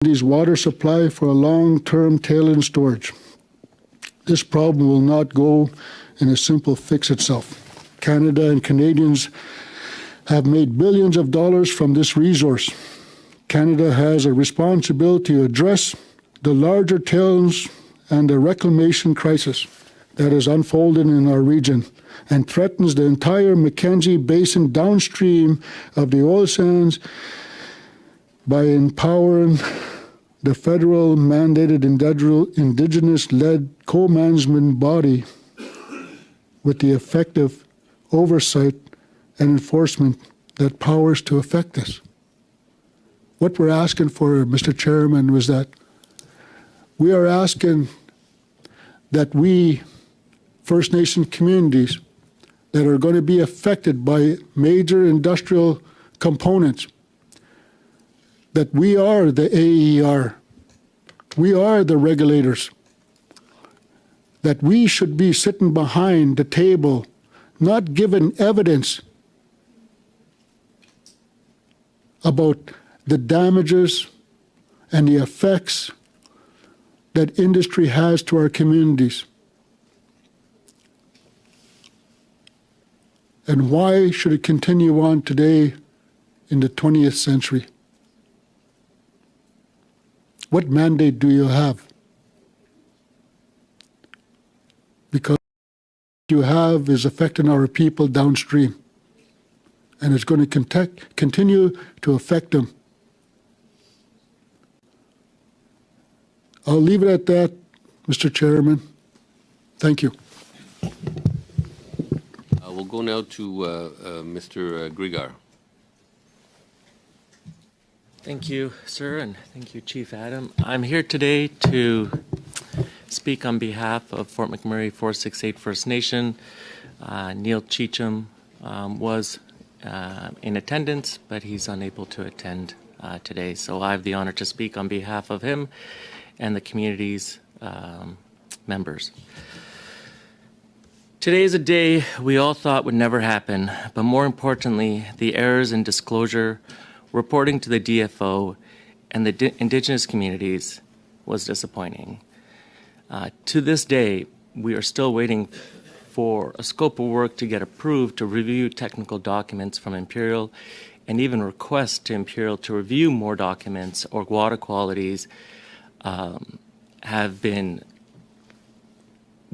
community's water supply for a long-term tailings storage. This problem will not go in a simple fix itself. Canada and Canadians have made billions of dollars from this resource. Canada has a responsibility to address the larger tailings and the reclamation crisis that is unfolding in our region and threatens the entire Mackenzie Basin downstream of the oil sands by empowering the federal mandated Indigenous-led co-management body with the effective oversight and enforcement that powers to affect this. What we're asking for, Mr. Chairman, was that we are asking that we, First Nation communities that are going to be affected by major industrial components, that we are the AER, we are the regulators, that we should be sitting behind the table, not giving evidence about the damages and the effects that industry has to our communities. And why should it continue on today in the 20th century? What mandate do you have? Because what you have is affecting our people downstream, and it's going to continue to affect them. I'll leave it at that, Mr. Chairman. Thank you. We'll go now to Mr. Grigar. Thank you, sir, and thank you, Chief Adam. I'm here today to speak on behalf of Fort McMurray 468 First Nation. Neil Cheecham was in attendance, but he's unable to attend today. So I have the honor to speak on behalf of him and the community's members. Today is a day we all thought would never happen, but more importantly, the errors in disclosure, reporting to the DFO and the Indigenous communities was disappointing. To this day, we are still waiting for a scope of work to get approved to review technical documents from Imperial and even request to Imperial to review more documents or water qualities have been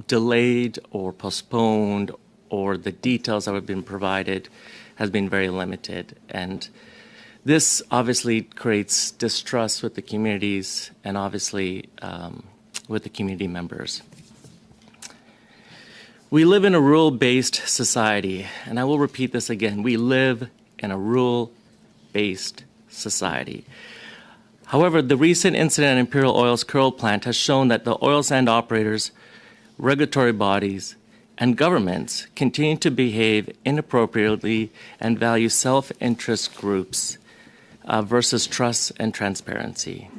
delayed or postponed, or the details that have been provided has been very limited. And this obviously creates distrust with the communities and obviously with the community members. We live in a rural-based society, and I will repeat this again. We live in a rural-based society. However, the recent incident at Imperial Oil's Kearl plant has shown that the oil sand operators, regulatory bodies, and governments continue to behave inappropriately and value self-interest groups versus trust and transparency.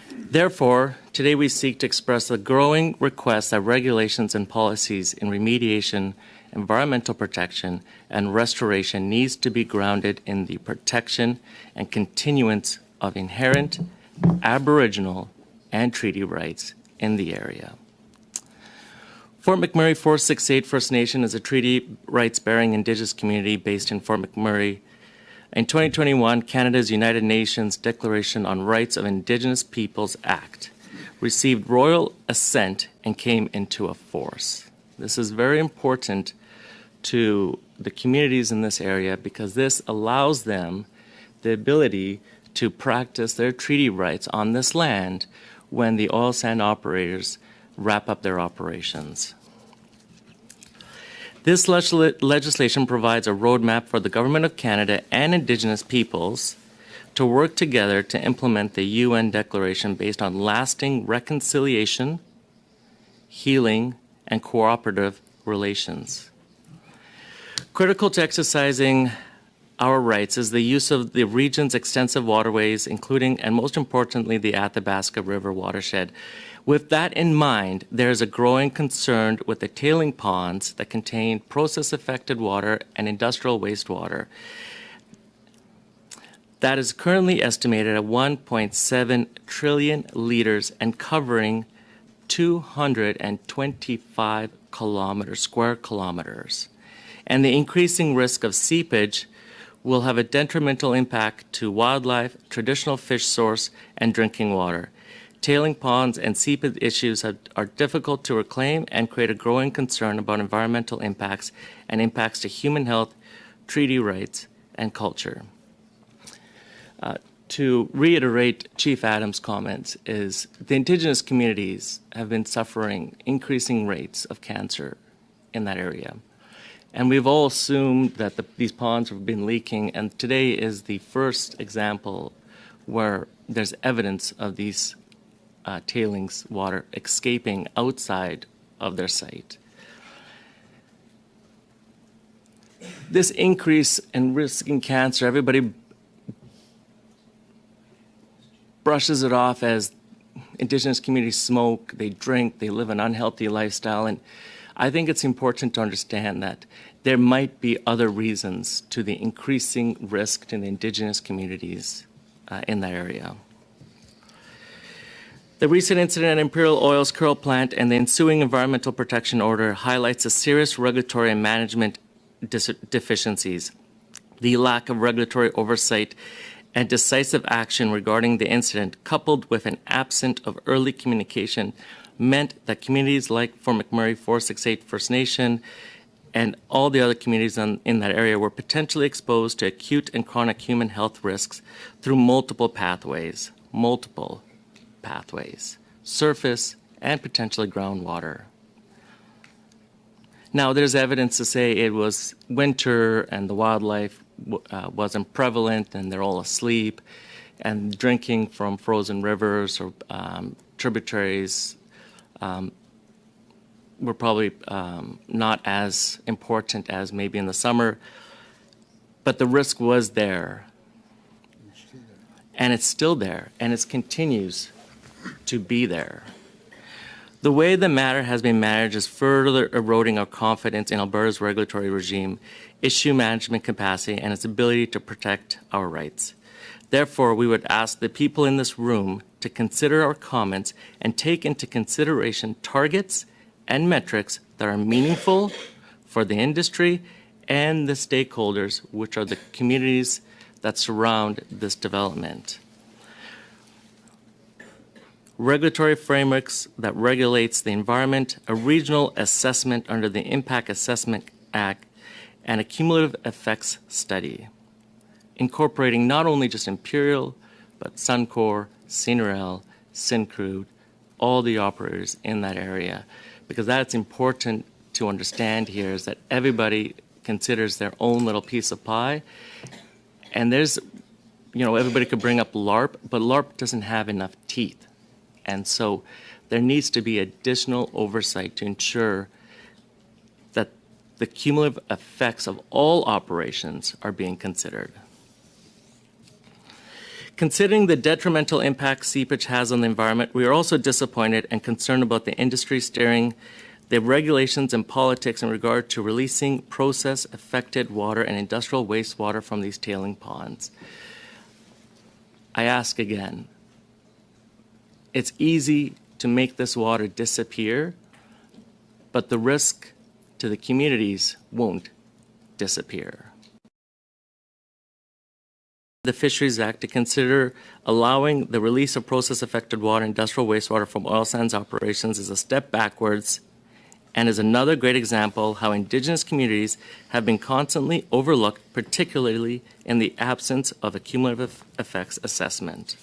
Therefore, today we seek to express the growing request that regulations and policies in remediation, environmental protection, and restoration needs to be grounded in the protection and continuance of inherent Aboriginal and treaty rights in the area. Fort McMurray 468 First Nation is a treaty rights-bearing Indigenous community based in Fort McMurray. In 2021, Canada's United Nations Declaration on Rights of Indigenous Peoples Act received royal assent and came into force. This is very important to the communities in this area because this allows them the ability to practice their treaty rights on this land when the oil sand operators wrap up their operations. This legislation provides a roadmap for the Government of Canada and Indigenous peoples to work together to implement the UN Declaration based on lasting reconciliation, healing, and cooperative relations. Critical to exercising our rights is the use of the region's extensive waterways, including, and most importantly, the Athabasca River watershed. With that in mind, there is a growing concern with the tailing ponds that contain process-affected water and industrial wastewater. that is currently estimated at 1.7 trillion liters and covering 225 square kilometers. And the increasing risk of seepage will have a detrimental impact to wildlife, traditional fish source, and drinking water. Tailing ponds and seepage issues are difficult to reclaim and create a growing concern about environmental impacts and impacts to human health, treaty rights, and culture. To reiterate Chief Adams' comments is the Indigenous communities have been suffering increasing rates of cancer in that area. And we've all assumed that these ponds have been leaking, and today is the first example where there's evidence of these tailings water escaping outside of their site. This increase in risk in cancer, everybody brushes it off as Indigenous communities smoke, they drink, they live an unhealthy lifestyle. And I think it's important to understand that there might be other reasons to the increasing risk to the Indigenous communities in that area. The recent incident at Imperial Oil's Kearl plant and the ensuing environmental protection order highlights the serious regulatory and management deficiencies, the lack of regulatory oversight and decisive action regarding the incident, coupled with an absence of early communication, meant that communities like Fort McMurray 468 First Nation and all the other communities in that area were potentially exposed to acute and chronic human health risks through multiple pathways, surface and potentially groundwater. Now, there's evidence to say it was winter and the wildlife wasn't prevalent and they're all asleep, and drinking from frozen rivers or tributaries were probably not as important as maybe in the summer, but the risk was there. And it's still there, and it continues to be there. The way the matter has been managed is further eroding our confidence in Alberta's regulatory regime, issue management capacity, and its ability to protect our rights. Therefore, we would ask the people in this room to consider our comments and take into consideration targets and metrics that are meaningful for the industry and the stakeholders, which are the communities that surround this development. Regulatory frameworks that regulates the environment, a regional assessment under the Impact Assessment Act, and a cumulative effects study, incorporating not only just Imperial, but Suncor, CNRL, Syncrude, all the operators in that area. Because that's important to understand here, is that everybody considers their own little piece of pie. And there's, everybody could bring up LARP, but LARP doesn't have enough teeth. And so there needs to be additional oversight to ensure that the cumulative effects of all operations are being considered. Considering the detrimental impact seepage has on the environment, we are also disappointed and concerned about the industry steering the regulations and politics in regard to releasing process-affected water and industrial wastewater from these tailing ponds. I ask again, it's easy to make this water disappear, but the risk to the communities won't disappear. The Fisheries Act to consider allowing the release of process-affected water and industrial wastewater from oil sands operations is a step backwards and is another great example how Indigenous communities have been constantly overlooked, particularly in the absence of a cumulative effects assessment.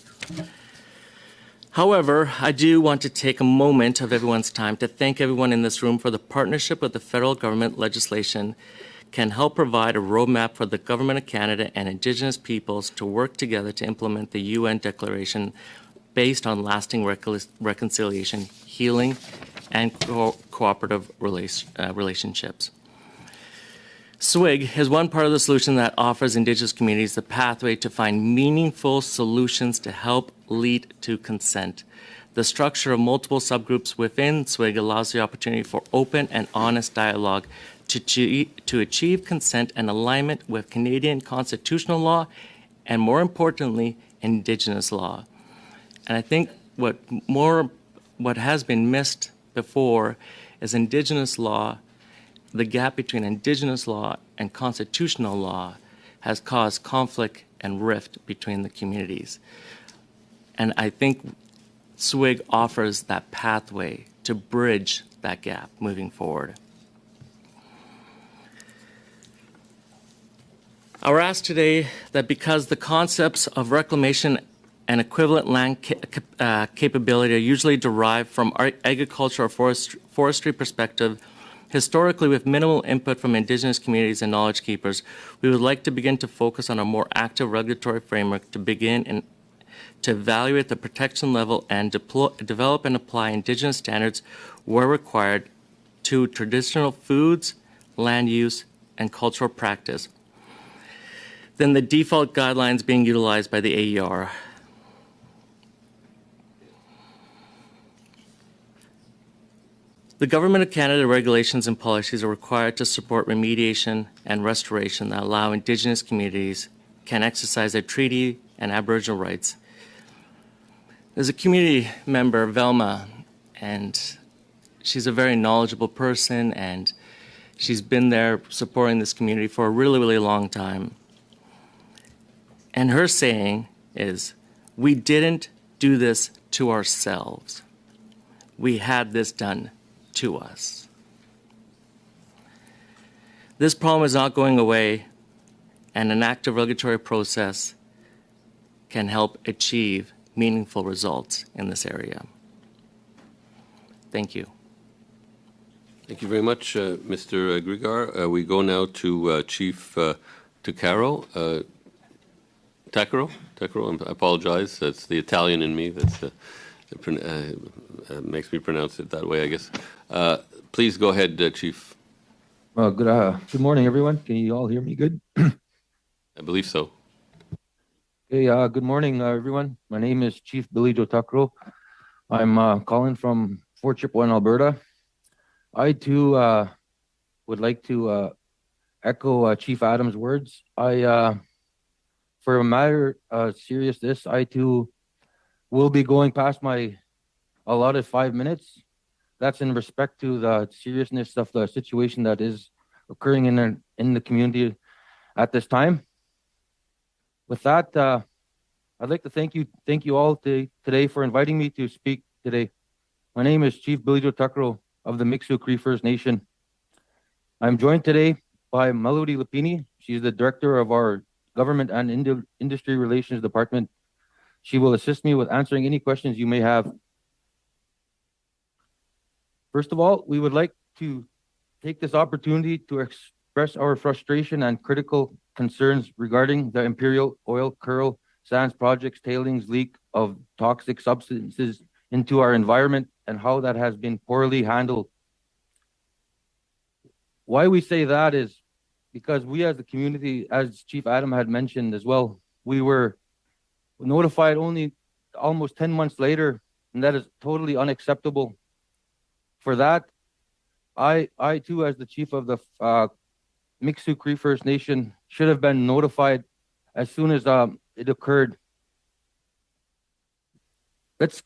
However, I do want to take a moment of everyone's time to thank everyone in this room for the partnership with the federal government legislation can help provide a roadmap for the Government of Canada and Indigenous peoples to work together to implement the UN Declaration based on lasting reconciliation, healing, and cooperative relationships. SWIG is one part of the solution that offers Indigenous communities the pathway to find meaningful solutions to help lead to consent. The structure of multiple subgroups within SWIG allows the opportunity for open and honest dialogue to achieve consent and alignment with Canadian constitutional law and more importantly, Indigenous law. And I think what has been missed before is Indigenous law. The gap between Indigenous law and constitutional law has caused conflict and rift between the communities. And I think SWIG offers that pathway to bridge that gap moving forward. I was asked today that because the concepts of reclamation and equivalent land capability are usually derived from agriculture or forestry perspective, historically with minimal input from Indigenous communities and knowledge keepers, we would like to begin to focus on a more active regulatory framework to begin and to evaluate the protection level and develop and apply Indigenous standards where required to traditional foods, land use, and cultural practice than the default guidelines being utilized by the AER. The Government of Canada regulations and policies are required to support remediation and restoration that allow Indigenous communities can exercise their treaty and Aboriginal rights. There's a community member, Velma, and she's a very knowledgeable person, and she's been there supporting this community for a really, really long time. And her saying is, we didn't do this to ourselves. We had this done to us. This problem is not going away, and an active regulatory process can help achieve meaningful results in this area. Thank you. Thank you very much, Mr. Grigar. We go now to Chief Takaro. Takaro, I apologize. That's the Italian in me. That's makes me pronounce it that way, I guess. Please go ahead, Chief. Good morning, everyone. Can you all hear me good? I believe so. Hey, good morning, everyone. My name is Chief Billy Joe Takro. I'm calling from Fort Chipewyan, Alberta. I, too, would like to echo Chief Adam's words. For a matter of seriousness, I, too, will be going past my allotted 5 minutes. That's in respect to the seriousness of the situation that is occurring in the community at this time. With that, I'd like to thank you all today for inviting me to speak today. My name is Chief Billy Joe Tuckrow of the Mixu Cree First Nation. I'm joined today by Melody Lapini. She's the director of our Government and Industry Relations Department. She will assist me with answering any questions you may have. First of all, we would like to take this opportunity to express our frustration and critical concerns regarding the Imperial Oil Kearl Sands Project's tailings leak of toxic substances into our environment and how that has been poorly handled. Why we say that is because we as the community, as Chief Adam had mentioned as well, we were notified only almost 10 months later, and that is totally unacceptable. For that, I too, as the chief of the Mixu Cree First Nation, should have been notified as soon as it occurred. But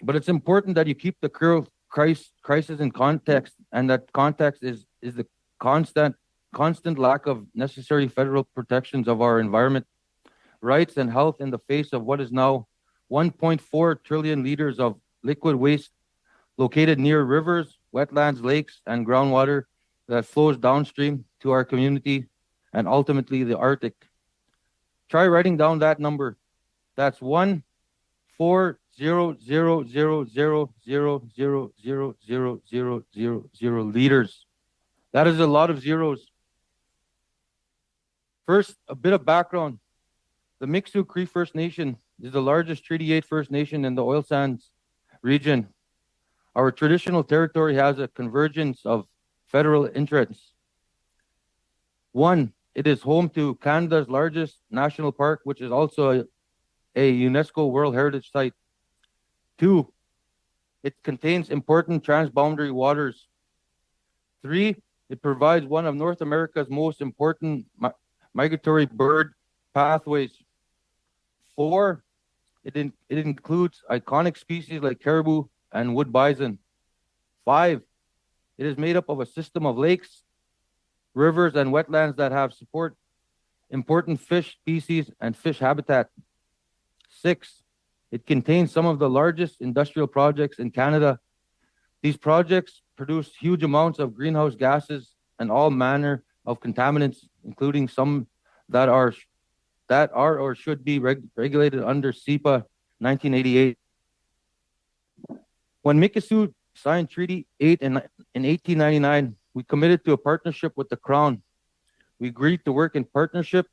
it's important that you keep the Kearl crisis in context, and that context is the constant lack of necessary federal protections of our environment, rights, and health in the face of what is now 1.4 trillion liters of liquid waste located near rivers, wetlands, lakes, and groundwater that flows downstream to our community and ultimately the Arctic. Try writing down that number. That's 1,400,000,000,000 liters. That is a lot of zeros. First, a bit of background. The Mixu Cree First Nation is the largest Treaty 8 First Nation in the oil sands region. Our traditional territory has a convergence of federal interests. One, it is home to Canada's largest national park, which is also a UNESCO World Heritage Site. Two, it contains important transboundary waters. Three, it provides one of North America's most important migratory bird pathways. 4, it includes iconic species like caribou and wood bison. 5, it is made up of a system of lakes, rivers, and wetlands that have support important fish species and fish habitat. 6, it contains some of the largest industrial projects in Canada. These projects produce huge amounts of greenhouse gases and all manner of contaminants, including some that are or should be regulated under SEPA 1988. When Mikisew signed Treaty 8 in 1899, we committed to a partnership with the Crown. We agreed to work in partnership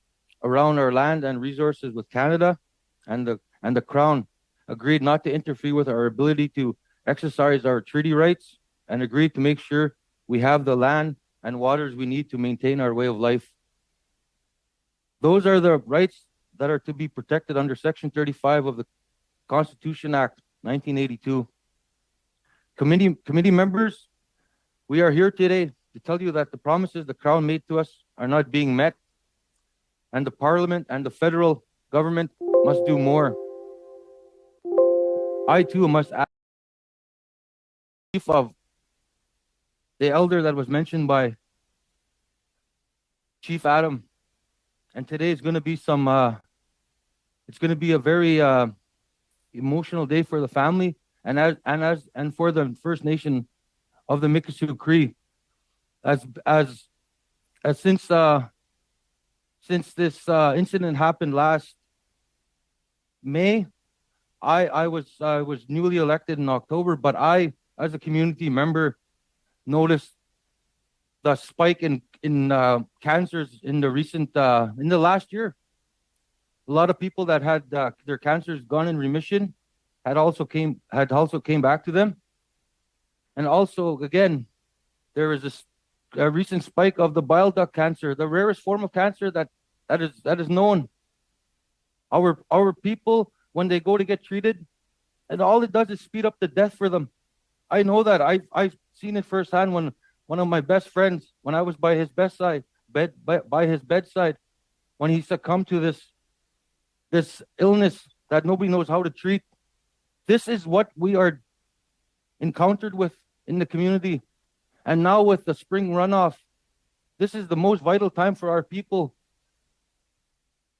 around our land and resources with Canada, and the Crown agreed not to interfere with our ability to exercise our treaty rights, and agreed to make sure we have the land and waters we need to maintain our way of life. Those are the rights that are to be protected under Section 35 of the Constitution Act 1982. Committee members, we are here today to tell you that the promises the Crown made to us are not being met, and the Parliament and the federal government must do more. I too must ask of the elder that was mentioned by Chief Adam, and today is going to be it's going to be a very emotional day for the family and for the First Nation of the Mikisew Cree. Since this incident happened last May, I was newly elected in October, but I, as a community member, noticed the spike in cancers in the last year. A lot of people that had their cancers gone in remission had also came back to them, and also again there is a recent spike of the bile duct cancer, the rarest form of cancer that is known. Our people, when they go to get treated, and all it does is speed up the death for them. I know that I've seen it firsthand when one of my best friends, when I was by his bedside, when he succumbed to this illness that nobody knows how to treat. This is what we are encountered with in the community. And now with the spring runoff, this is the most vital time for our people.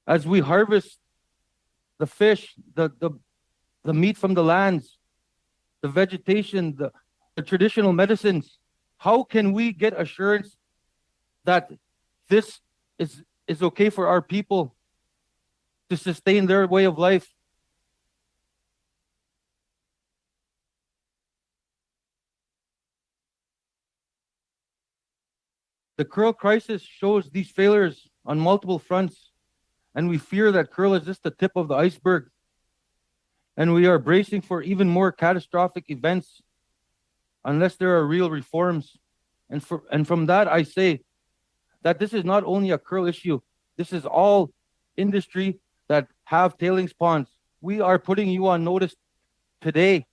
As we harvest the fish, the meat from the lands, the vegetation, the traditional medicines, how can we get assurance that this is okay for our people to sustain their way of life? The Kearl crisis shows these failures on multiple fronts, and we fear that Kearl is just the tip of the iceberg, and we are bracing for even more catastrophic events unless there are real reforms. And from that, I say that this is not only a Kearl issue. This is all industry that have tailings ponds. We are putting you on notice today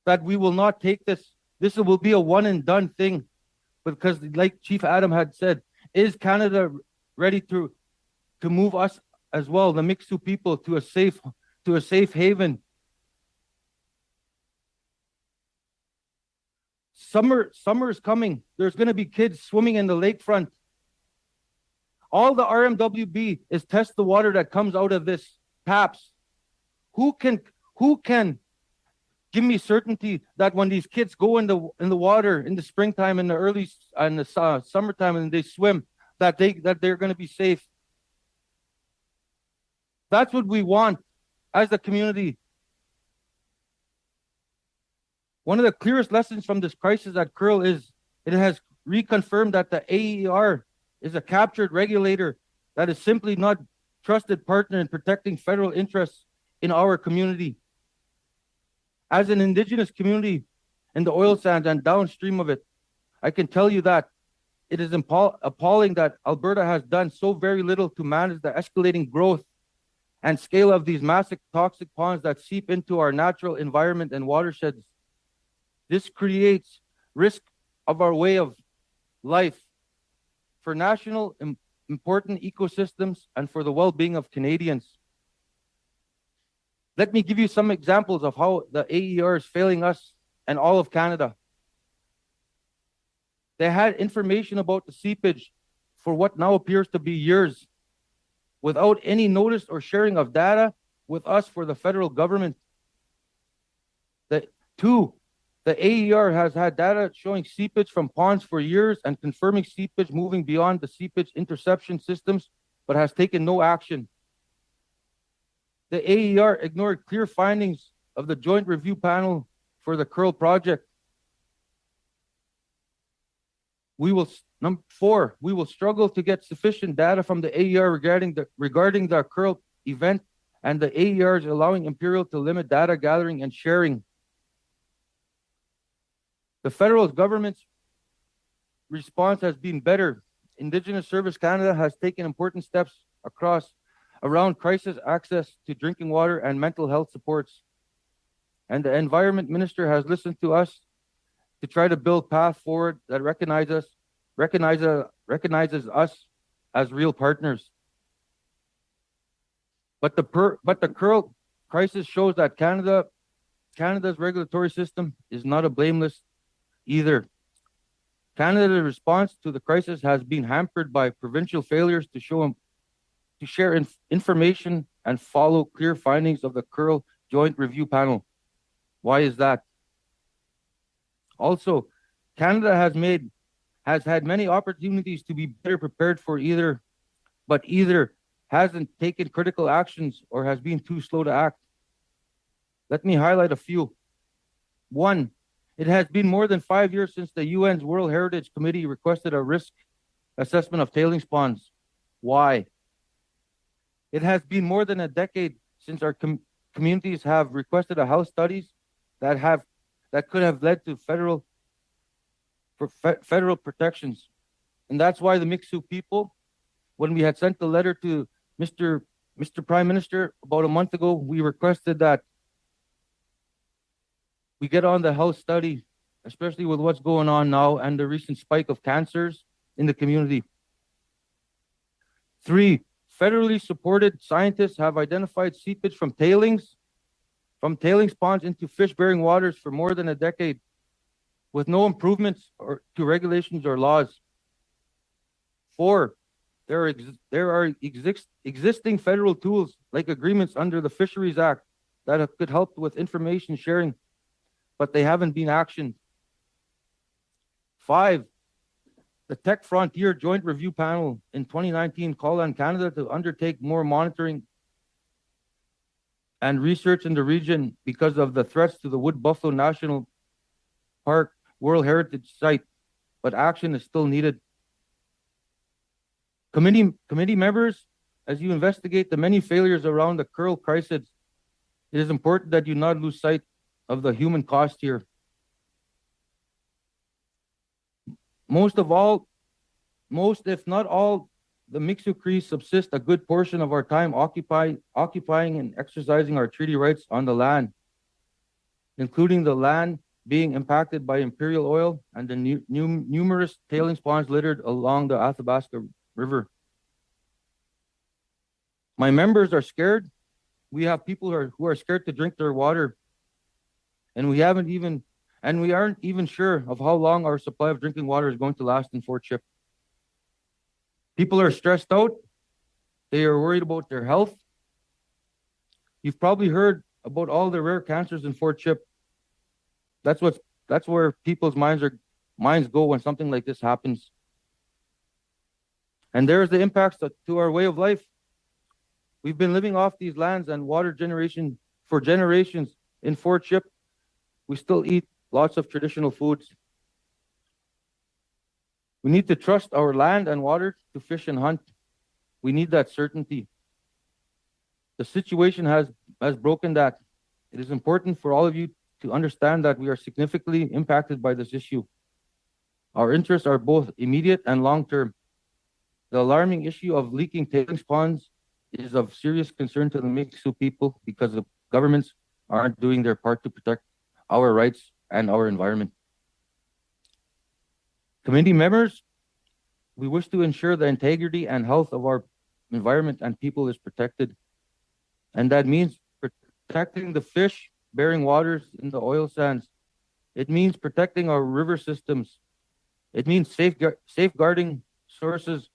that we will not take this. This will be a one and done thing, because like Chief Adam had said, is Canada ready to move us as well, the Mikisew people, to a safe haven? Summer is coming. There's going to be kids swimming in the lakefront. All the RMWB is test the water that comes out of this taps. Who can give me certainty that when these kids go in the water in the springtime, in the summertime, and they swim, that they're going to be safe? That's what we want as the community. One of the clearest lessons from this crisis at Kearl is it has reconfirmed that the AER is a captured regulator that is simply not trusted partner in protecting federal interests in our community. As an Indigenous community in the oil sands and downstream of it, I can tell you that it is appalling that Alberta has done so very little to manage the escalating growth and scale of these massive toxic ponds that seep into our natural environment and watersheds. This creates risk of our way of life. For national important ecosystems and for the well-being of Canadians. Let me give you some examples of how the AER is failing us and all of Canada. They had information about the seepage for what now appears to be years, without any notice or sharing of data with us for the federal government. The AER has had data showing seepage from ponds for years and confirming seepage moving beyond the seepage interception systems, but has taken no action. The AER ignored clear findings of the Joint Review Panel for the Kearl project. Number 4, we will struggle to get sufficient data from the AER regarding the Kearl event, and the AER is allowing Imperial to limit data gathering and sharing. The federal government's response has been better. Indigenous Service Canada has taken important steps around crisis access to drinking water and mental health supports. And the Environment Minister has listened to us to try to build path forward that recognizes us as real partners. But the Kearl crisis shows that Canada's regulatory system is not a blameless either. Canada's response to the crisis has been hampered by provincial failures to share information and follow clear findings of the Kearl Joint Review Panel. Why is that? Also, Canada has had many opportunities to be better prepared for either hasn't taken critical actions or has been too slow to act. Let me highlight a few. 1, it has been more than 5 years since the UN's World Heritage Committee requested a risk assessment of tailings ponds. Why? It has been more than a decade since our communities have requested a house studies that could have led to federal protections. And that's why the Mi'kmaq people, when we had sent the letter to Mr. Prime Minister about a month ago, we requested that we get on the house study, especially with what's going on now and the recent spike of cancers in the community. 3, federally supported scientists have identified seepage from tailings ponds into fish-bearing waters for more than a decade, with no improvements to regulations or laws. 4, there are existing federal tools like agreements under the Fisheries Act that could help with information sharing, but they haven't been actioned. 5, the Tech Frontier Joint Review Panel in 2019 called on Canada to undertake more monitoring and research in the region because of the threats to the Wood Buffalo National Park World Heritage Site, but action is still needed. Committee members, as you investigate the many failures around the Kearl crisis, it is important that you not lose sight of the human cost here. Most if not all, the Mi'kmaq Cree subsist a good portion of our time occupying and exercising our treaty rights on the land, including the land being impacted by Imperial oil and the numerous tailings ponds littered along the Athabasca River. My members are scared. We have people who are scared to drink their water, and we aren't even sure of how long our supply of drinking water is going to last in Fort Chip. People are stressed out. They are worried about their health. You've probably heard about all the rare cancers in Fort Chip. That's where people's minds go when something like this happens. And there's the impacts to our way of life. We've been living off these lands and water generation for generations in Fort Chip. We still eat lots of traditional foods. We need to trust our land and water to fish and hunt. We need that certainty. The situation has broken that. It is important for all of you to understand that we are significantly impacted by this issue. Our interests are both immediate and long-term. The alarming issue of leaking tailings ponds is of serious concern to the Mi'kmaq people because the governments aren't doing their part to protect our rights and our environment. Committee members, we wish to ensure the integrity and health of our environment and people is protected. And that means protecting the fish-bearing waters in the oil sands. It means protecting our river systems. It means safeguarding sources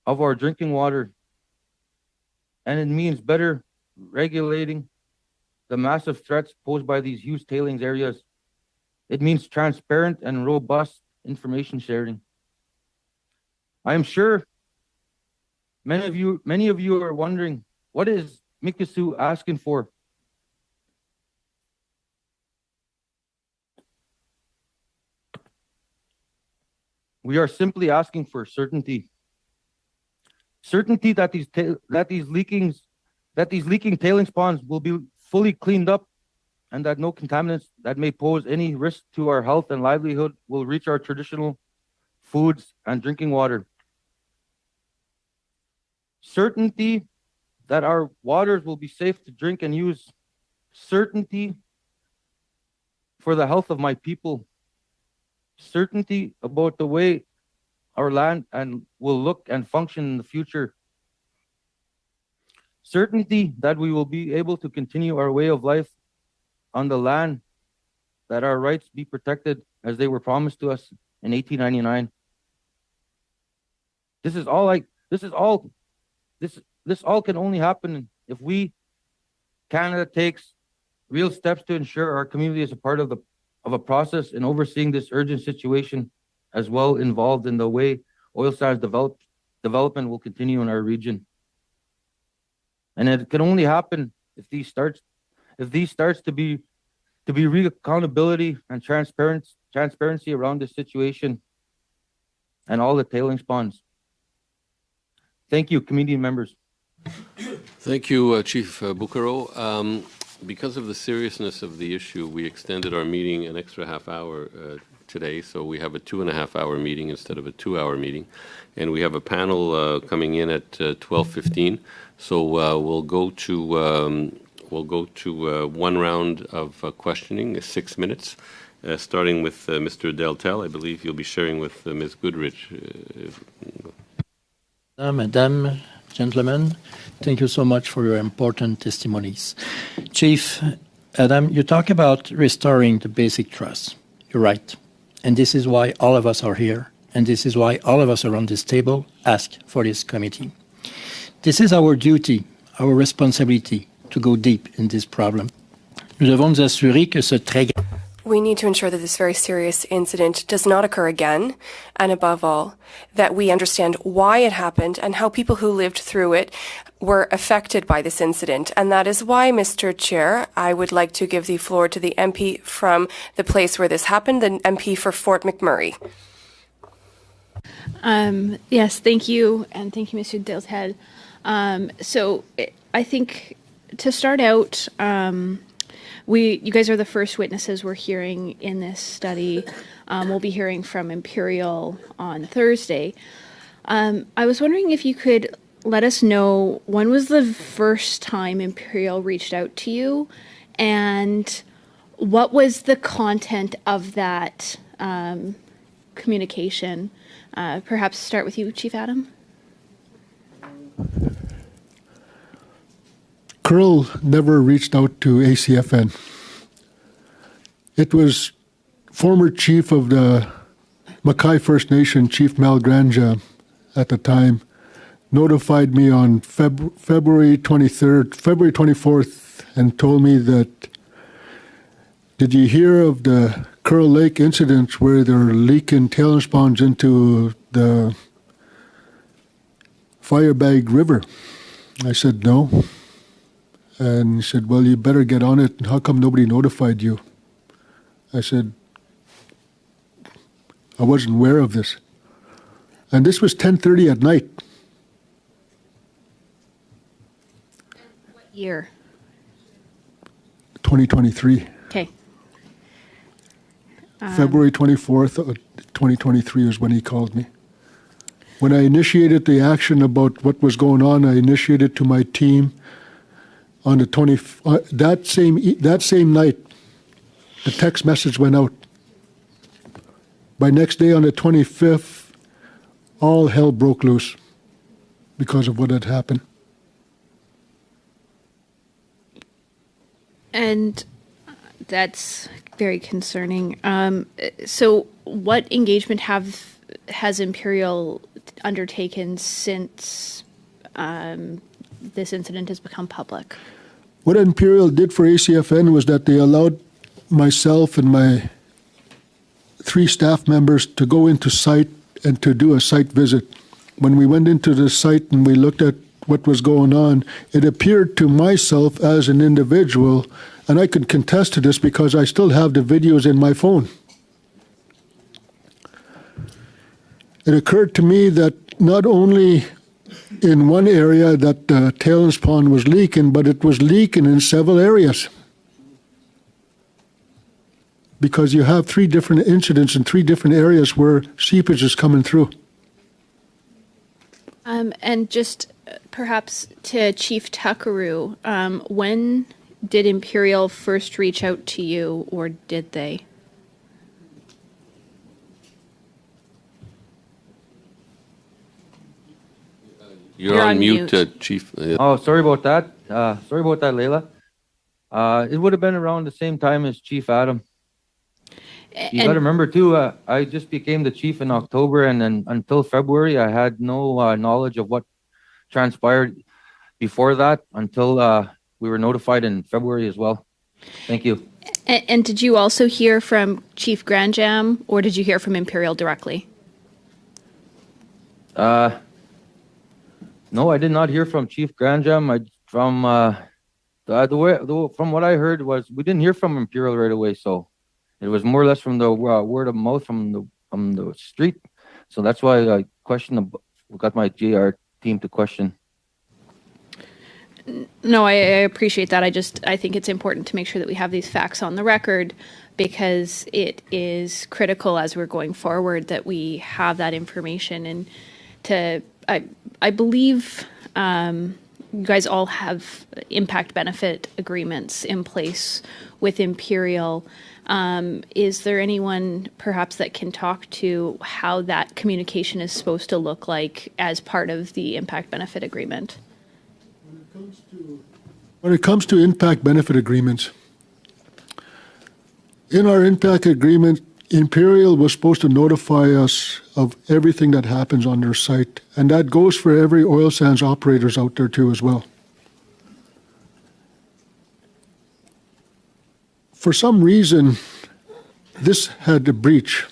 of our drinking water. And it means better regulating the massive threats posed by these huge tailings areas. It means transparent and robust information sharing. I am sure many of you are wondering, what is Mikisew asking for? We are simply asking for certainty. Certainty that these leaking tailings ponds will be fully cleaned up and that no contaminants that may pose any risk to our health and livelihood will reach our traditional foods and drinking water. Certainty that our waters will be safe to drink and use. Certainty for the health of my people. Certainty about the way our land and will look and function in the future. Certainty that we will be able to continue our way of life on the land, that our rights be protected as they were promised to us in 1899. This all can only happen if Canada takes real steps to ensure our community is a part of a process in overseeing this urgent situation, as well involved in the way oil sands development will continue in our region. And it can only happen if these starts to be real accountability and transparency around this situation and all the tailings ponds. Thank you, committee members. Thank you, Chief Bucaro. Because of the seriousness of the issue, we extended our meeting an extra half hour today, so we have a 2.5-hour meeting instead of a 2-hour meeting. And we have a panel coming in at 12:15. So we'll go to one round of questioning, 6 minutes, starting with Mr. Deltel. I believe you'll be sharing with Ms. Goodrich. Madam, gentlemen, thank you so much for your important testimonies. Chief Adam, you talk about restoring the basic trust. You're right. And this is why all of us are here. And this is why all of us around this table ask for this committee. This is our duty, our responsibility to go deep in this problem. Nous devons nous assurer que ce très We need to ensure that this very serious incident does not occur again, and above all, that we understand why it happened and how people who lived through it were affected by this incident. And that is why, Mr. Chair, I would like to give the floor to the MP from the place where this happened, the MP for Fort McMurray. Yes, thank you, and thank you, Mr. Deltel. So I think to start out, you guys are the first witnesses we're hearing in this study. We'll be hearing from Imperial on Thursday. I was wondering if you could let us know, when was the first time Imperial reached out to you, and what was the content of that communication? Perhaps start with you, Chief Adam. Kearl never reached out to ACFN. It was former chief of the Mackay First Nation, Chief Malgranja, at the time, notified me on February 24th and told me that, did you hear of the Kearl Lake incidents where they're leaking tailings ponds into the Firebag River? I said, no. And he said, well, you better get on it. How come nobody notified you? I said, I wasn't aware of this. And this was 10:30 at night. What year? 2023. Okay. February 24th, 2023 is when he called me. When I initiated the action about what was going on, I initiated to my team on the that same night. The text message went out. By next day on the 25th, all hell broke loose because of what had happened. And that's very concerning. So what engagement has Imperial undertaken since this incident has become public? What Imperial did for ACFN was that they allowed myself and my 3 staff members to go into site and to do a site visit. When we went into the site and we looked at what was going on, it appeared to myself as an individual, and I could contest to this because I still have the videos in my phone. It occurred to me that not only in one area that the tailings pond was leaking, but it was leaking in several areas. Because you have 3 different incidents in 3 different areas where seepage is coming through. And just perhaps to Chief Tuckaroo, when did Imperial first reach out to you, or did they? You're on mute, Chief. Oh, sorry about that. Sorry about that, Leila. It would have been around the same time as Chief Adam. You got to remember too, I just became the chief in October, and then until February, I had no knowledge of what transpired before that until we were notified in February as well. Thank you. And did you also hear from Chief Granjam, or did you hear from Imperial directly? No, I did not hear from Chief Granjam. From what I heard was we didn't hear from Imperial right away, so it was more or less from the word of mouth from the street. So that's why I got my JR team to question. No, I appreciate that. I think it's important to make sure that we have these facts on the record, because it is critical as we're going forward that we have that information. And I believe you guys all have impact benefit agreements in place with Imperial. Is there anyone perhaps that can talk to how that communication is supposed to look like as part of the impact benefit agreement? When it comes to impact benefit agreements, in our impact agreement, Imperial was supposed to notify us of everything that happens on their site, and that goes for every oil sands operators out there too as well. For some reason, this had a breach,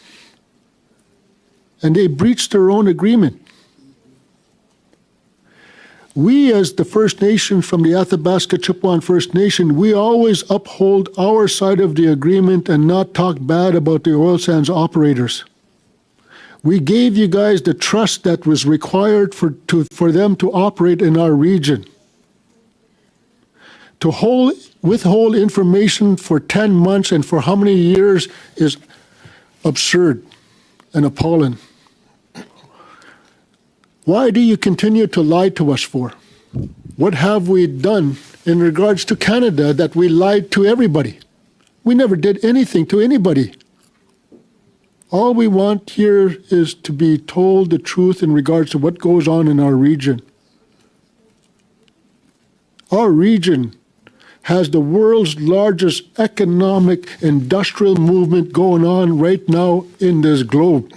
and they breached their own agreement. We, as the First Nation from the Athabasca Chippewa First Nation, we always uphold our side of the agreement and not talk bad about the oil sands operators. We gave you guys the trust that was required for them to operate in our region. To withhold information for 10 months and for how many years is absurd and appalling. Why do you continue to lie to us for? What have we done in regards to Canada that we lied to everybody? We never did anything to anybody. All we want here is to be told the truth in regards to what goes on in our region. Our region has the world's largest economic industrial movement going on right now in this globe.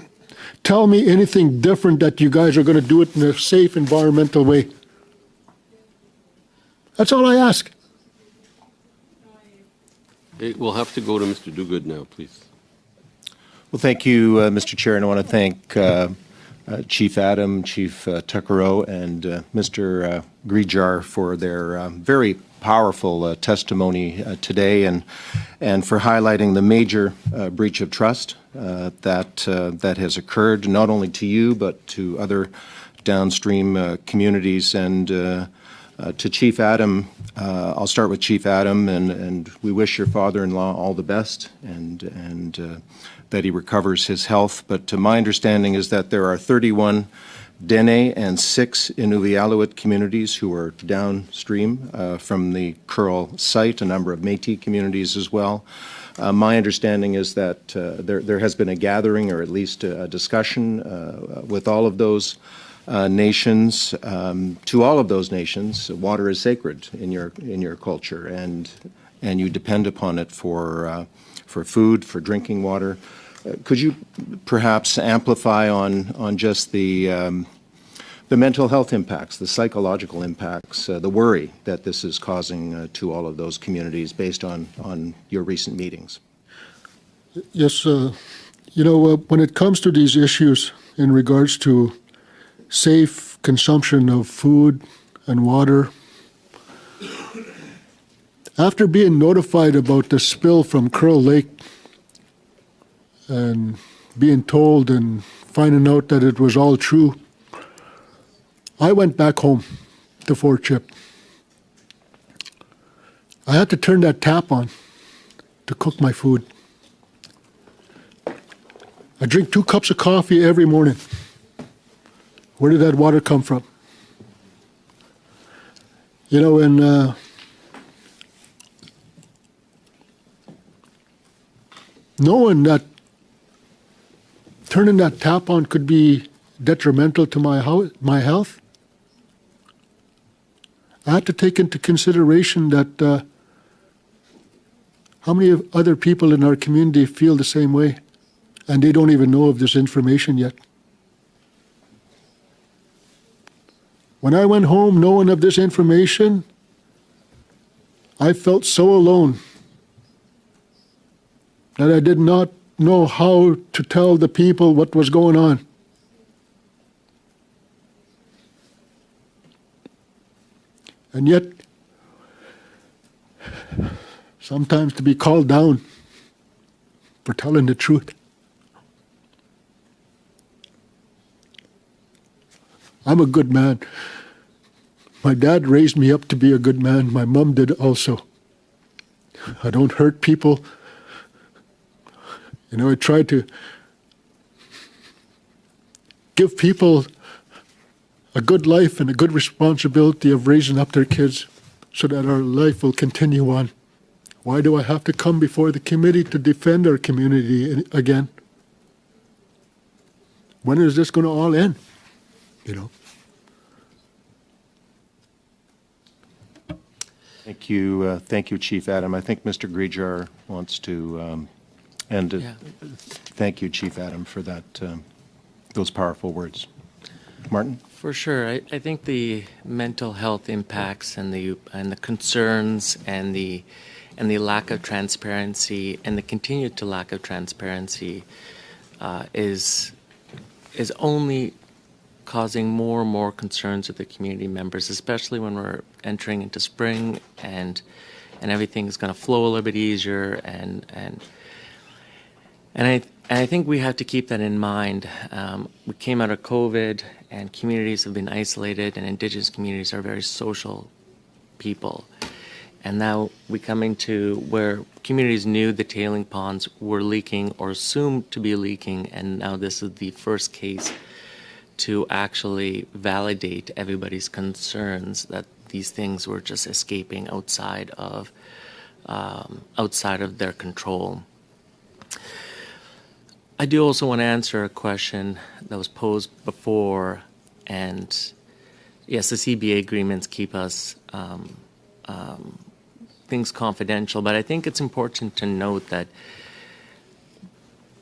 Tell me anything different that you guys are going to do it in a safe environmental way. That's all I ask. We'll have to go to Mr. Duguid now, please. Well, thank you, Mr. Chair, and I want to thank Chief Adam, Chief Tuckaroo, and Mr. Grijar for their very powerful testimony today, and for highlighting the major breach of trust that has occurred, not only to you but to other downstream communities. And to Chief Adam, I'll start with Chief Adam, and we wish your father-in-law all the best, and that he recovers his health. But to my understanding is that there are 31 Dene and 6 Inuvialuit communities who are downstream from the Kearl site, a number of Métis communities as well. My understanding is that there has been a gathering, or at least a discussion with all of those nations. To all of those nations, water is sacred in your culture, and you depend upon it for food, for drinking water. Could you perhaps amplify on just the mental health impacts, the psychological impacts, the worry that this is causing to all of those communities based on your recent meetings? Yes, when it comes to these issues in regards to safe consumption of food and water, after being notified about the spill from Kearl Lake and being told and finding out that it was all true, I went back home to Fort Chip. I had to turn that tap on to cook my food. I drink 2 cups of coffee every morning. Where did that water come from? And knowing that turning that tap on could be detrimental to my health, I had to take into consideration that how many other people in our community feel the same way, and they don't even know of this information yet. When I went home knowing of this information, I felt so alone that I did not know how to tell the people what was going on. And yet, sometimes to be called down for telling the truth. I'm a good man. My dad raised me up to be a good man. My mom did also. I don't hurt people. I try to give people a good life and a good responsibility of raising up their kids so that our life will continue on. Why do I have to come before the committee to defend our community again? When is this going to all end? Thank you, Chief Adam. I think Mr. Grijar wants to end it. Yeah. Thank you, Chief Adam, for that those powerful words. Martin? For sure. I think the mental health impacts and the concerns and the lack of transparency and the continued lack of transparency is only causing more and more concerns with the community members, especially when we're entering into spring and everything is going to flow a little bit easier and I think we have to keep that in mind. We came out of COVID, and communities have been isolated, and Indigenous communities are very social people. And now we're coming to where communities knew the tailing ponds were leaking or assumed to be leaking, and now this is the first case to actually validate everybody's concerns that these things were just escaping outside of their control. I do also want to answer a question that was posed before, and yes, the CBA agreements keep us things confidential, but I think it's important to note that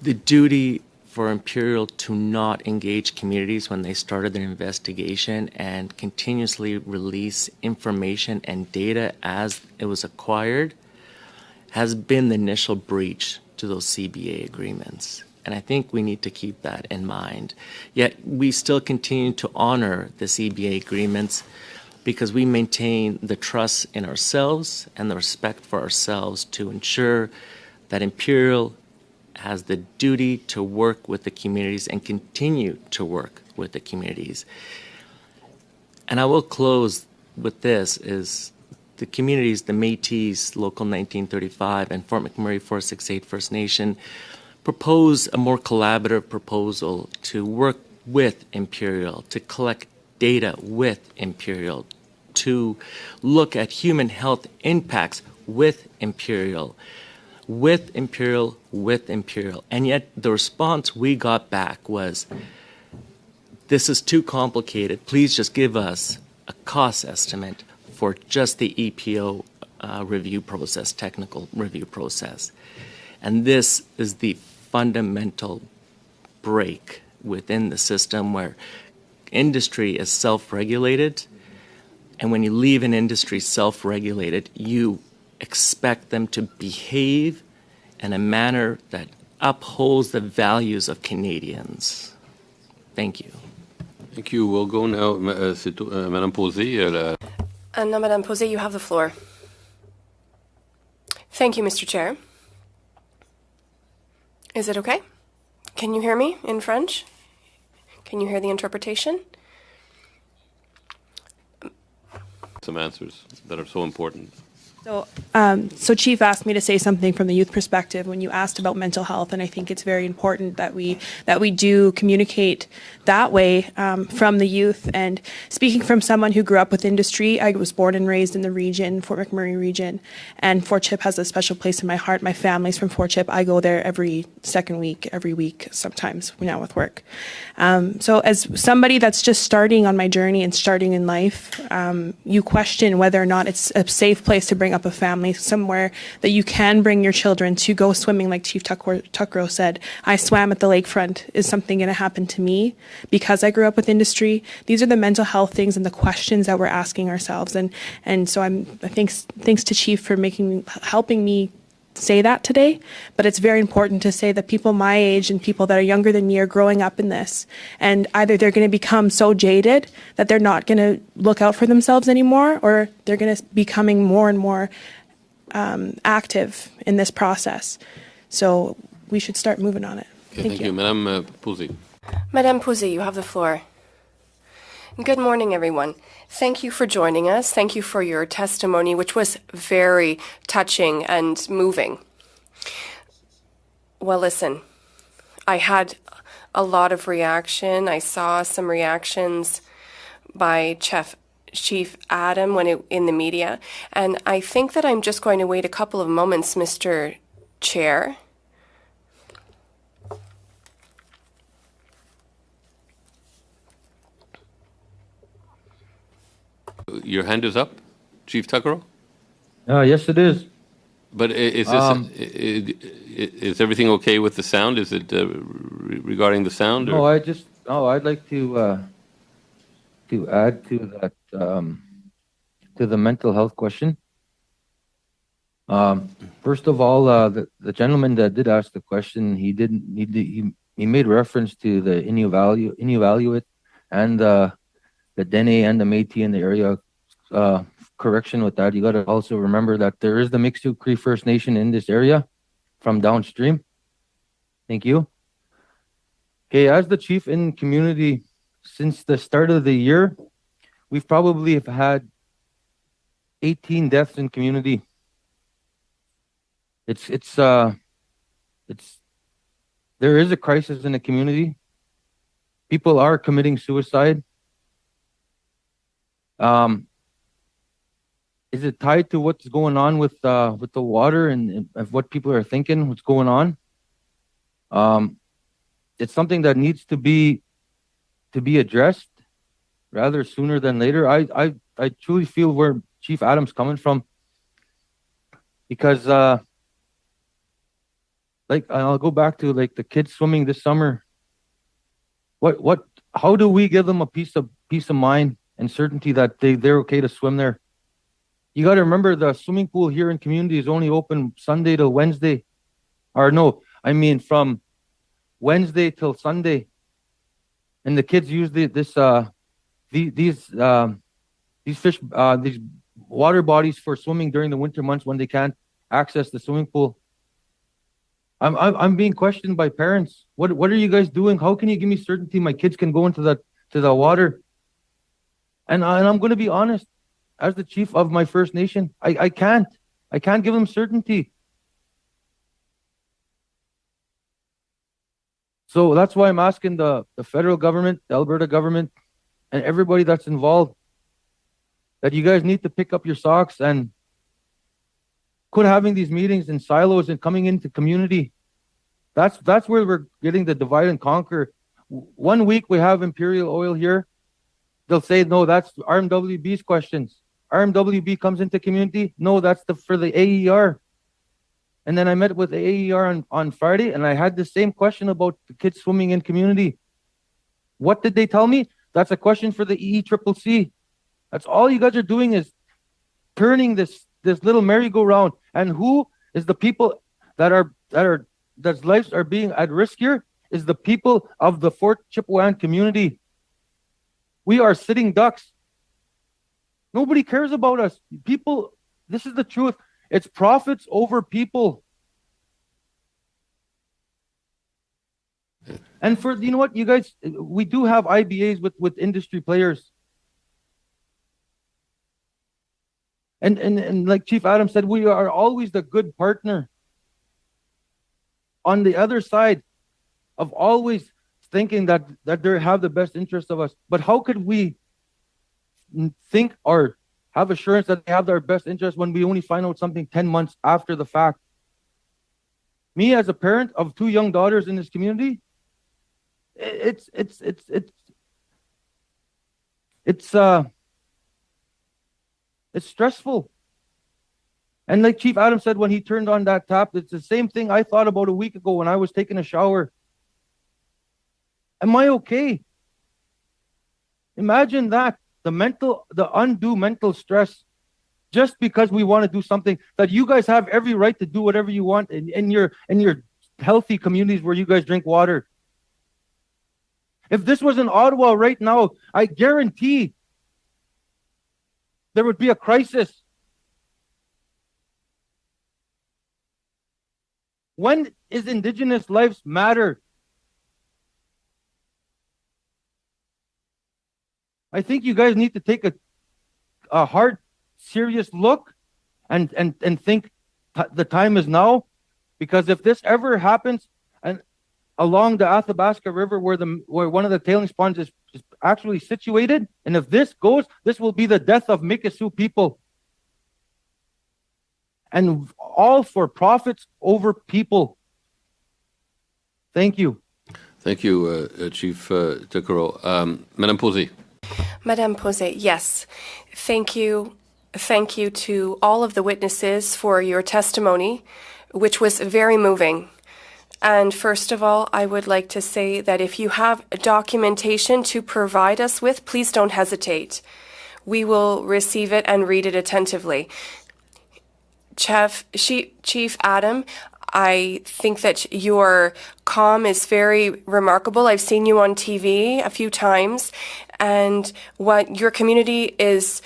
the duty for Imperial to not engage communities when they started their investigation and continuously release information and data as it was acquired has been the initial breach to those CBA agreements. And I think we need to keep that in mind. Yet we still continue to honor the CBA agreements because we maintain the trust in ourselves and the respect for ourselves to ensure that Imperial has the duty to work with the communities and continue to work with the communities. And I will close with this, is the communities, the Métis, Local 1935, and Fort McMurray 468 First Nation, propose a more collaborative proposal to work with Imperial, to collect data with Imperial, to look at human health impacts with Imperial. With Imperial, with Imperial. And yet the response we got back was, this is too complicated. Please just give us a cost estimate for just the EPO review process, technical review process. And this is the fundamental break within the system where industry is self-regulated. And when you leave an industry self-regulated, you expect them to behave in a manner that upholds the values of Canadians. Thank you. Thank you. We'll go now, Madame Posey. Now, Madame Posey, you have the floor. Thank you, Mr. Chair. Is it okay? Can you hear me in French? Can you hear the interpretation? Some answers that are so important. So Chief asked me to say something from the youth perspective when you asked about mental health, and I think it's very important that we do communicate that way from the youth. And speaking from someone who grew up with industry, I was born and raised in the region, Fort McMurray region, and Fort Chip has a special place in my heart. My family's from Fort Chip. I go there every second week, every week, sometimes now with work. So as somebody that's just starting on my journey and starting in life, you question whether or not it's a safe place to bring up a family, somewhere that you can bring your children to go swimming, like Chief Tuckrow said. I swam at the lakefront. Is something going to happen to me because I grew up with industry? These are the mental health things and the questions that we're asking ourselves. And so thanks to Chief for helping me say that today. But it's very important to say that people my age and people that are younger than me are growing up in this, and either they're going to become so jaded that they're not going to look out for themselves anymore, or they're going to be becoming more and more active in this process. So we should start moving on it. Okay, thank you. Madame Posey. Madame Posey, you have the floor. Good morning, everyone. Thank you for joining us. Thank you for your testimony, which was very touching and moving. Well, listen, I had a lot of reaction. I saw some reactions by Chief Adam in the media, and I think that I'm just going to wait a couple of moments, Mr. Chair. Your hand is up, Chief Tuckrow? Yes, it is. But is is everything okay with the sound? Is it regarding the sound? No, I'd like to add to that, to the mental health question. First of all, the gentleman that did ask the question, he made reference to the Inuvialuit and the Dene and the Métis in the area. Correction with that, you got to also remember that there is the Mixtu Cree First Nation in this area from downstream. Thank you. Okay, as the chief in community, since the start of the year, we've probably have had 18 deaths in community. There is a crisis in the community. People are committing suicide. Is it tied to what's going on with the water and what people are thinking, what's going on? It's something that needs to be addressed rather sooner than later. I truly feel where Chief Adam's coming from, because like, I'll go back to like the kids swimming this summer. How do we give them a peace of mind and certainty that they're okay to swim there? You got to remember the swimming pool here in community is only open Sunday to Wednesday, or no, I mean from Wednesday till Sunday, and the kids use these water bodies for swimming during the winter months when they can't access the swimming pool. I'm being questioned by parents. What are you guys doing? How can you give me certainty my kids can go into the water? And I'm going to be honest, as the chief of my First Nation, I can't give them certainty. So that's why I'm asking the federal government, the Alberta government, and everybody that's involved that you guys need to pick up your socks and quit having these meetings in silos and coming into community. That's where we're getting the divide and conquer. 1 week we have Imperial Oil here. They'll say, no, that's RMWB's questions. RMWB comes into community. No, that's for the AER. And then I met with the AER on Friday, and I had the same question about the kids swimming in community. What did they tell me? That's a question for the EECCC. That's all you guys are doing is turning this little merry-go-round. And who is the people that's lives are being at risk here? Is the people of the Fort Chipewyan community. We are sitting ducks. Nobody cares about us. People, this is the truth. It's profits over people. And for, you know what, you guys, we do have IBAs with industry players. And like Chief Adam said, we are always the good partner. On the other side of always thinking that they have the best interest of us. But how could we think or have assurance that they have their best interest when we only find out something 10 months after the fact? Me as a parent of 2 young daughters in this community, it's stressful. And like Chief Adam said, when he turned on that tap, it's the same thing I thought about a week ago when I was taking a shower. Am I okay? Imagine that, the undue mental stress, just because we want to do something that you guys have every right to do whatever you want in your healthy communities where you guys drink water. If this was in Ottawa right now, I guarantee there would be a crisis. When is Indigenous lives matter? I think you guys need to take a hard, serious look and think the time is now. Because if this ever happens and along the Athabasca River where one of the tailings ponds is actually situated, and if this goes, this will be the death of Mikisew people. And all for profits over people. Thank you. Thank you, Chief Kearl. Madame Posey. Madame Posey, yes. Thank you. Thank you to all of the witnesses for your testimony, which was very moving. And first of all, I would like to say that if you have documentation to provide us with, please don't hesitate. We will receive it and read it attentively. Chief Adam, I think that your calm is very remarkable. I've seen you on TV a few times, and what your community is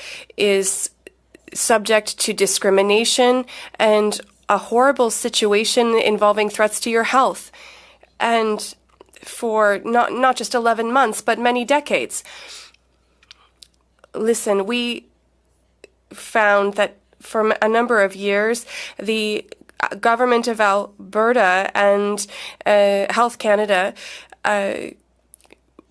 subject to discrimination and a horrible situation involving threats to your health, and for not just 11 months, but many decades. Listen, we found that for a number of years, the government of Alberta and Health Canada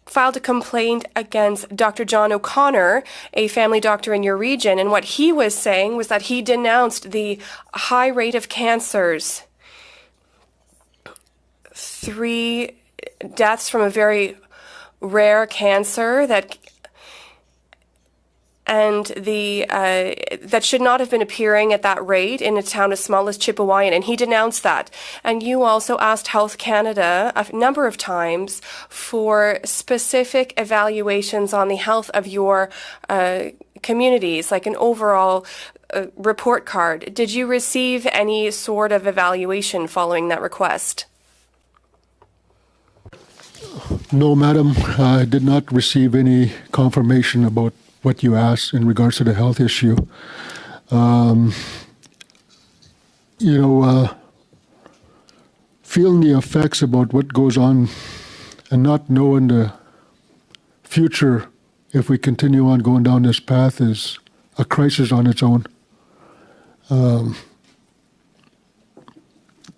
filed a complaint against Dr. John O'Connor, a family doctor in your region, and what he was saying was that he denounced the high rate of cancers. 3 deaths from a very rare cancer that should not have been appearing at that rate in a town as small as Chipewyan, and he denounced that. And you also asked Health Canada a number of times for specific evaluations on the health of your communities, like an overall report card. Did you receive any sort of evaluation following that request? No, Madam, I did not receive any confirmation about what you asked in regards to the health issue. Feeling the effects about what goes on and not knowing the future if we continue on going down this path is a crisis on its own.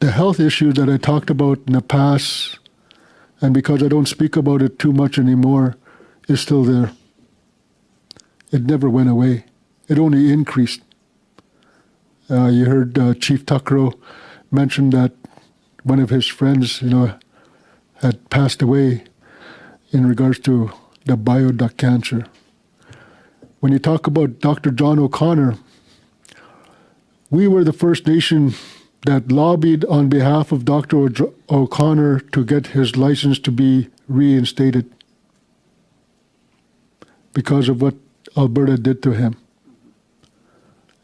The health issue that I talked about in the past and because I don't speak about it too much anymore, is still there. It never went away. It only increased. You heard Chief Tuckrow mention that one of his friends, had passed away in regards to the bioduct cancer. When you talk about Dr. John O'Connor, we were the First Nation that lobbied on behalf of Dr. O'Connor to get his license to be reinstated because of what Alberta did to him.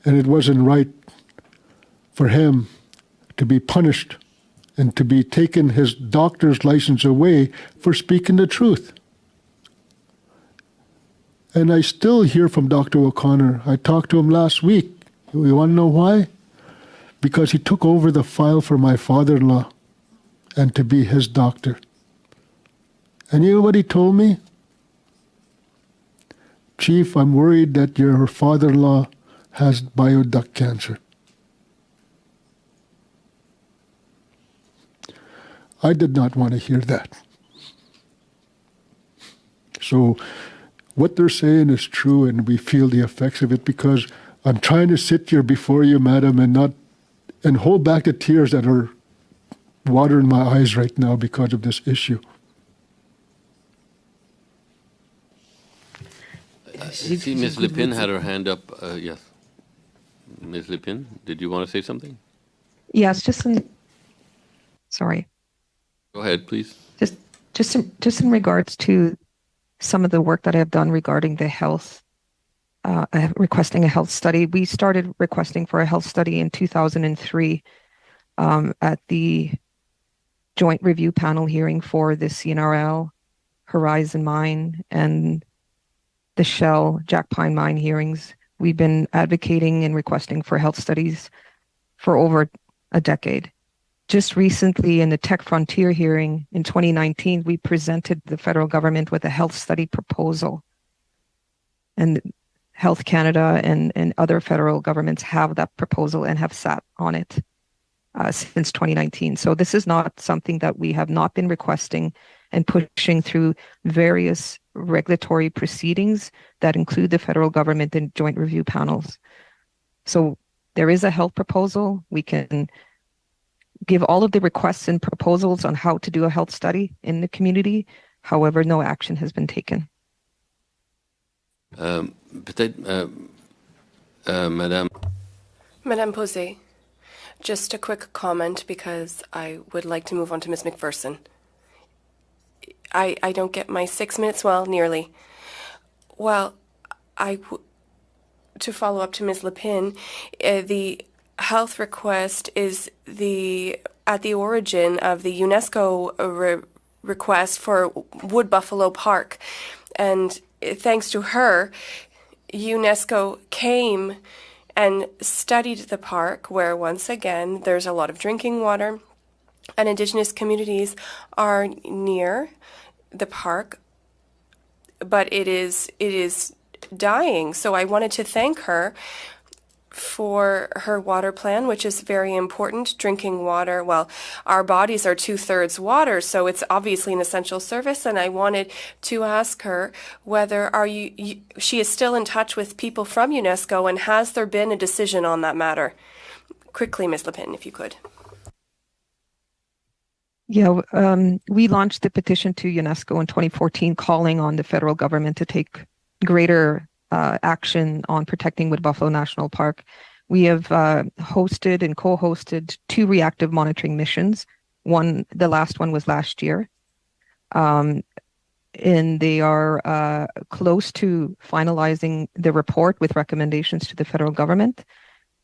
And it wasn't right for him to be punished and to be taken his doctor's license away for speaking the truth. And I still hear from Dr. O'Connor. I talked to him last week. You want to know why? Because he took over the file for my father-in-law and to be his doctor. And you know what he told me? Chief, I'm worried that your father-in-law has bioduct cancer. I did not want to hear that. So what they're saying is true, and we feel the effects of it, because I'm trying to sit here before you, madam, and hold back the tears that are watering my eyes right now because of this issue. I see Ms. Lipin had her hand up. Yes. Ms. Lipin, did you want to say something? Yes, sorry. Go ahead, please. Just in regards to some of the work that I have done regarding the health, requesting a health study. We started requesting for a health study in 2003 at the joint review panel hearing for the CNRL, Horizon Mine, and the Shell Jack Pine Mine hearings. We've been advocating and requesting for health studies for over a decade. Just recently in the Tech Frontier hearing in 2019, we presented the federal government with a health study proposal. And Health Canada and other federal governments have that proposal and have sat on it since 2019. So this is not something that we have not been requesting and pushing through various regulatory proceedings that include the federal government and joint review panels. So there is a health proposal. We can give all of the requests and proposals on how to do a health study in the community. However, no action has been taken. Madame. Madame Posey, just a quick comment because I would like to move on to Ms. McPherson. I don't get my 6 minutes, well, nearly. Well, to follow up to Ms. Lipin, the health request is at the origin of the UNESCO request for Wood Buffalo Park. And thanks to her, UNESCO came and studied the park, where once again there's a lot of drinking water, and Indigenous communities are near the park, but it is dying. So I wanted to thank her for her water plan, which is very important. Drinking water, well, our bodies are 2/3 water, so it's obviously an essential service. And I wanted to ask her whether she is still in touch with people from UNESCO, and has there been a decision on that matter? Quickly, Ms. Lipin, if you could. Yeah, we launched the petition to UNESCO in 2014, calling on the federal government to take greater action on protecting Wood Buffalo National Park. We have hosted and co-hosted 2 reactive monitoring missions. The last one was last year. And they are close to finalizing the report with recommendations to the federal government.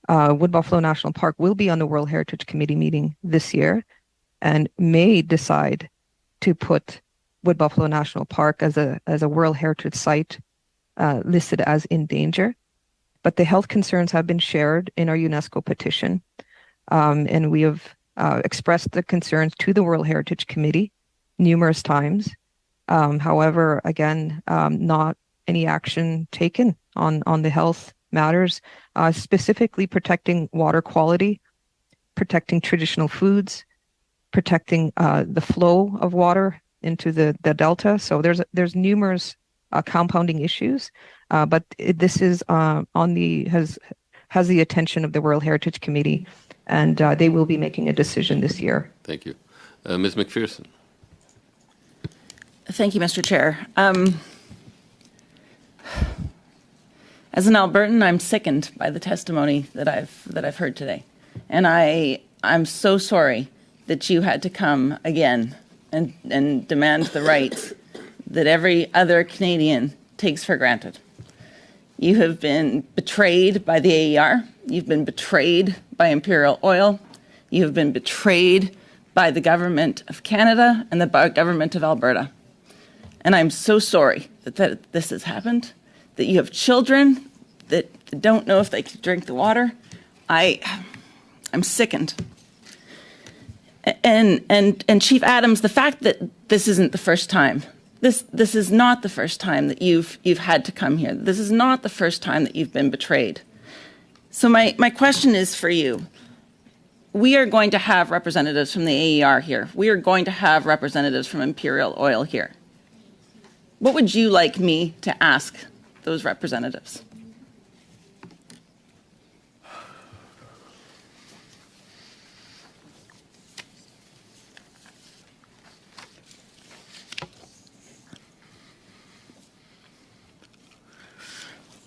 Wood Buffalo National Park will be on the World Heritage Committee meeting this year, and may decide to put Wood Buffalo National Park as a World Heritage Site listed as in danger. But the health concerns have been shared in our UNESCO petition, and we have expressed the concerns to the World Heritage Committee numerous times. However, again, not any action taken on the health matters, specifically protecting water quality, protecting traditional foods, protecting the flow of water into the delta. So there's numerous compounding issues, but this is has the attention of the World Heritage Committee, and they will be making a decision this year. Thank you. Ms. McPherson. Thank you, Mr. Chair. As an Albertan, I'm sickened by the testimony that I've heard today, and I'm so sorry that you had to come again and demand the rights that every other Canadian takes for granted. You have been betrayed by the AER. You've been betrayed by Imperial Oil. You have been betrayed by the Government of Canada and the Government of Alberta. And I'm so sorry that this has happened, that you have children that don't know if they can drink the water. I'm sickened. And Chief Adams, the fact that this isn't the first time, this is not the first time that you've had to come here. This is not the first time that you've been betrayed. So my question is for you. We are going to have representatives from the AER here. We are going to have representatives from Imperial Oil here. What would you like me to ask those representatives?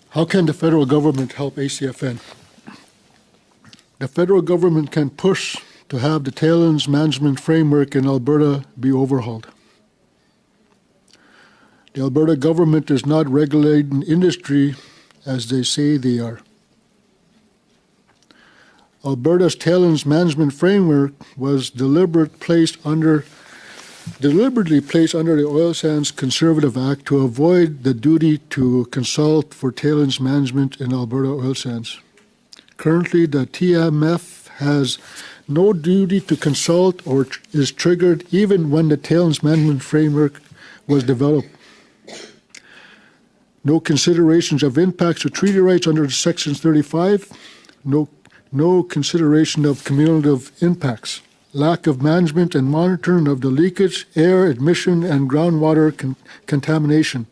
How can the federal government help ACFN? The federal government can push to have the tailings management framework in Alberta be overhauled. The Alberta government is not regulating industry as they say they are. Alberta's tailings management framework was deliberately placed under the Oil Sands Conservative Act to avoid the duty to consult for tailings management in Alberta oil sands. Currently, the TMF has no duty to consult or is triggered even when the tailings management framework was developed. No considerations of impacts to treaty rights under Section 35, no consideration of cumulative impacts. Lack of management and monitoring of the leakage, air admission, and groundwater contamination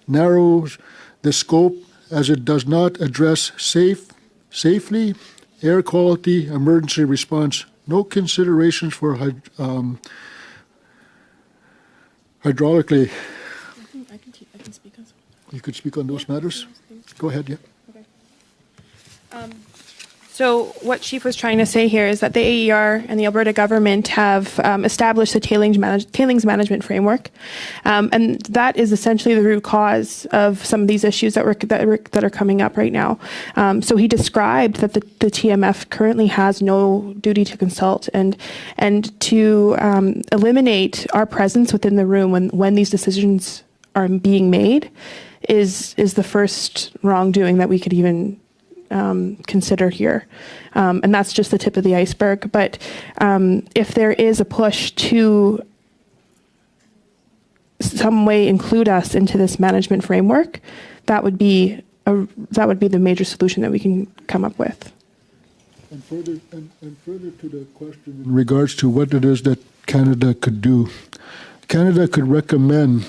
narrows the scope as it does not address safely, air quality, emergency response. No considerations for hydraulically. I can speak on some. You could speak on those matters? Go ahead, yeah. Okay. So what Chief was trying to say here is that the AER and the Alberta government have established the tailings management framework, and that is essentially the root cause of some of these issues that are coming up right now. So he described that the TMF currently has no duty to consult and to eliminate our presence within the room when these decisions are being made is the first wrongdoing that we could even consider here. And that's just the tip of the iceberg. But if there is a push to some way include us into this management framework, that would be the major solution that we can come up with. And further to the question in regards to what it is that Canada could do, Canada could recommend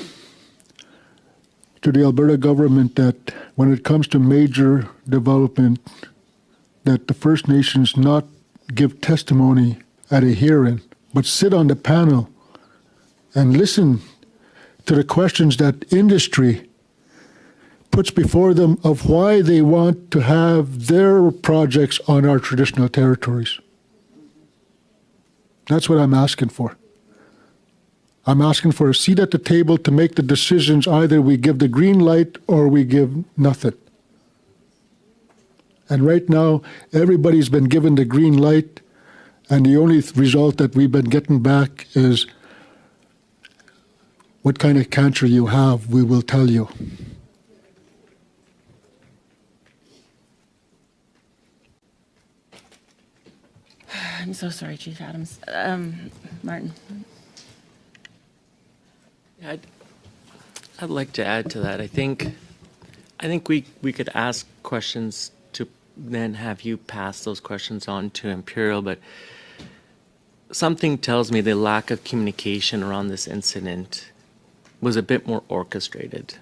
to the Alberta government that when it comes to major development, that the First Nations not give testimony at a hearing, but sit on the panel and listen to the questions that industry puts before them of why they want to have their projects on our traditional territories. That's what I'm asking for. I'm asking for a seat at the table to make the decisions. Either we give the green light or we give nothing. And right now, everybody's been given the green light, and the only result that we've been getting back is what kind of cancer you have, we will tell you. I'm so sorry, Chief Adams. Martin. I'd like to add to that. I think we could ask questions to then have you pass those questions on to Imperial, but something tells me the lack of communication around this incident was a bit more orchestrated.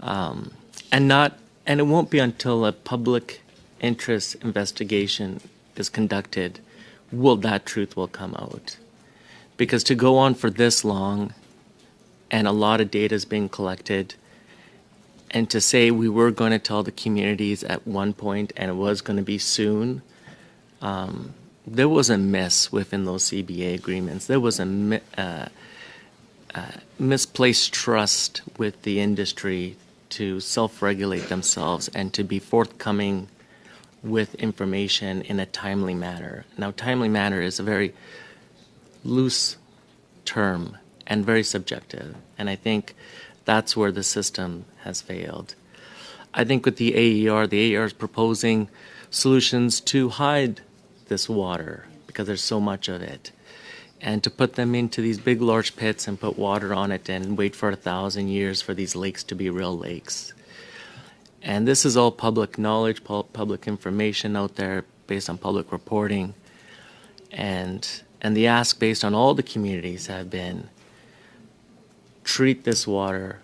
And it won't be until a public interest investigation is conducted will that truth will come out. Because to go on for this long and a lot of data is being collected, and to say we were going to tell the communities at one point and it was going to be soon, there was a miss within those CBA agreements. There was a misplaced trust with the industry to self-regulate themselves and to be forthcoming with information in a timely manner. Now, timely manner is a very loose term and very subjective, and I think that's where the system has failed. I think with the AER is proposing solutions to hide this water because there's so much of it, and to put them into these big, large pits and put water on it and wait for 1,000 years for these lakes to be real lakes. And this is all public knowledge, public information out there based on public reporting. And the ask based on all the communities have been, treat this water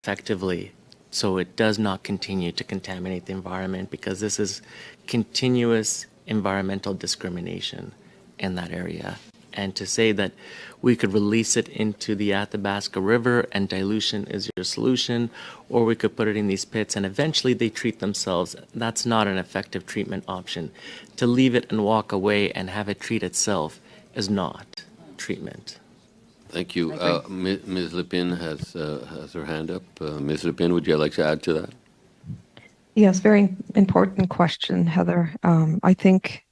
effectively so it does not continue to contaminate the environment, because this is continuous environmental discrimination in that area. And to say that we could release it into the Athabasca River and dilution is your solution, or we could put it in these pits and eventually they treat themselves, that's not an effective treatment option. To leave it and walk away and have it treat itself is not treatment. Thank you. Ms. Lepine has her hand up. Ms. Lepine, would you like to add to that? Yes, very important question, Heather. I think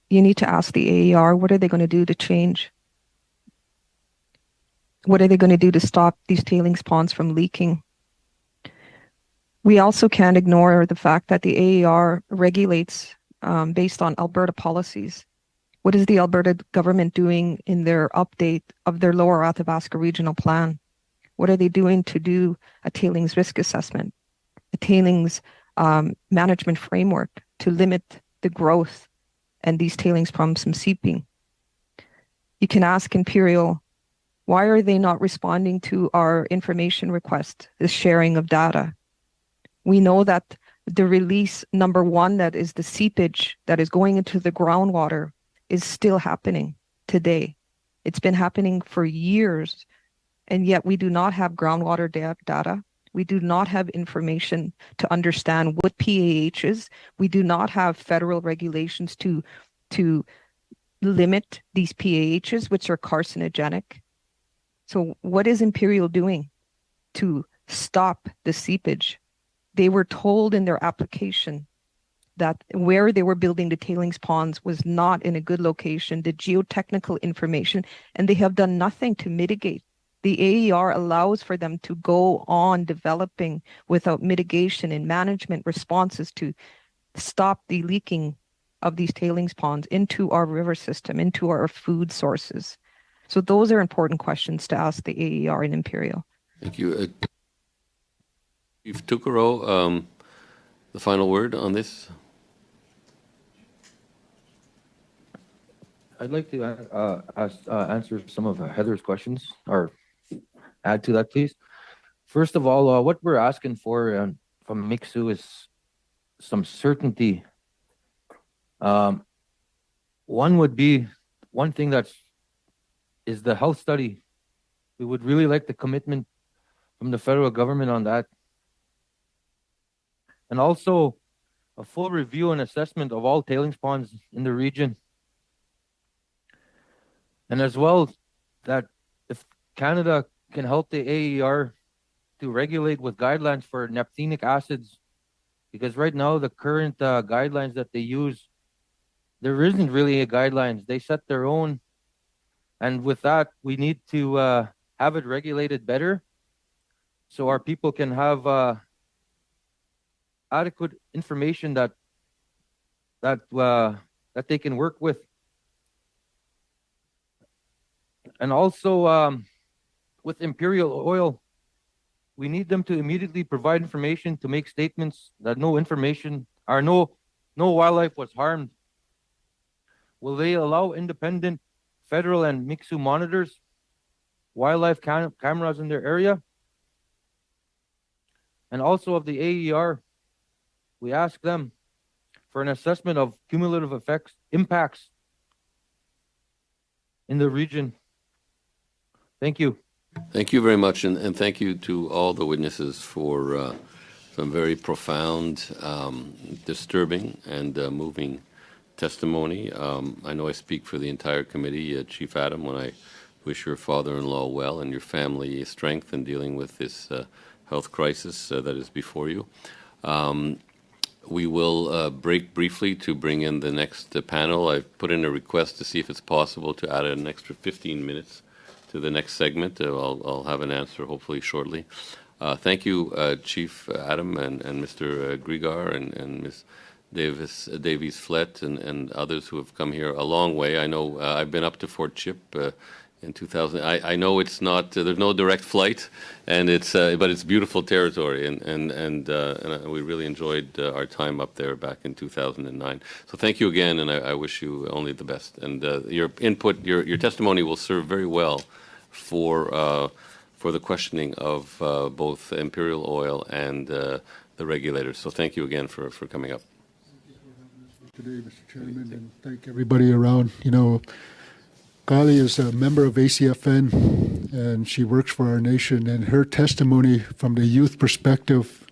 you need to ask the AER, what are they going to do to change? What are they going to do to stop these tailings ponds from leaking? We also can't ignore the fact that the AER regulates based on Alberta policies. What is the Alberta government doing in their update of their Lower Athabasca Regional Plan? What are they doing to do a tailings risk assessment, a tailings management framework to limit the growth and these tailings ponds from seeping? You can ask Imperial, why are they not responding to our information request, the sharing of data? We know that the release number one, that is the seepage that is going into the groundwater, is still happening today. It's been happening for years, and yet we do not have groundwater data. We do not have information to understand what PAH is. We do not have federal regulations to limit these PAHs, which are carcinogenic. So what is Imperial doing to stop the seepage? They were told in their application that where they were building the tailings ponds was not in a good location, the geotechnical information, and they have done nothing to mitigate. The AER allows for them to go on developing without mitigation and management responses to stop the leaking of these tailings ponds into our river system, into our food sources. So those are important questions to ask the AER and Imperial. Thank you. Chief Tukaro, the final word on this? I'd like to answer some of Heather's questions, or add to that, please. First of all, what we're asking for from MIXU is some certainty. One thing is the health study. We would really like the commitment from the federal government on that. And also a full review and assessment of all tailings ponds in the region. And as well, that if Canada can help the AER to regulate with guidelines for naphthenic acids, because right now the current guidelines that they use, there isn't really a guidelines. They set their own. And with that, we need to have it regulated better so our people can have adequate information that they can work with. And also with Imperial Oil, we need them to immediately provide information to make statements that no wildlife was harmed. Will they allow independent federal and MIXU monitors, wildlife cameras in their area? And also of the AER, we ask them for an assessment of cumulative impacts in the region. Thank you. Thank you very much, and thank you to all the witnesses for some very profound, disturbing, and moving testimony. I know I speak for the entire committee, Chief Adam, when I wish your father-in-law well and your family strength in dealing with this health crisis that is before you. We will break briefly to bring in the next panel. I've put in a request to see if it's possible to add an extra 15 minutes to the next segment. I'll have an answer hopefully shortly. Thank you, Chief Adam and Mr. Grigar and Ms. Davies Flett and others who have come here a long way. I know I've been up to Fort Chip in 2000. I know it's not there's no direct flight, and but it's beautiful territory, and we really enjoyed our time up there back in 2009. So thank you again, and I wish you only the best. And your input, your testimony will serve very well for the questioning of both Imperial Oil and the regulators. So thank you again for coming up. Today, Mr. Chairman, and thank everybody around. You know, Kali is a member of ACFN, and she works for our nation, and her testimony from the youth perspective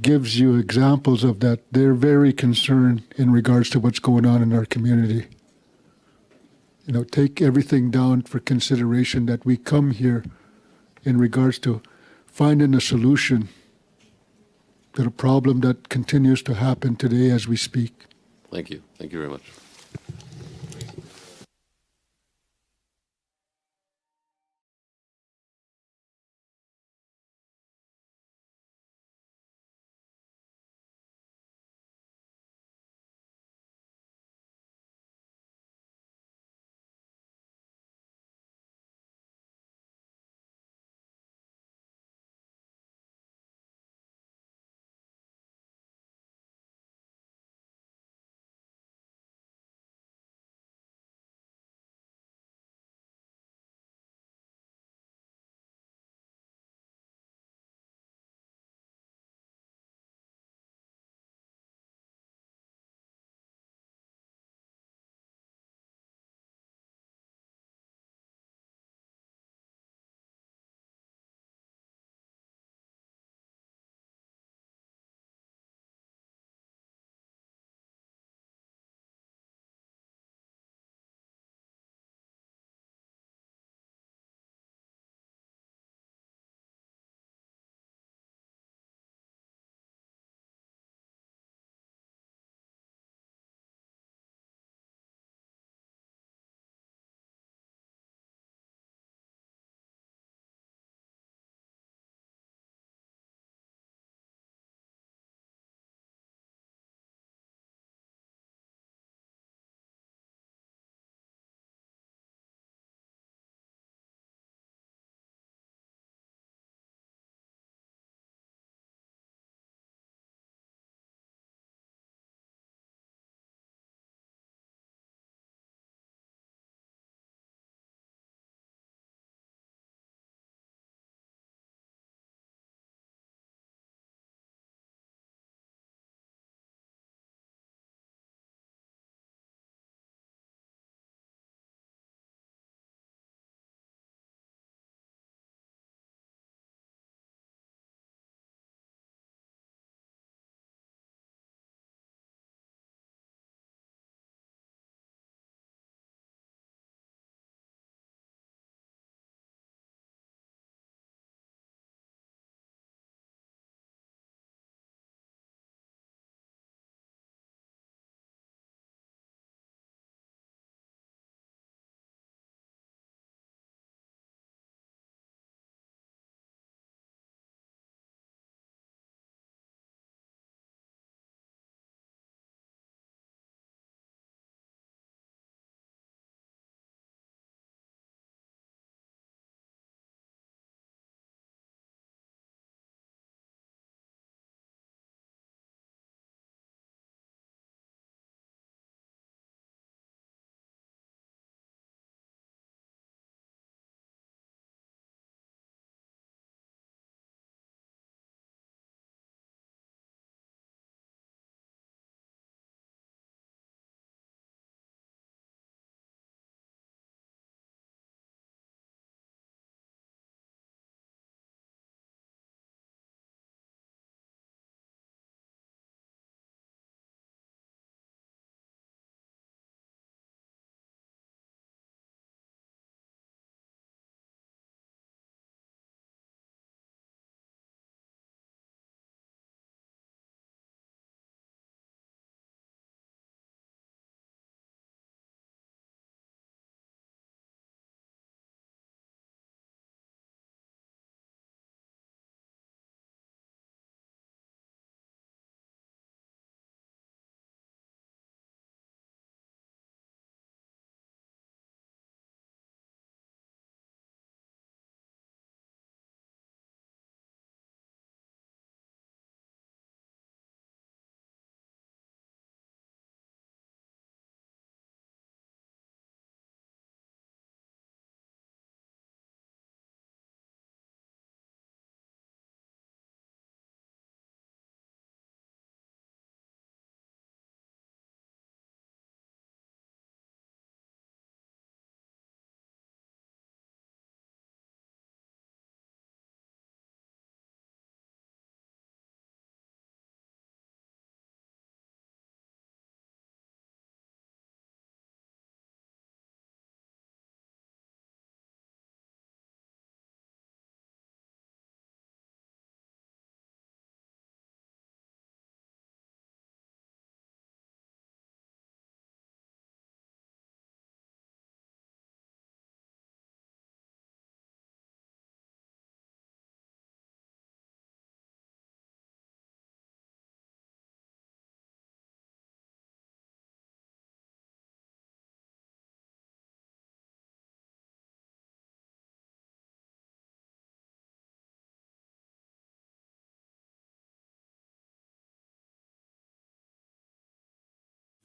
gives you examples of that. They're very concerned in regards to what's going on in our community. You know, take everything down for consideration that we come here in regards to finding a solution to the problem that continues to happen today as we speak. Thank you. Thank you very much.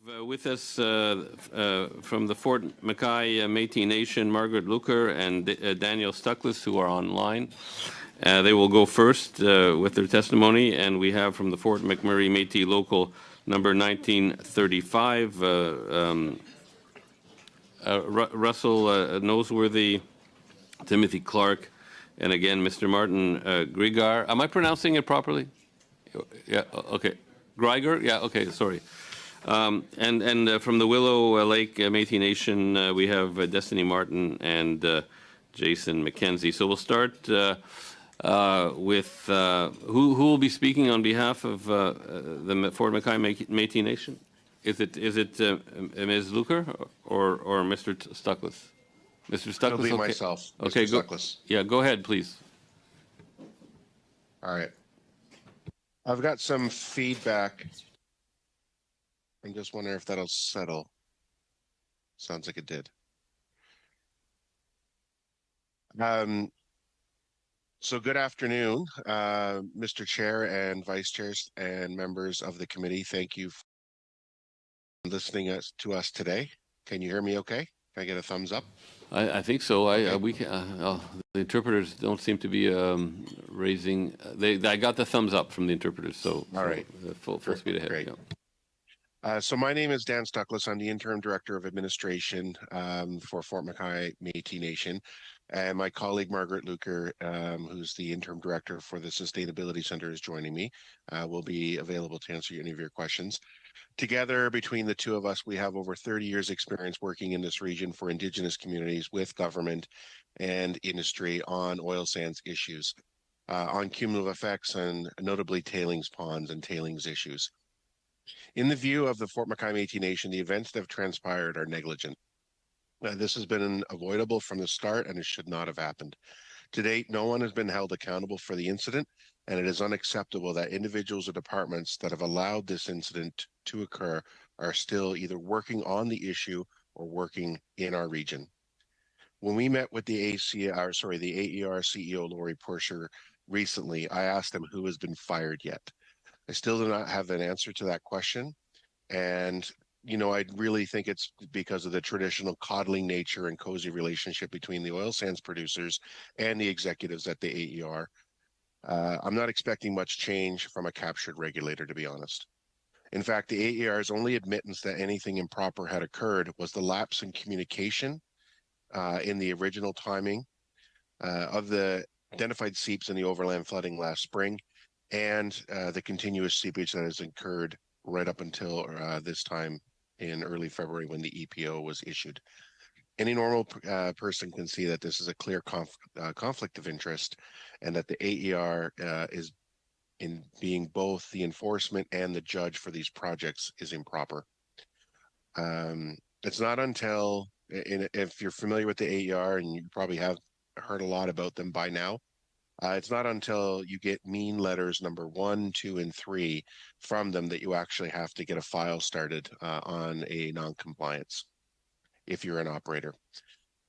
With us from the Fort McKay Métis Nation, Margaret Luker and Daniel Stuckless, who are online. They will go first with their testimony, and we have from the Fort McMurray Métis Local number 1935, Russell Noseworthy, Timothy Clark, and again, Mr. Martin Grigar. Am I pronouncing it properly? Yeah, okay. Grigar? Yeah, okay, sorry. And from the Willow Lake Métis Nation, we have Destiny Martin and Jason McKenzie. So we'll start with who will be speaking on behalf of the Fort McKay Métis Nation? Is it Ms. Luker or Mr. Stuckless? Mr. Stuckless. It'll be okay. myself. Mr. Okay, Stuckless. Yeah, go ahead, please. All right. I've got some feedback. I'm just wondering if that'll settle. Sounds like it did. So good afternoon, Mr. Chair and Vice Chairs and members of the committee. Thank you for listening to us today. Can you hear me okay? Can I get a thumbs up? I think so. The interpreters don't seem to be raising. I got the thumbs up from the interpreters. So all right, full speed ahead. Great. Yeah. So my name is Dan Stuckless. I'm the Interim Director of Administration for Fort McKay Métis Nation. And my colleague, Margaret Luker, who's the Interim Director for the Sustainability Center, is joining me. Will be available to answer any of your questions. Together, between the two of us, we have over 30 years experience working in this region for Indigenous communities with government and industry on oil sands issues, on cumulative effects and notably tailings ponds and tailings issues. In the view of the Fort McKay Métis Nation, the events that have transpired are negligent. This has been avoidable from the start and it should not have happened. To date, no one has been held accountable for the incident, and it is unacceptable that individuals or departments that have allowed this incident to occur are still either working on the issue or working in our region. When we met with the AER CEO, Lori Porcher, recently, I asked him who has been fired yet. I still do not have an answer to that question. And, you know, I really think it's because of the traditional coddling nature and cozy relationship between the oil sands producers and the executives at the AER. I'm not expecting much change from a captured regulator, to be honest. In fact, the AER's only admittance that anything improper had occurred was the lapse in communication in the original timing of the identified seeps in the overland flooding last spring, and the continuous seepage that has occurred right up until this time in early February when the EPO was issued. Any normal person can see that this is a clear conflict of interest, and that the AER is in being both the enforcement and the judge for these projects is improper. It's not until, if you're familiar with the AER, and you probably have heard a lot about them by now, it's not until you get mean letters number 1, 2, and 3 from them that you actually have to get a file started on a non-compliance if you're an operator.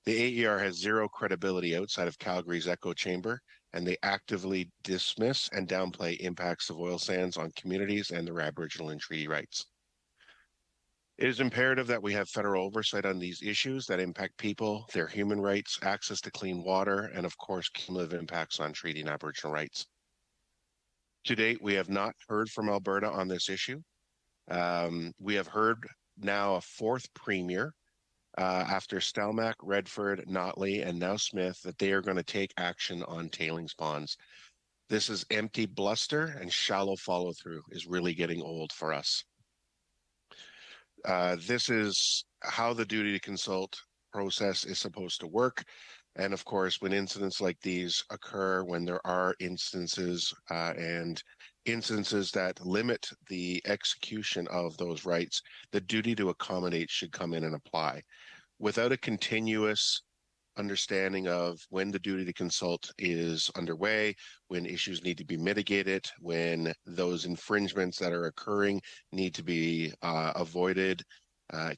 The AER has zero credibility outside of Calgary's echo chamber, and they actively dismiss and downplay impacts of oil sands on communities and their Aboriginal and treaty rights. It is imperative that we have federal oversight on these issues that impact people, their human rights, access to clean water, and of course, cumulative impacts on treaty and Aboriginal rights. To date, we have not heard from Alberta on this issue. We have heard now a 4th premier after Stelmach, Redford, Notley, and now Smith that they are going to take action on tailings ponds. This is empty bluster, and shallow follow-through is really getting old for us. This is how the duty to consult process is supposed to work. And of course, when incidents like these occur, when there are instances and instances that limit the execution of those rights, the duty to accommodate should come in and apply. Without a continuous understanding of when the duty to consult is underway, when issues need to be mitigated, when those infringements that are occurring need to be avoided,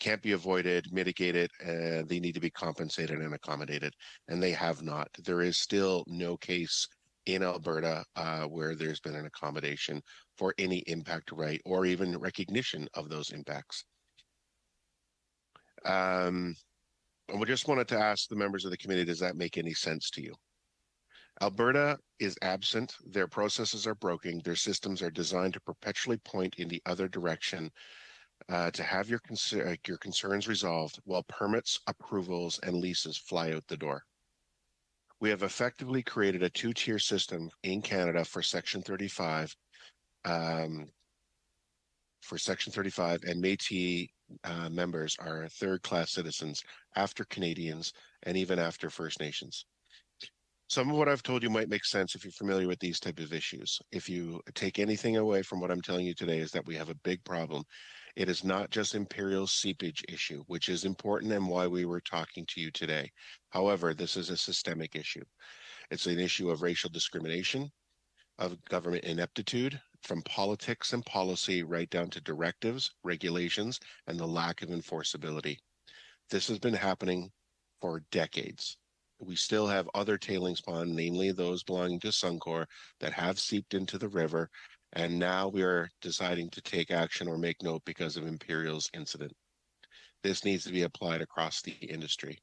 can't be avoided, mitigated, they need to be compensated and accommodated, and they have not. There is still no case in Alberta where there's been an accommodation for any impact right or even recognition of those impacts. And we just wanted to ask the members of the committee, does that make any sense to you? Alberta is absent, their processes are broken, their systems are designed to perpetually point in the other direction to have your concerns resolved while permits, approvals, and leases fly out the door. We have effectively created a two-tier system in Canada for Section 35, and Métis members are third-class citizens after Canadians and even after First Nations. Some of what I've told you might make sense if you're familiar with these type of issues. If you take anything away from what I'm telling you today, is that we have a big problem. It is not just Imperial's seepage issue, which is important and why we were talking to you today. However, this is a systemic issue. It's an issue of racial discrimination, of government ineptitude, from politics and policy right down to directives, regulations, and the lack of enforceability. This has been happening for decades. We still have other tailings ponds, namely those belonging to Suncor, that have seeped into the river, and now we are deciding to take action or make note because of Imperial's incident. This needs to be applied across the industry.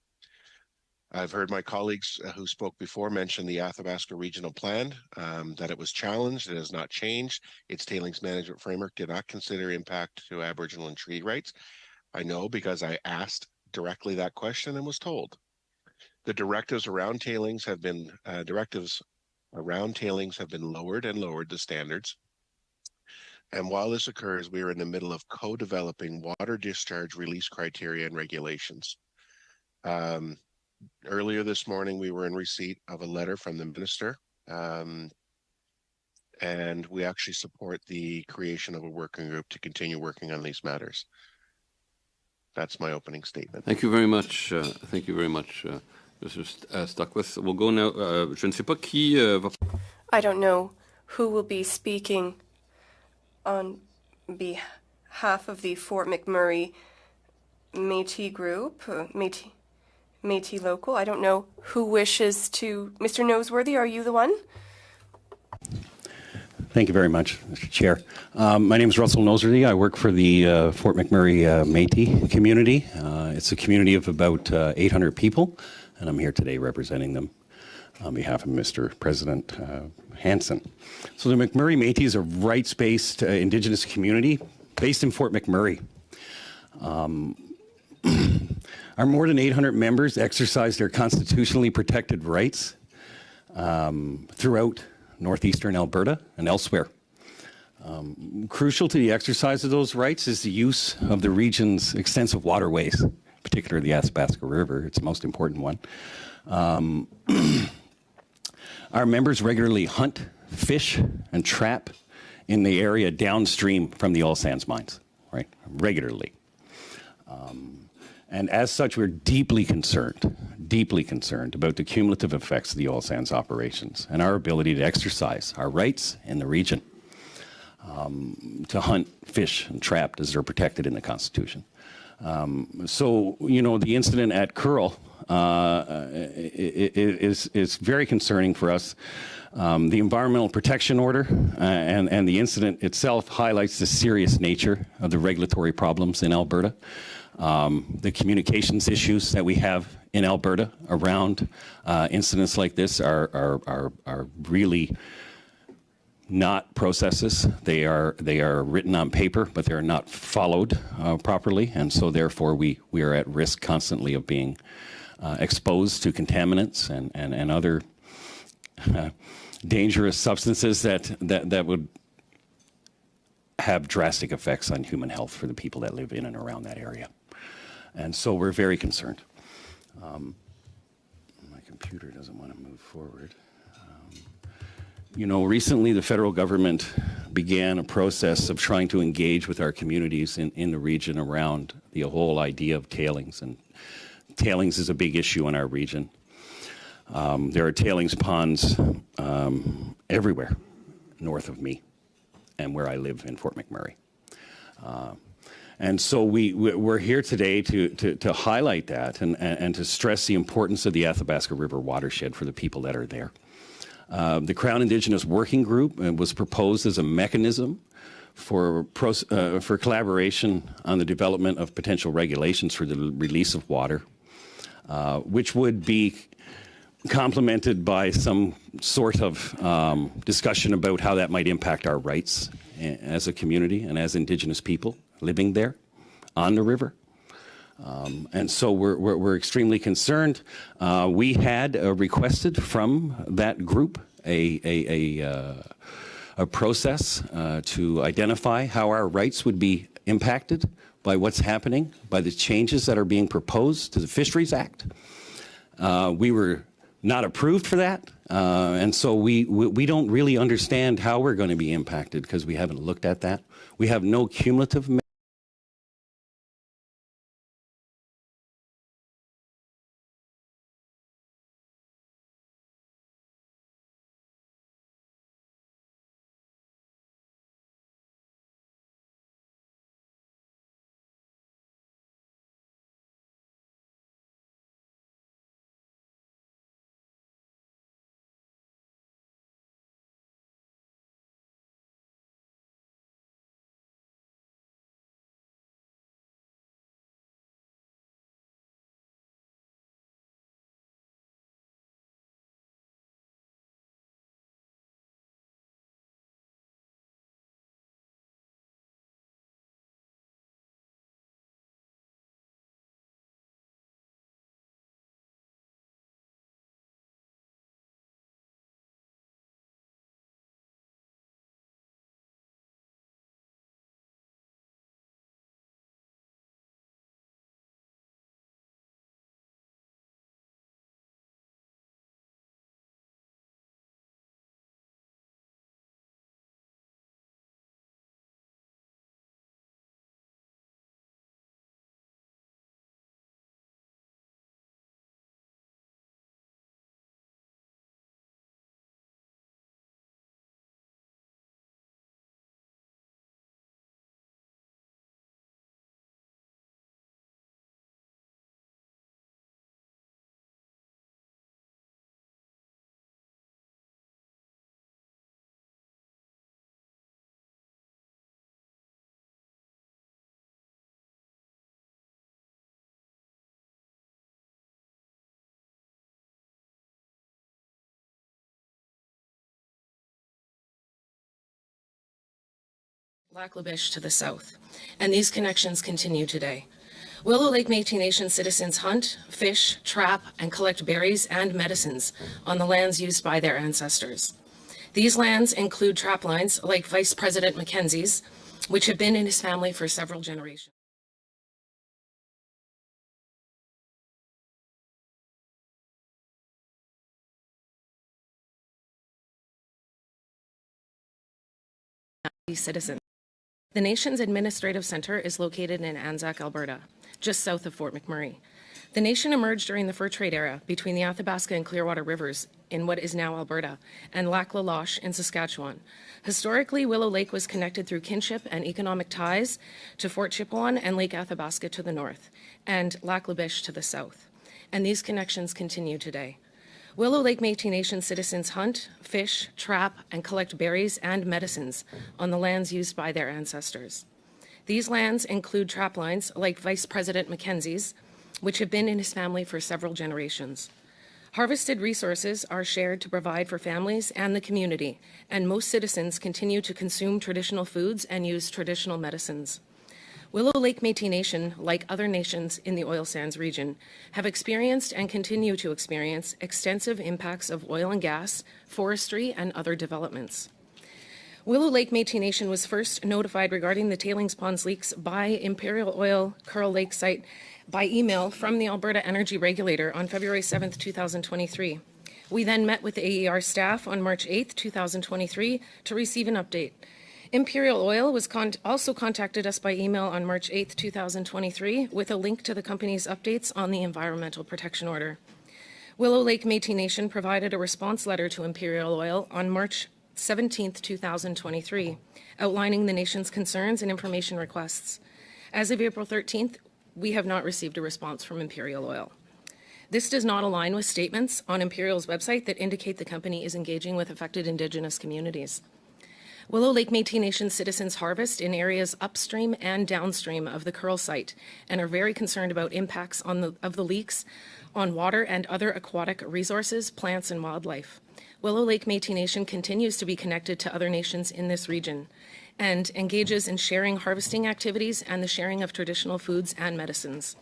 I've heard my colleagues who spoke before mention the Athabasca Regional Plan, that it was challenged. It has not changed. Its tailings management framework did not consider impact to Aboriginal and treaty rights. I know because I asked directly that question and was told. The directives around tailings have been lowered and lowered, the standards. And while this occurs, we are in the middle of co-developing water discharge release criteria and regulations. Earlier this morning, we were in receipt of a letter from the minister, and we actually support the creation of a working group to continue working on these matters. That's my opening statement. Thank you very much. Thank you very much, Mr. Stockwith. We'll go now. Je ne sais pas qui va. I don't know who will be speaking on behalf of the Fort McMurray Métis group, Métis local. I don't know who wishes to. Mr. Noseworthy, are you the one? Thank you very much, Mr. Chair. My name is Russell Noseworthy. I work for the Fort McMurray Métis community. It's a community of about 800 people, and I'm here today representing them on behalf of Mr. President Hanson. So the McMurray Métis is a rights-based Indigenous community based in Fort McMurray. Our more than 800 members exercise their constitutionally protected rights throughout northeastern Alberta and elsewhere. Crucial to the exercise of those rights is the use of the region's extensive waterways, particularly the Athabasca River. It's the most important one. Our members regularly hunt, fish, and trap in the area downstream from the oil sands mines, right? Regularly. And as such, we're deeply concerned about the cumulative effects of the oil sands operations and our ability to exercise our rights in the region to hunt, fish, and trap as they're protected in the Constitution. So, you know, the incident at Kearl is very concerning for us. The Environmental Protection Order and the incident itself highlights the serious nature of the regulatory problems in Alberta. The communications issues that we have in Alberta around incidents like this are really not processes. They are written on paper, but they are not followed properly, and so therefore we are at risk constantly of being exposed to contaminants and other dangerous substances that would have drastic effects on human health for the people that live in and around that area. And so we're very concerned. My computer doesn't want to move forward. You know, recently the federal government began a process of trying to engage with our communities in the region around the whole idea of tailings. And tailings is a big issue in our region. There are tailings ponds everywhere north of me and where I live in Fort McMurray. And so we're here today to highlight that and to stress the importance of the Athabasca River watershed for the people that are there. The Crown Indigenous Working Group was proposed as a mechanism for collaboration on the development of potential regulations for the release of water, which would be complemented by some sort of discussion about how that might impact our rights as a community and as Indigenous people living there on the river. And so we're extremely concerned. We had requested from that group a process to identify how our rights would be impacted by what's happening, by the changes that are being proposed to the Fisheries Act. We were not approved for that, and so we don't really understand how we're going to be impacted because we haven't looked at that. We have no cumulative Lac La Biche to the south, and these connections continue today. Willow Lake Métis Nation citizens hunt, fish, trap, and collect berries and medicines on the lands used by their ancestors. These lands include trap lines like Vice President Mackenzie's, which have been in his family for several generations. Citizens. The nation's administrative center is located in Anzac, Alberta, just south of Fort McMurray. The nation emerged during the fur trade era between the Athabasca and Clearwater rivers in what is now Alberta and Lac La Loche in Saskatchewan. Historically, Willow Lake was connected through kinship and economic ties to Fort Chipewyan and Lake Athabasca to the north and Lac La Biche to the south. And these connections continue today. Willow Lake Métis Nation citizens hunt, fish, trap, and collect berries and medicines on the lands used by their ancestors. These lands include trap lines like Vice President Mackenzie's, which have been in his family for several generations. Harvested resources are shared to provide for families and the community, and most citizens continue to consume traditional foods and use traditional medicines. Willow Lake Métis Nation, like other nations in the oil sands region, have experienced and continue to experience extensive impacts of oil and gas, forestry, and other developments. Willow Lake Métis Nation was first notified regarding the tailings ponds leaks by Imperial Oil Kearl Lake site by email from the Alberta Energy Regulator on February 7, 2023. We then met with the AER staff on March 8, 2023 to receive an update. Imperial Oil was also contacted us by email on March 8, 2023 with a link to the company's updates on the Environmental Protection Order. Willow Lake Métis Nation provided a response letter to Imperial Oil on March 17, 2023, outlining the nation's concerns and information requests. As of April 13th, we have not received a response from Imperial Oil. This does not align with statements on Imperial's website that indicate the company is engaging with affected Indigenous communities. Willow Lake Métis Nation citizens harvest in areas upstream and downstream of the Kearl site and are very concerned about impacts of the leaks on water and other aquatic resources, plants, and wildlife. Willow Lake Métis Nation continues to be connected to other nations in this region and engages in sharing harvesting activities and the sharing of traditional foods and medicines.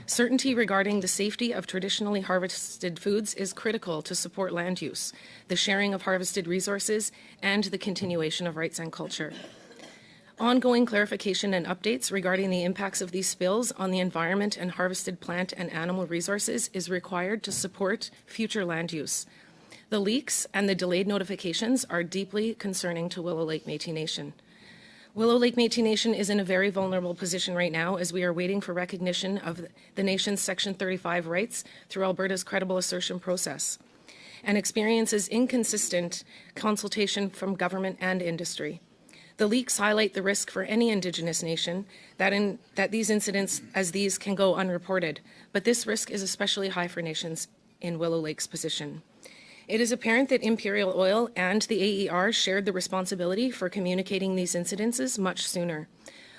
Certainty regarding the safety of traditionally harvested foods is critical to support land use, the sharing of harvested resources, and the continuation of rights and culture. Ongoing clarification and updates regarding the impacts of these spills on the environment and harvested plant and animal resources is required to support future land use. The leaks and the delayed notifications are deeply concerning to Willow Lake Métis Nation. Willow Lake Métis Nation is in a very vulnerable position right now as we are waiting for recognition of the nation's Section 35 rights through Alberta's credible assertion process and experiences inconsistent consultation from government and industry. The leaks highlight the risk for any Indigenous nation that these incidents as these can go unreported, but this risk is especially high for nations in Willow Lake's position. It is apparent that Imperial Oil and the AER shared the responsibility for communicating these incidences much sooner.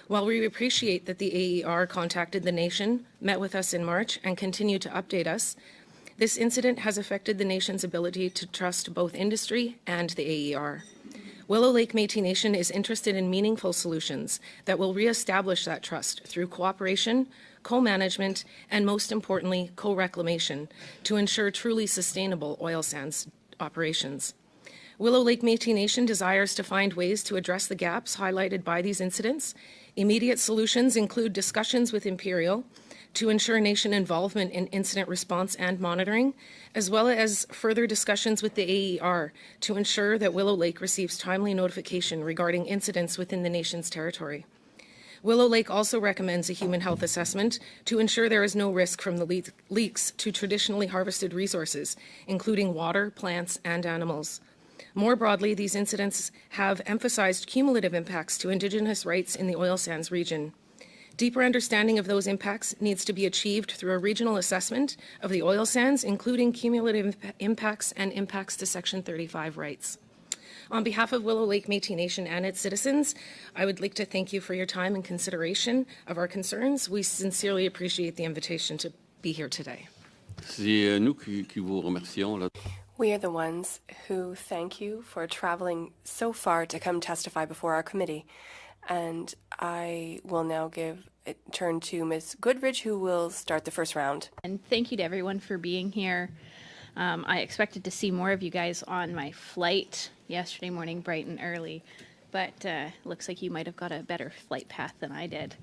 While we appreciate that the AER contacted the nation, met with us in March, and continue to update us, this incident has affected the nation's ability to trust both industry and the AER. Willow Lake Métis Nation is interested in meaningful solutions that will reestablish that trust through cooperation, co-management, and most importantly, co-reclamation to ensure truly sustainable oil sands operations. Willow Lake Métis Nation desires to find ways to address the gaps highlighted by these incidents. Immediate solutions include discussions with Imperial to ensure nation involvement in incident response and monitoring, as well as further discussions with the AER to ensure that Willow Lake receives timely notification regarding incidents within the nation's territory. Willow Lake also recommends a human health assessment to ensure there is no risk from the leaks to traditionally harvested resources, including water, plants, and animals. More broadly, these incidents have emphasized cumulative impacts to Indigenous rights in the oil sands region. Deeper understanding of those impacts needs to be achieved through a regional assessment of the oil sands, including cumulative impacts and impacts to Section 35 rights. On behalf of Willow Lake Métis Nation and its citizens, I would like to thank you for your time and consideration of our concerns. We sincerely appreciate the invitation to be here today. C'est nous qui vous remercions. We are the ones who thank you for traveling so far to come testify before our committee. And I will now give it turn to Ms. Goodridge, who will start the first round. And thank you to everyone for being here. I expected to see more of you guys on my flight yesterday morning, bright and early, but looks like you might have got a better flight path than I did.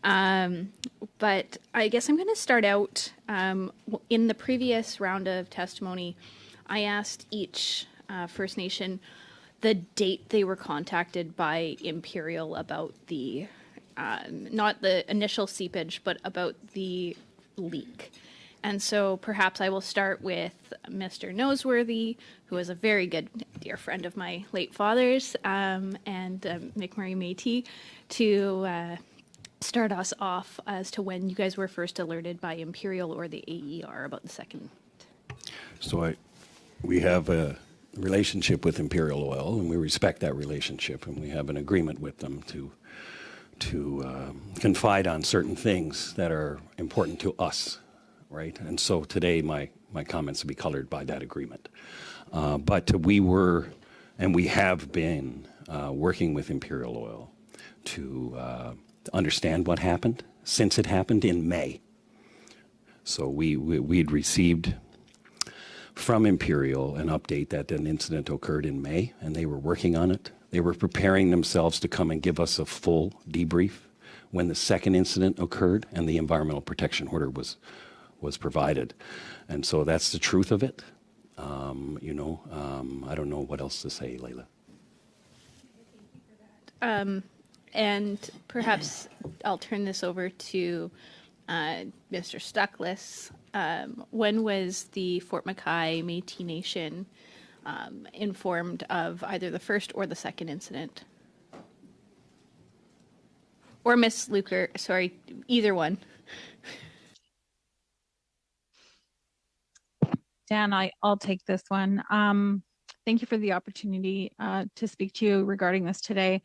But I guess I'm going to start out. In the previous round of testimony, I asked each First Nation the date they were contacted by Imperial about the, not the initial seepage, but about the leak. And so perhaps I will start with Mr. Noseworthy, who is a very good dear friend of my late father's, and McMurray Métis, to start us off as to when you guys were first alerted by Imperial or the AER about the second. So we have a relationship with Imperial Oil, and we respect that relationship, and we have an agreement with them to confide on certain things that are important to us, right? And so today my comments will be colored by that agreement. But we were, and we have been working with Imperial Oil to understand what happened since it happened in May. So we'd received from Imperial an update that an incident occurred in May, and they were working on it. They were preparing themselves to come and give us a full debrief when the second incident occurred and the environmental protection order was provided. And so that's the truth of it. I don't know what else to say, Layla. And perhaps I'll turn this over to Mr. Stuckless. When was the Fort McKay Métis Nation informed of either the first or the second incident? Or Miss Luker, sorry, either one. Dan, I'll take this one. Thank you for the opportunity to speak to you regarding this today.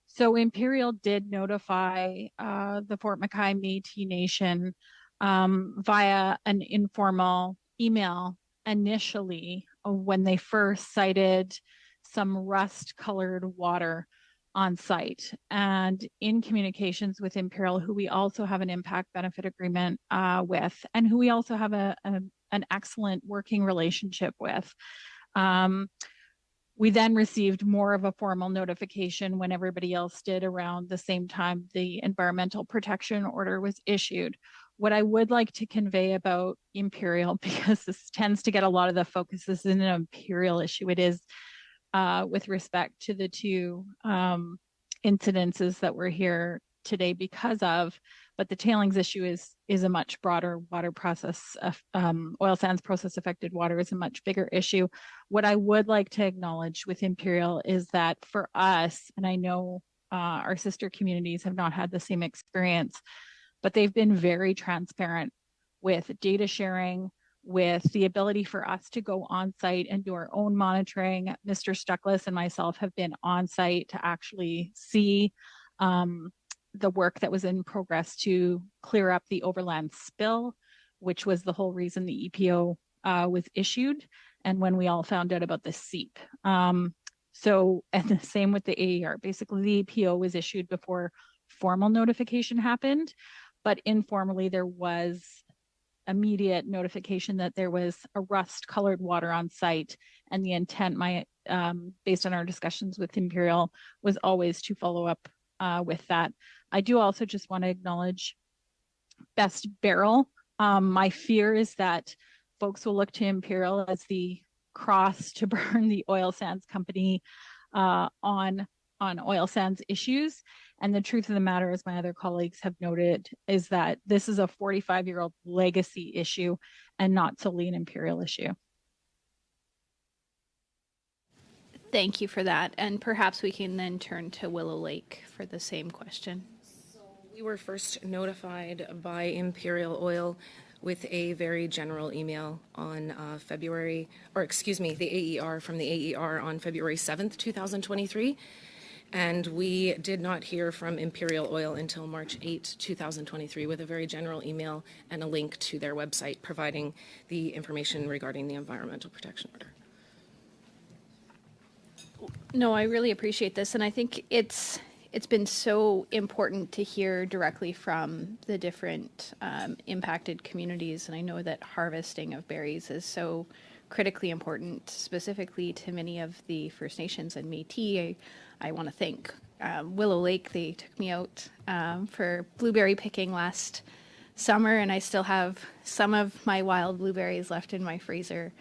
So Imperial did notify the Fort McKay Métis Nation via an informal email initially when they first cited some rust-colored water on site. And in communications with Imperial, who we also have an impact benefit agreement with, and who we also have an excellent working relationship with, we then received more of a formal notification when everybody else did around the same time the environmental protection order was issued. What I would like to convey about Imperial, because this tends to get a lot of the focus, this isn't an Imperial issue, it is with respect to the two incidences that we're here today because of, but the tailings issue is a much broader water process. Oil sands process affected water is a much bigger issue. What I would like to acknowledge with Imperial is that for us, and I know our sister communities have not had the same experience, but they've been very transparent with data sharing, with the ability for us to go on site and do our own monitoring. Mr. Stuckless and myself have been on site to actually see the work that was in progress to clear up the overland spill, which was the whole reason the EPO was issued, and when we all found out about the seep. So, and the same with the AER. Basically, the EPO was issued before formal notification happened, but informally there was immediate notification that there was a rust-colored water on site, and the intent, based on our discussions with Imperial, was always to follow up with that. I do also just want to acknowledge Best Barrel. My fear is that folks will look to Imperial as the cross to burn the oil sands company on oil sands issues. And the truth of the matter, as my other colleagues have noted, is that this is a 45-year-old legacy issue and not solely an Imperial issue. Thank you for that. And perhaps we can then turn to Willow Lake for the same question. So we were first notified by Imperial Oil with a very general email on the AER from the AER on February 7th, 2023. And we did not hear from Imperial Oil until March 8, 2023, with a very general email and a link to their website providing the information regarding the environmental protection order. No, I really appreciate this, and I think it's been so important to hear directly from the different impacted communities, and I know that harvesting of berries is so critically important, specifically to many of the First Nations and Métis. I want to thank Willow Lake. They took me out for blueberry picking last summer, and I still have some of my wild blueberries left in my freezer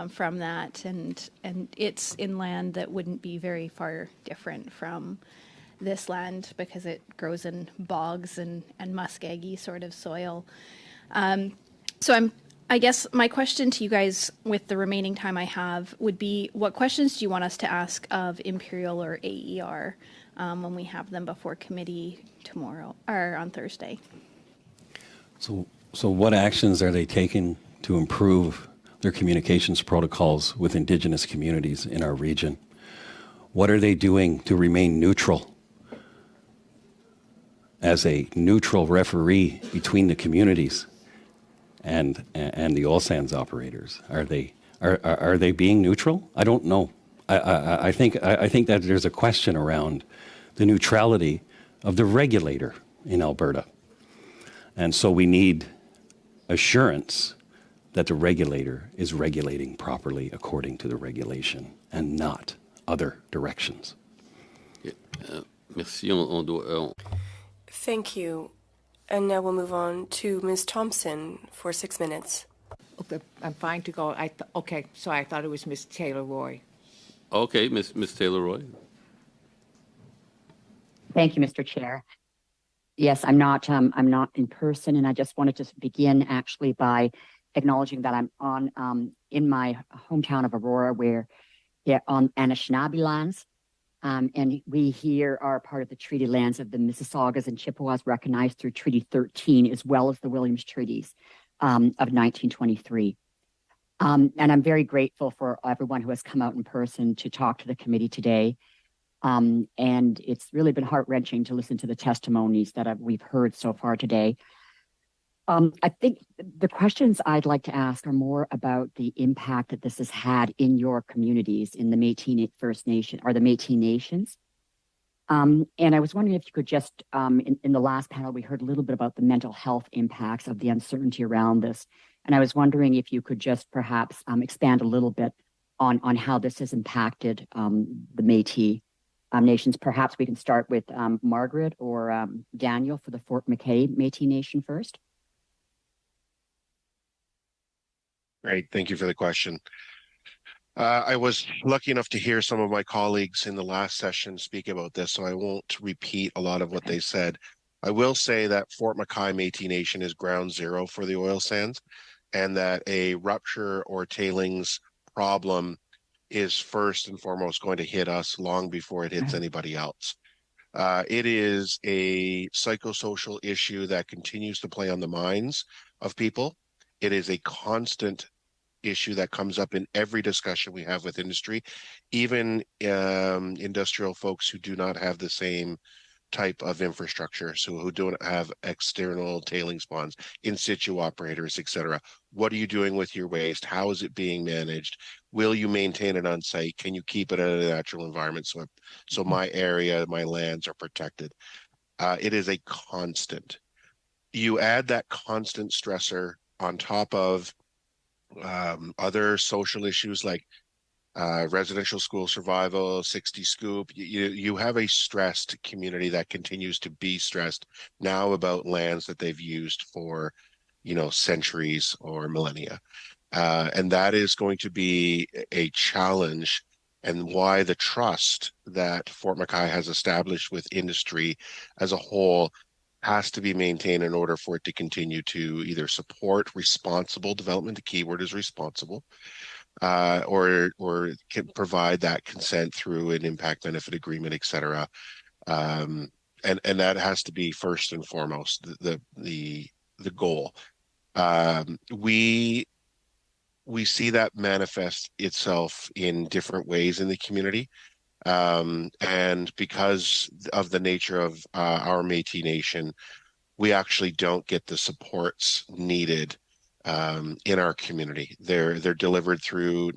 from that, and it's in land that wouldn't be very far different from this land because it grows in bogs and muskeggy sort of soil. So I guess my question to you guys with the remaining time I have would be, what questions do you want us to ask of Imperial or AER when we have them before committee tomorrow or on Thursday? So what actions are they taking to improve their communications protocols with Indigenous communities in our region? What are they doing to remain neutral as a neutral referee between the communities and the oil sands operators? Are they being neutral? I don't know. I think that there's a question around the neutrality of the regulator in Alberta, and so we need assurance that the regulator is regulating properly according to the regulation and not other directions. Merci. Thank you. And now we'll move on to Ms. Thompson for 6 minutes. Okay, I'm fine to go. Okay, so I thought it was Ms. Taylor-Roy. Okay, Ms. Taylor-Roy. Thank you, Mr. Chair. Yes, I'm not in person, and I just wanted to begin actually by acknowledging that I'm on in my hometown of Aurora, where on Anishinaabe lands, and we here are part of the treaty lands of the Mississaugas and Chippewas recognized through Treaty 13, as well as the Williams Treaties of 1923. And I'm very grateful for everyone who has come out in person to talk to the committee today. And it's really been heart-wrenching to listen to the testimonies that we've heard so far today. I think the questions I'd like to ask are more about the impact that this has had in your communities, in the Métis First Nation or the Métis Nations. And I was wondering if you could just, in the last panel, we heard a little bit about the mental health impacts of the uncertainty around this. And I was wondering if you could just perhaps expand a little bit on how this has impacted the Métis nations. Perhaps we can start with Margaret or Daniel for the Fort McKay Métis Nation first. Great, thank you for the question. I was lucky enough to hear some of my colleagues in the last session speak about this, so I won't repeat a lot of what they said. I will say that Fort McKay Métis Nation is ground zero for the oil sands, and that a rupture or tailings problem is first and foremost going to hit us long before it hits anybody else. It is a psychosocial issue that continues to play on the minds of people. It is a constant issue that comes up in every discussion we have with industry, even industrial folks who do not have the same type of infrastructure, so who don't have external tailings ponds, in situ operators, etc. What are you doing with your waste? How is it being managed? Will you maintain it on site? Can you keep it in a natural environment so my area, my lands are protected? It is a constant. You add that constant stressor on top of other social issues like residential school survival, 60 Scoop, you have a stressed community that continues to be stressed now about lands that they've used for, centuries or millennia. And that is going to be a challenge, and why the trust that Fort McKay has established with industry as a whole has to be maintained in order for it to continue to either support responsible development, the keyword is responsible, or can provide that consent through an impact benefit agreement, et cetera. And that has to be first and foremost the goal. We see that manifest itself in different ways in the community. And because of the nature of our Métis Nation, we actually don't get the supports needed in our community. They're delivered through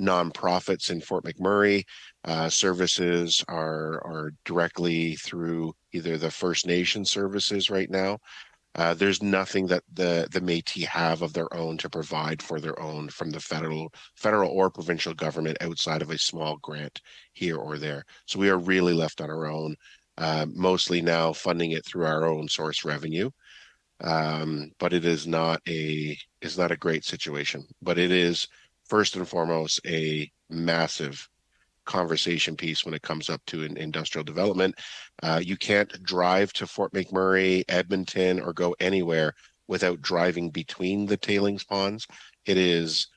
nonprofits in Fort McMurray. Services are directly through either the First Nation services right now. There's nothing that the Métis have of their own to provide for their own from the federal or provincial government outside of a small grant here or there. So we are really left on our own, mostly now funding it through our own source revenue. But it is not a great situation. But it is first and foremost a massive conversation piece when it comes up to an industrial development. You can't drive to Fort McMurray, Edmonton, or go anywhere without driving between the tailings ponds. It is,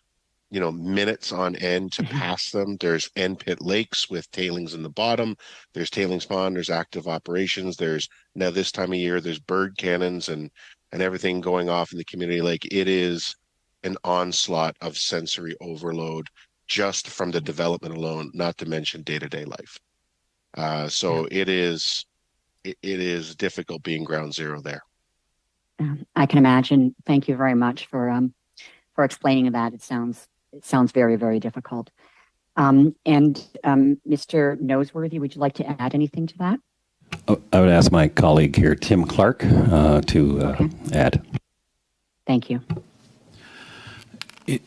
minutes on end to pass them. There's end pit lakes with tailings in the bottom. There's tailings pond. There's active operations. There's now this time of year, there's bird cannons and everything going off in the community. Like, it is an onslaught of sensory overload just from the development alone, not to mention day-to-day life. So it is difficult being ground zero there. I can imagine. Thank you very much for explaining that. It sounds very, very difficult. And Mr. Noseworthy, would you like to add anything to that? I would ask my colleague here, Tim Clark, to add. Thank you.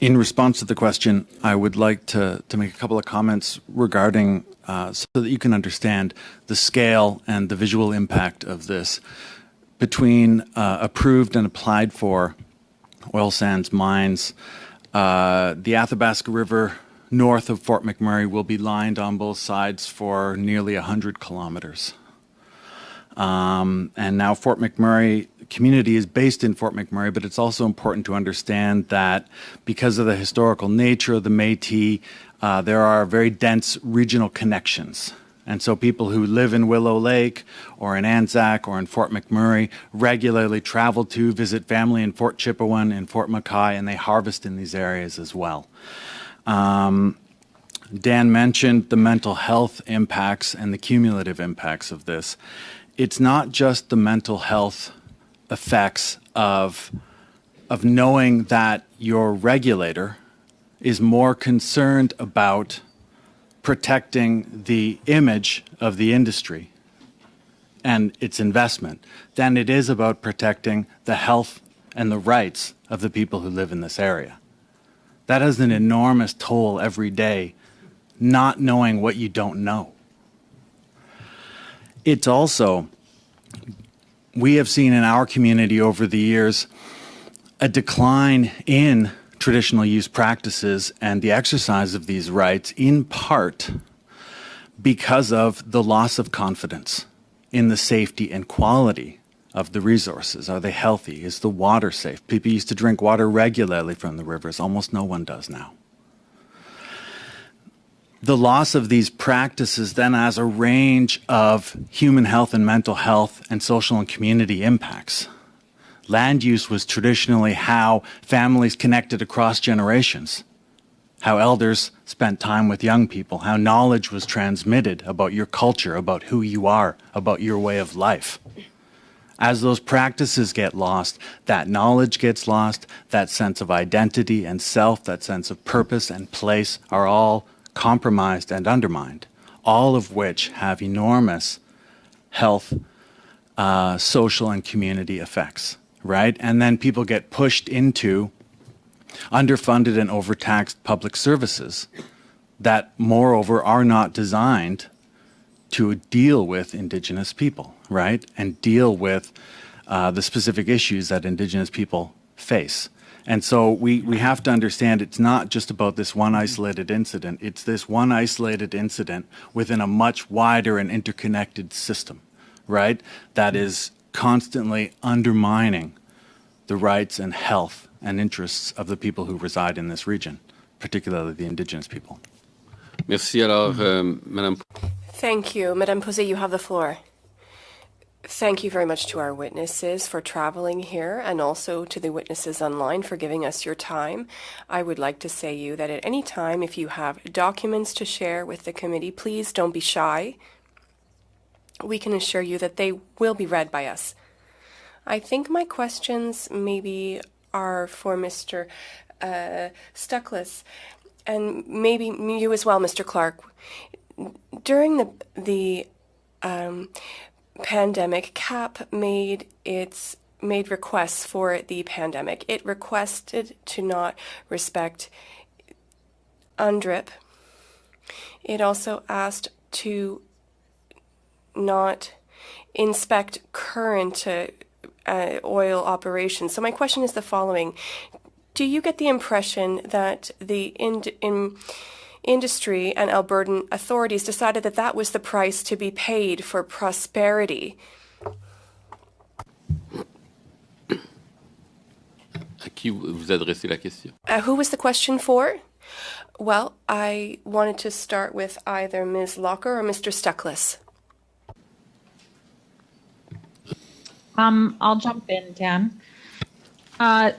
In response to the question, I would like to make a couple of comments regarding, so that you can understand the scale and the visual impact of this. Between approved and applied for oil sands mines, the Athabasca River north of Fort McMurray will be lined on both sides for nearly 100 kilometers. And now Fort McMurray community is based in Fort McMurray, but it's also important to understand that because of the historical nature of the Métis, there are very dense regional connections. And so people who live in Willow Lake or in Anzac or in Fort McMurray regularly travel to visit family in Fort Chipewyan and Fort Mackay, and they harvest in these areas as well. Dan mentioned the mental health impacts and the cumulative impacts of this. It's not just the mental health effects of knowing that your regulator is more concerned about protecting the image of the industry and its investment than it is about protecting the health and the rights of the people who live in this area. That has an enormous toll every day, not knowing what you don't know. It's also, we have seen in our community over the years a decline in traditional use practices and the exercise of these rights, in part because of the loss of confidence in the safety and quality of the resources. Are they healthy? Is the water safe? People used to drink water regularly from the rivers. Almost no one does now. The loss of these practices then has a range of human health and mental health and social and community impacts. Land use was traditionally how families connected across generations, how elders spent time with young people, how knowledge was transmitted about your culture, about who you are, about your way of life. As those practices get lost, that knowledge gets lost, that sense of identity and self, that sense of purpose and place are all compromised and undermined, all of which have enormous health, social, and community effects. Right? And then people get pushed into underfunded and overtaxed public services that, moreover, are not designed to deal with Indigenous people, right? And deal with the specific issues that Indigenous people face. And so we have to understand it's not just about this one isolated incident. It's this one isolated incident within a much wider and interconnected system, right? That is constantly undermining the rights and health and interests of the people who reside in this region, particularly the Indigenous people. Merci. Alors, Madame. Thank you. Madame Posé, you have the floor. Thank you very much to our witnesses for traveling here and also to the witnesses online for giving us your time. I would like to say you that at any time, if you have documents to share with the committee, please don't be shy. We can assure you that they will be read by us. I think my questions maybe are for Mr. Stuckless, and maybe you as well, Mr. Clark. During the pandemic, CAP made requests for the pandemic. It requested to not respect UNDRIP. It also asked to not inspect current oil operations. So my question is the following. Do you get the impression that the industry and Albertan authorities decided that that was the price to be paid for prosperity? À qui vous adressez la question? Who was the question for? Well, I wanted to start with either Ms. Locker or Mr. Stuckless. I'll jump in, Dan.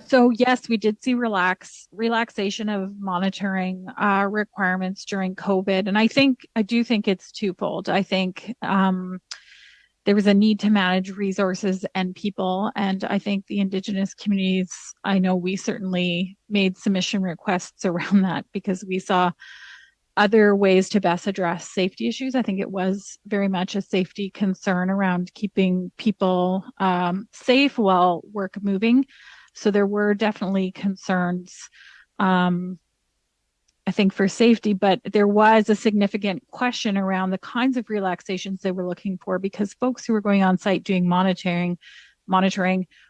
So yes, we did see relaxation of monitoring requirements during COVID, and I do think it's twofold. I think there was a need to manage resources and people, and I think the Indigenous communities, I know we certainly made submission requests around that because we saw other ways to best address safety issues. I think it was very much a safety concern around keeping people safe while work moving. So there were definitely concerns, I think, for safety, but there was a significant question around the kinds of relaxations they were looking for, because folks who were going on site doing monitoring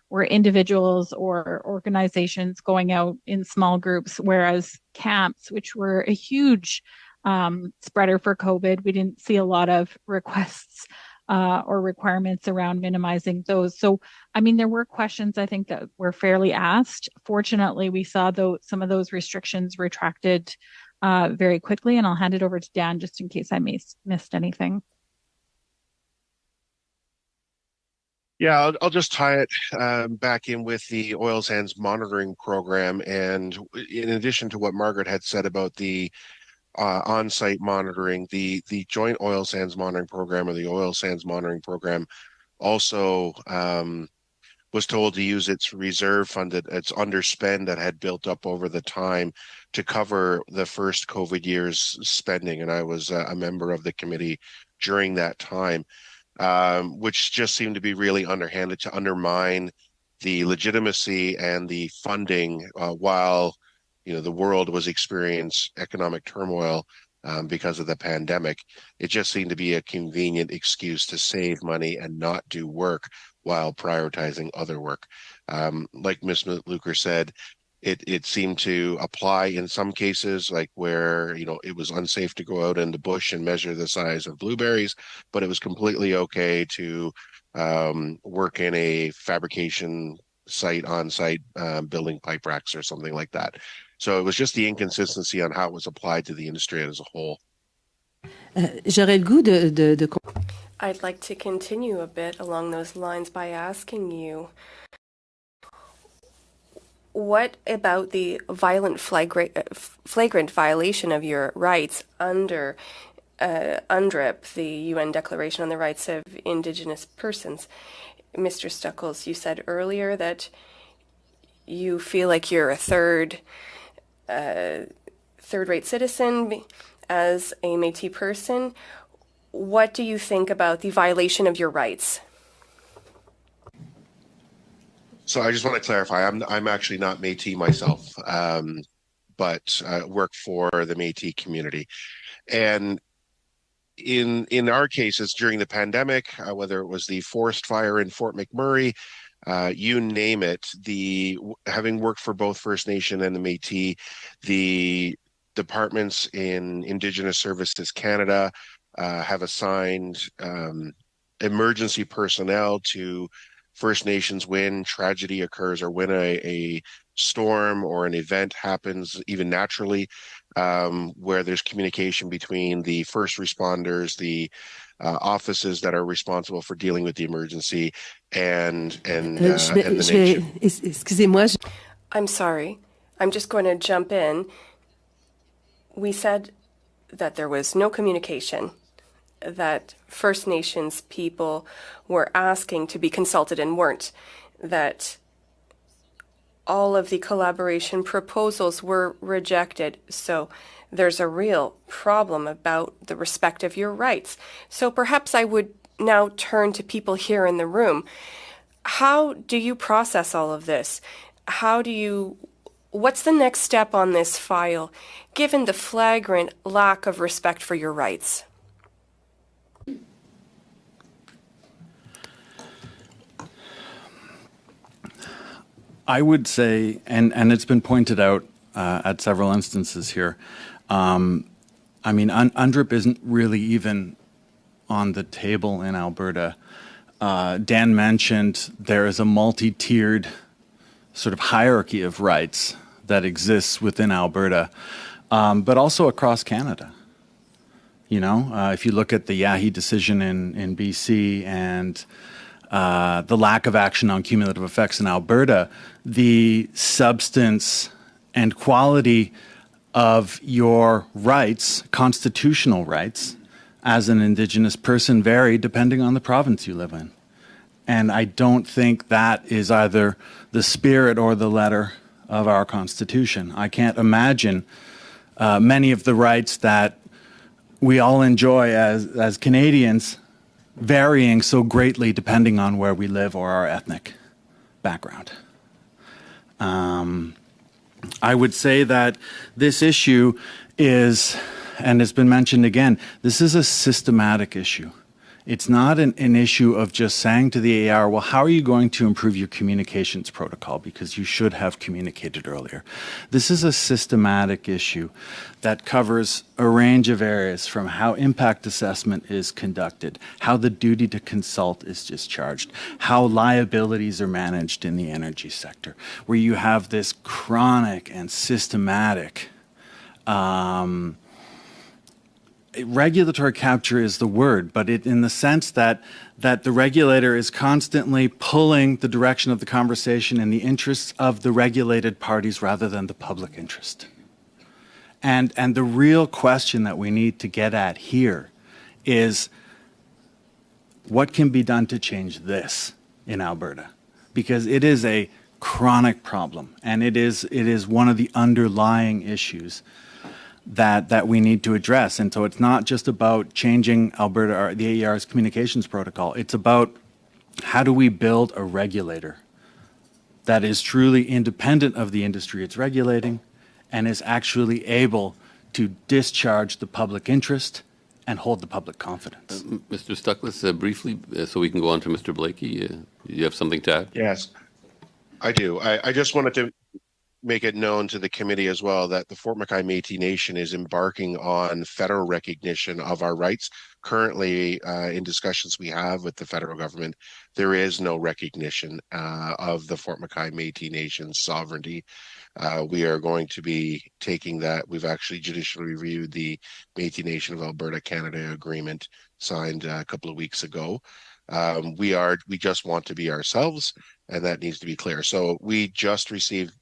were individuals or organizations going out in small groups, whereas camps, which were a huge spreader for COVID, we didn't see a lot of requests or requirements around minimizing those. So, I mean, there were questions, I think, that were fairly asked. Fortunately, we saw some of those restrictions retracted very quickly, and I'll hand it over to Dan just in case I missed anything. Yeah, I'll just tie it back in with the oil sands monitoring program. And in addition to what Margaret had said about the on-site monitoring, the joint oil sands monitoring program, or the oil sands monitoring program, also was told to use its reserve fund, its underspend that had built up over the time to cover the first COVID year's spending. And I was a member of the committee during that time, which just seemed to be really underhanded to undermine the legitimacy and the funding while the world was experiencing economic turmoil because of the pandemic. It just seemed to be a convenient excuse to save money and not do work while prioritizing other work. Like Ms. Luker said, it seemed to apply in some cases, like where it was unsafe to go out in the bush and measure the size of blueberries, but it was completely okay to work in a fabrication site on site, building pipe racks or something like that. So it was just the inconsistency on how it was applied to the industry as a whole. I'd like to continue a bit along those lines by asking you, what about the violent flagrant violation of your rights under UNDRIP, the UN Declaration on the Rights of Indigenous Persons? Mr. Stuckles, you said earlier that you feel like you're a third-rate citizen as a Métis person. What do you think about the violation of your rights? So I just want to clarify, I'm actually not Métis myself, but work for the Métis community. And in our cases during the pandemic, whether it was the forest fire in Fort McMurray, you name it, having worked for both First Nation and the Métis, the departments in Indigenous Services Canada have assigned emergency personnel to First Nations when tragedy occurs, or when a storm or an event happens, even naturally, where there's communication between the first responders, the offices that are responsible for dealing with the emergency, and the nation. I'm sorry. I'm just going to jump in. We said that there was no communication, that First Nations people were asking to be consulted and weren't, that all of the collaboration proposals were rejected. So there's a real problem about the respect of your rights. So perhaps I would now turn to people here in the room. How do you process all of this? What's the next step on this file, given the flagrant lack of respect for your rights? I would say, and it's been pointed out at several instances here, UNDRIP isn't really even on the table in Alberta. Dan mentioned there is a multi-tiered sort of hierarchy of rights that exists within Alberta, but also across Canada. If you look at the Yahi decision in BC and the lack of action on cumulative effects in Alberta, the substance and quality of your rights, constitutional rights, as an Indigenous person vary depending on the province you live in. And I don't think that is either the spirit or the letter of our Constitution. I can't imagine many of the rights that we all enjoy as Canadians varying so greatly depending on where we live or our ethnic background. I would say that this issue is, and it's been mentioned again, this is a systematic issue. It's not an issue of just saying to the AR, well, how are you going to improve your communications protocol? Because you should have communicated earlier. This is a systematic issue that covers a range of areas, from how impact assessment is conducted, how the duty to consult is discharged, how liabilities are managed in the energy sector, where you have this chronic and systematic regulatory capture is the word, but in the sense that the regulator is constantly pulling the direction of the conversation in the interests of the regulated parties rather than the public interest. And the real question that we need to get at here is what can be done to change this in Alberta? Because it is a chronic problem, and it is one of the underlying issues that we need to address. And so it's not just about changing Alberta or the AER's communications protocol. It's about how do we build a regulator that is truly independent of the industry it's regulating and is actually able to discharge the public interest and hold the public confidence. Mr. Stuckless, briefly, so we can go on to Mr. Blakey. You have something to add? Yes, I do. I just wanted to make it known to the committee as well that the Fort McKay Métis Nation is embarking on federal recognition of our rights. Currently, in discussions we have with the federal government, there is no recognition of the Fort McKay Métis Nation's sovereignty. We are going to be taking that. We've actually judicially reviewed the Métis Nation of Alberta Canada agreement signed a couple of weeks ago. We just want to be ourselves, and that needs to be clear. So we just received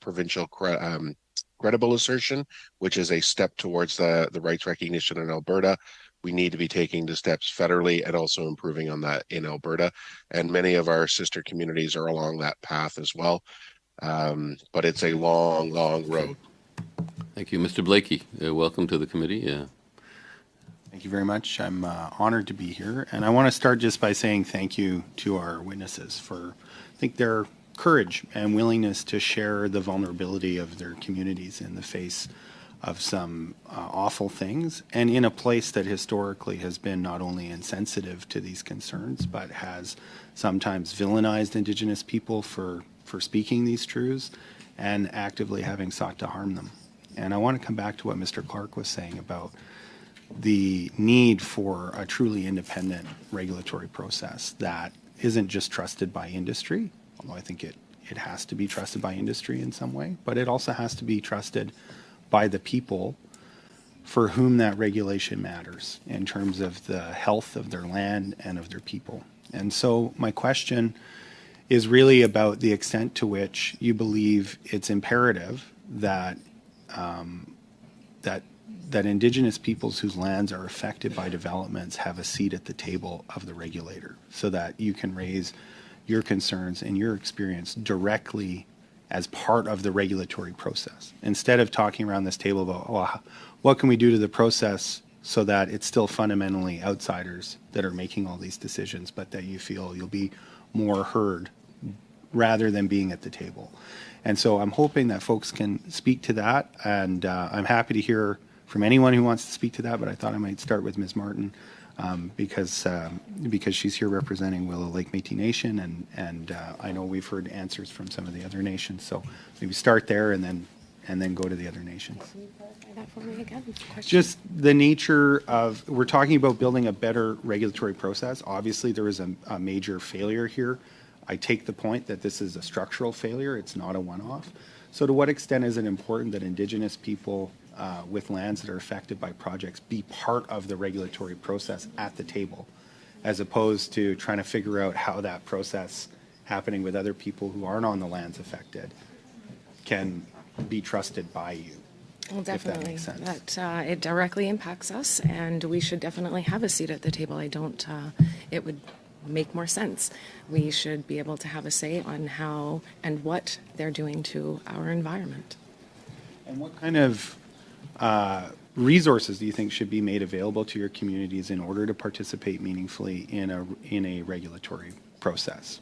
provincial credible assertion, which is a step towards the rights recognition in Alberta. We need to be taking the steps federally and also improving on that in Alberta. And many of our sister communities are along that path as well. But it's a long, long road. Thank you. Mr. Blakey, welcome to the committee. Thank you very much. I'm honored to be here. And I want to start just by saying thank you to our witnesses for, I think, their courage and willingness to share the vulnerability of their communities in the face of some awful things, and in a place that historically has been not only insensitive to these concerns, but has sometimes villainized Indigenous people for speaking these truths and actively having sought to harm them. And I want to come back to what Mr. Clark was saying about the need for a truly independent regulatory process that isn't just trusted by industry, although I think it has to be trusted by industry in some way, but it also has to be trusted by the people for whom that regulation matters in terms of the health of their land and of their people. And so my question is really about the extent to which you believe it's imperative that that Indigenous peoples whose lands are affected by developments have a seat at the table of the regulator, so that you can raise your concerns and your experience directly as part of the regulatory process, instead of talking around this table about, well, what can we do to the process so that it's still fundamentally outsiders that are making all these decisions, but that you feel you'll be more heard rather than being at the table. And so I'm hoping that folks can speak to that, and I'm happy to hear from anyone who wants to speak to that, but I thought I might start with Ms. Martin because she's here representing Willow Lake Métis Nation, and I know we've heard answers from some of the other nations, so maybe start there and then go to the other nations. Can you clarify that for me again? Just the nature of, we're talking about building a better regulatory process. Obviously, there is a major failure here. I take the point that this is a structural failure. It's not a one-off. So to what extent is it important that Indigenous people with lands that are affected by projects be part of the regulatory process at the table, as opposed to trying to figure out how that process happening with other people who aren't on the lands affected can be trusted by you? Well, definitely. If that makes sense. That it directly impacts us, and we should definitely have a seat at the table. It would make more sense. We should be able to have a say on how and what they're doing to our environment. And what kind of resources do you think should be made available to your communities in order to participate meaningfully in a regulatory process?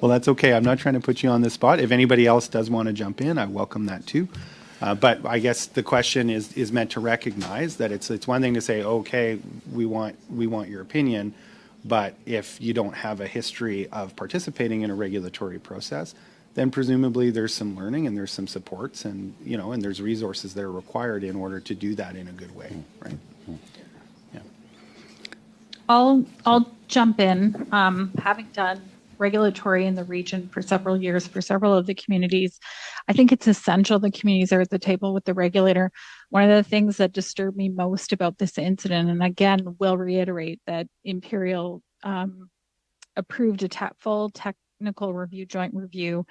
Well, that's okay. I'm not trying to put you on the spot. If anybody else does want to jump in, I welcome that too. But I guess the question is meant to recognize that it's one thing to say, okay, we want your opinion, but if you don't have a history of participating in a regulatory process, then presumably there's some learning and there's some supports and and there's resources that are required in order to do that in a good way, right? Yeah. I'll jump in. Having done regulatory in the region for several years for several of the communities, I think it's essential the communities are at the table with the regulator. One of the things that disturbed me most about this incident, and again, will reiterate that Imperial approved a full technical review, joint review,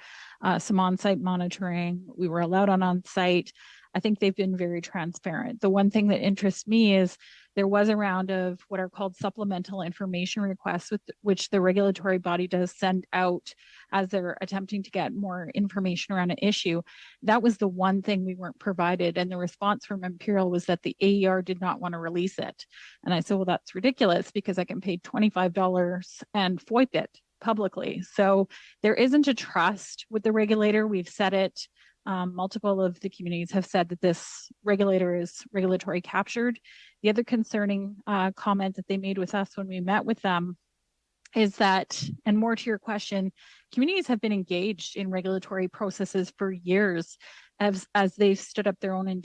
some on-site monitoring. We were allowed on-site. I think they've been very transparent. The one thing that interests me is there was a round of what are called supplemental information requests, which the regulatory body does send out as they're attempting to get more information around an issue. That was the one thing we weren't provided. And the response from Imperial was that the AER did not want to release it. And I said, well, that's ridiculous because I can pay $25 and FOIP it publicly. So there isn't a trust with the regulator. We've said it. Multiple of the communities have said that this regulator is regulatory captured. The other concerning comment that they made with us when we met with them is that, and more to your question, communities have been engaged in regulatory processes for years as they've stood up their own,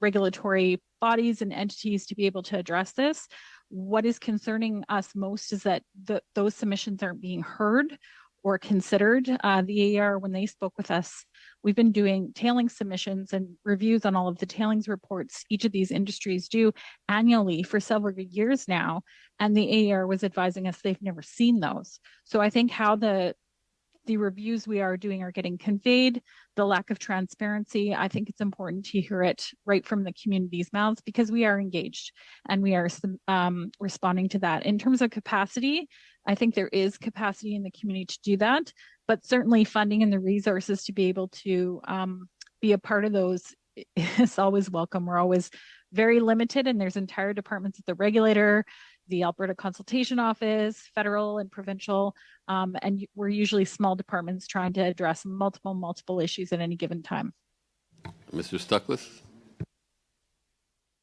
regulatory bodies and entities to be able to address this. What is concerning us most is that those submissions aren't being heard or considered. The AER, when they spoke with us, we've been doing tailings submissions and reviews on all of the tailings reports each of these industries do annually for several years now. And the AER was advising us they've never seen those. So I think how the reviews we are doing are getting conveyed, the lack of transparency, I think it's important to hear it right from the community's mouths because we are engaged and we are responding to that. In terms of capacity, I think there is capacity in the community to do that, but certainly funding and the resources to be able to be a part of those is always welcome. We're always very limited, and there's entire departments at the regulator, the Alberta Consultation Office, federal and provincial, and we're usually small departments trying to address multiple issues at any given time. Mr. Stuckless?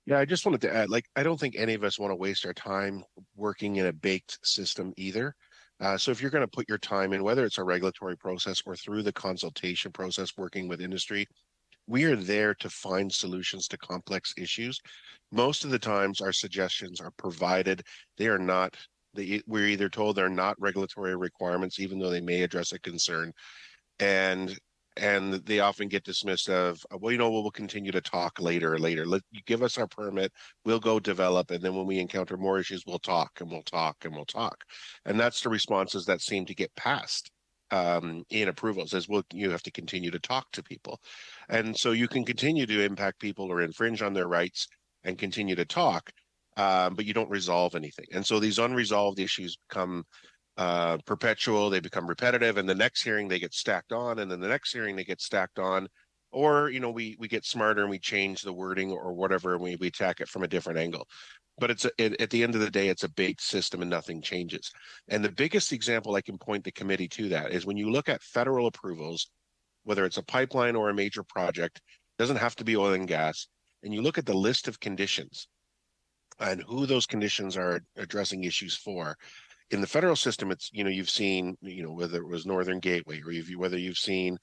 Yeah, I just wanted to add, I don't think any of us want to waste our time working in a baked system either. So if you're going to put your time in, whether it's a regulatory process or through the consultation process, working with industry, we are there to find solutions to complex issues. Most of the times our suggestions are provided. They are not, we're either told they're not regulatory requirements, even though they may address a concern. And they often get dismissed of, we'll continue to talk later. You give us our permit, we'll go develop, and then when we encounter more issues, we'll talk and we'll talk and we'll talk. And that's the responses that seem to get passed in approvals, as you have to continue to talk to people. And so you can continue to impact people or infringe on their rights and continue to talk, but you don't resolve anything. And so these unresolved issues become perpetual, they become repetitive, and the next hearing they get stacked on, and then the next hearing they get stacked on, or we get smarter and we change the wording or whatever, and we attack it from a different angle. But at the end of the day, it's a baked system and nothing changes. And the biggest example I can point the committee to that is when you look at federal approvals, whether it's a pipeline or a major project, it doesn't have to be oil and gas, and you look at the list of conditions and who those conditions are addressing issues for. In the federal system, it's, you've seen, whether it was Northern Gateway or whether you've seen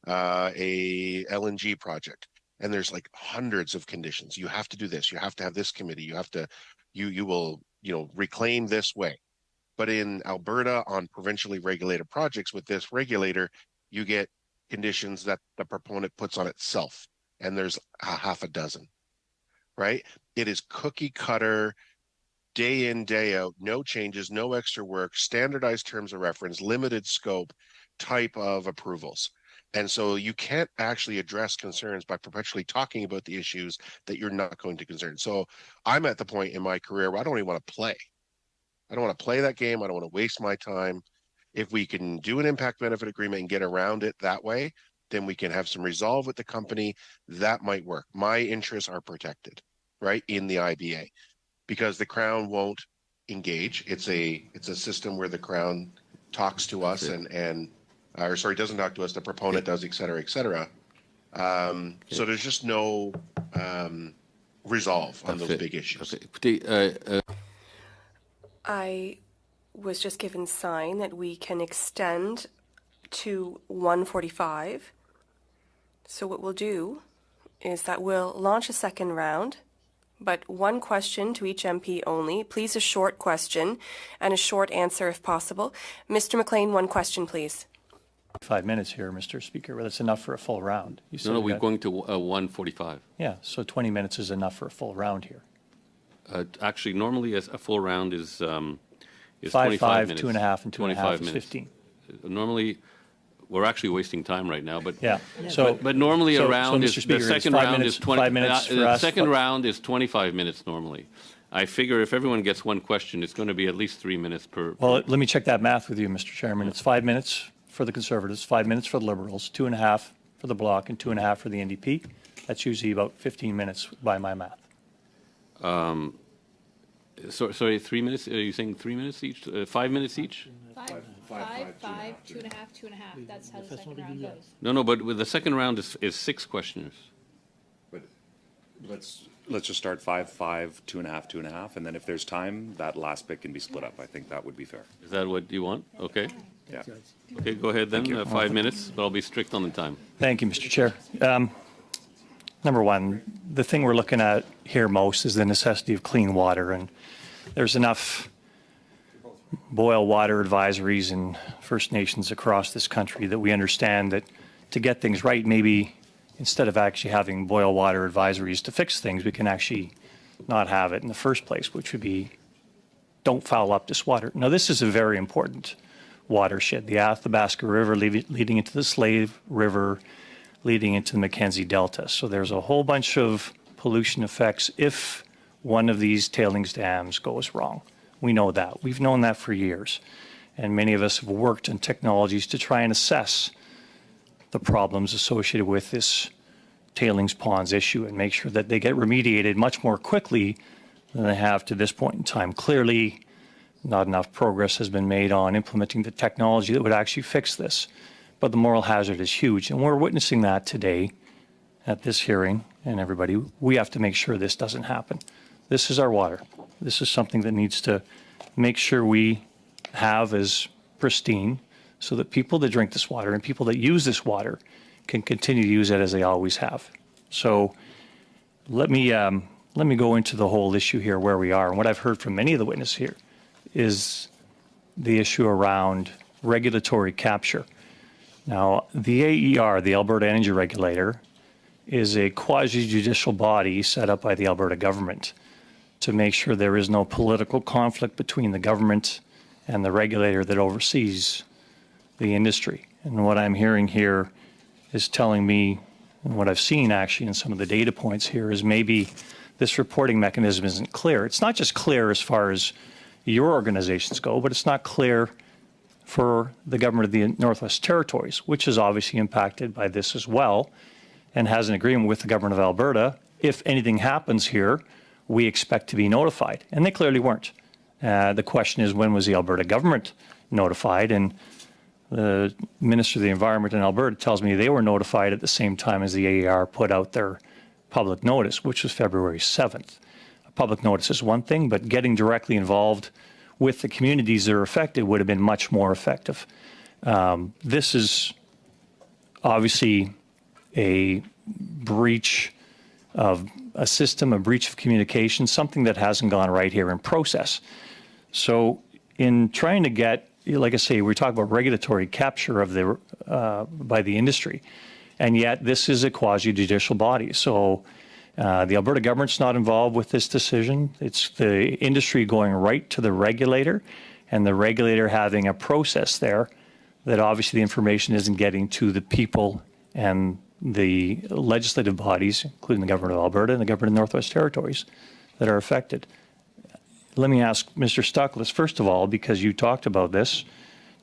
a LNG project, and there's like hundreds of conditions. You have to do this. You have to have this committee. You have to, you will, reclaim this way. But in Alberta on provincially regulated projects with this regulator, you get conditions that the proponent puts on itself. And there's a half a dozen, right? It is cookie cutter, day in, day out, no changes, no extra work, standardized terms of reference, limited scope type of approvals. And so you can't actually address concerns by perpetually talking about the issues that you're not going to concern. So I'm at the point in my career where I don't even want to play. I don't want to play that game. I don't want to waste my time. If we can do an impact benefit agreement and get around it that way, then we can have some resolve with the company. That might work. My interests are protected, right, in the IBA, because the Crown won't engage. It's a system where the Crown talks to us doesn't talk to us, the proponent does, et cetera, et cetera. So there's just no resolve on those big issues. I was just given sign that we can extend to 1:45. So what we'll do is that we'll launch a second round but one question to each MP only. Please, a short question and a short answer if possible. Mr. McLean, one question, please. 5 minutes here, Mr. Speaker. Well, that's enough for a full round. You said No, we we're got- going to 1:45. Yeah, so 20 minutes is enough for a full round here. Actually, normally a full round is 5, 25 minutes. 2.5, and 2.5 is minutes. 15. Normally, we're actually wasting time right now, but Yeah. So, but normally a so, round Mr. is Speaker, the it's second 5 round minutes, is 20. 5 minutes for the us. second round is 25 minutes normally. I figure if everyone gets one question, it's going to be at least 3 minutes per. Well, let me check that math with you, Mr. Chairman. It's 5 minutes for the Conservatives, 5 minutes for the Liberals, 2.5 for the Bloc, and 2.5 for the NDP. That's usually about 15 minutes by my math. Sorry, 3 minutes? Are you saying 3 minutes each? 5 minutes each? Five, 2.5, 2.5. That's how the second round goes. No, but with the second round is 6 questioners. But let's just start 5, 2.5, 2.5, and then if there's time, that last bit can be split up. I think that would be fair. Is that what you want? Okay. Yeah. Okay, go ahead then. Thank you. 5 minutes, but I'll be strict on the time. Thank you, Mr. Chair. Number one, the thing we're looking at here most is the necessity of clean water, and there's enough boil water advisories in First Nations across this country that we understand that to get things right, maybe instead of actually having boil water advisories to fix things, we can actually not have it in the first place, which would be don't foul up this water. Now, this is a very important watershed, the Athabasca River leading into the Slave River, leading into the Mackenzie Delta. So there's a whole bunch of pollution effects if one of these tailings dams goes wrong. We know that. We've known that for years. And many of us have worked on technologies to try and assess the problems associated with this tailings ponds issue and make sure that they get remediated much more quickly than they have to this point in time. Clearly, not enough progress has been made on implementing the technology that would actually fix this. But the moral hazard is huge, and we're witnessing that today at this hearing. And everybody, we have to make sure this doesn't happen. This is our water. This is something that needs to make sure we have as pristine so that people that drink this water and people that use this water can continue to use it as they always have. So let me go into the whole issue here where we are. And what I've heard from many of the witnesses here is the issue around regulatory capture. Now, the AER, the Alberta Energy Regulator, is a quasi-judicial body set up by the Alberta government to make sure there is no political conflict between the government and the regulator that oversees the industry. And what I'm hearing here is telling me, and what I've seen actually in some of the data points here, is maybe this reporting mechanism isn't clear. It's not just clear as far as your organizations go, but it's not clear for the government of the Northwest Territories, which is obviously impacted by this as well and has an agreement with the government of Alberta. If anything happens here, we expect to be notified. And they clearly weren't. The question is, when was the Alberta government notified? And the Minister of the Environment in Alberta tells me they were notified at the same time as the AER put out their public notice, which was February 7th. A public notice is one thing, but getting directly involved with the communities that are affected would have been much more effective. This is obviously a breach of a system, a breach of communication, something that hasn't gone right here in process. So in trying to get, like I say, we're talking about regulatory capture of the by the industry, and yet this is a quasi-judicial body. So the Alberta government's not involved with this decision. It's the industry going right to the regulator, and the regulator having a process there that obviously the information isn't getting to the people and the legislative bodies, including the government of Alberta and the government of the Northwest Territories, that are affected. Let me ask Mr. Stockless, first of all, because you talked about this,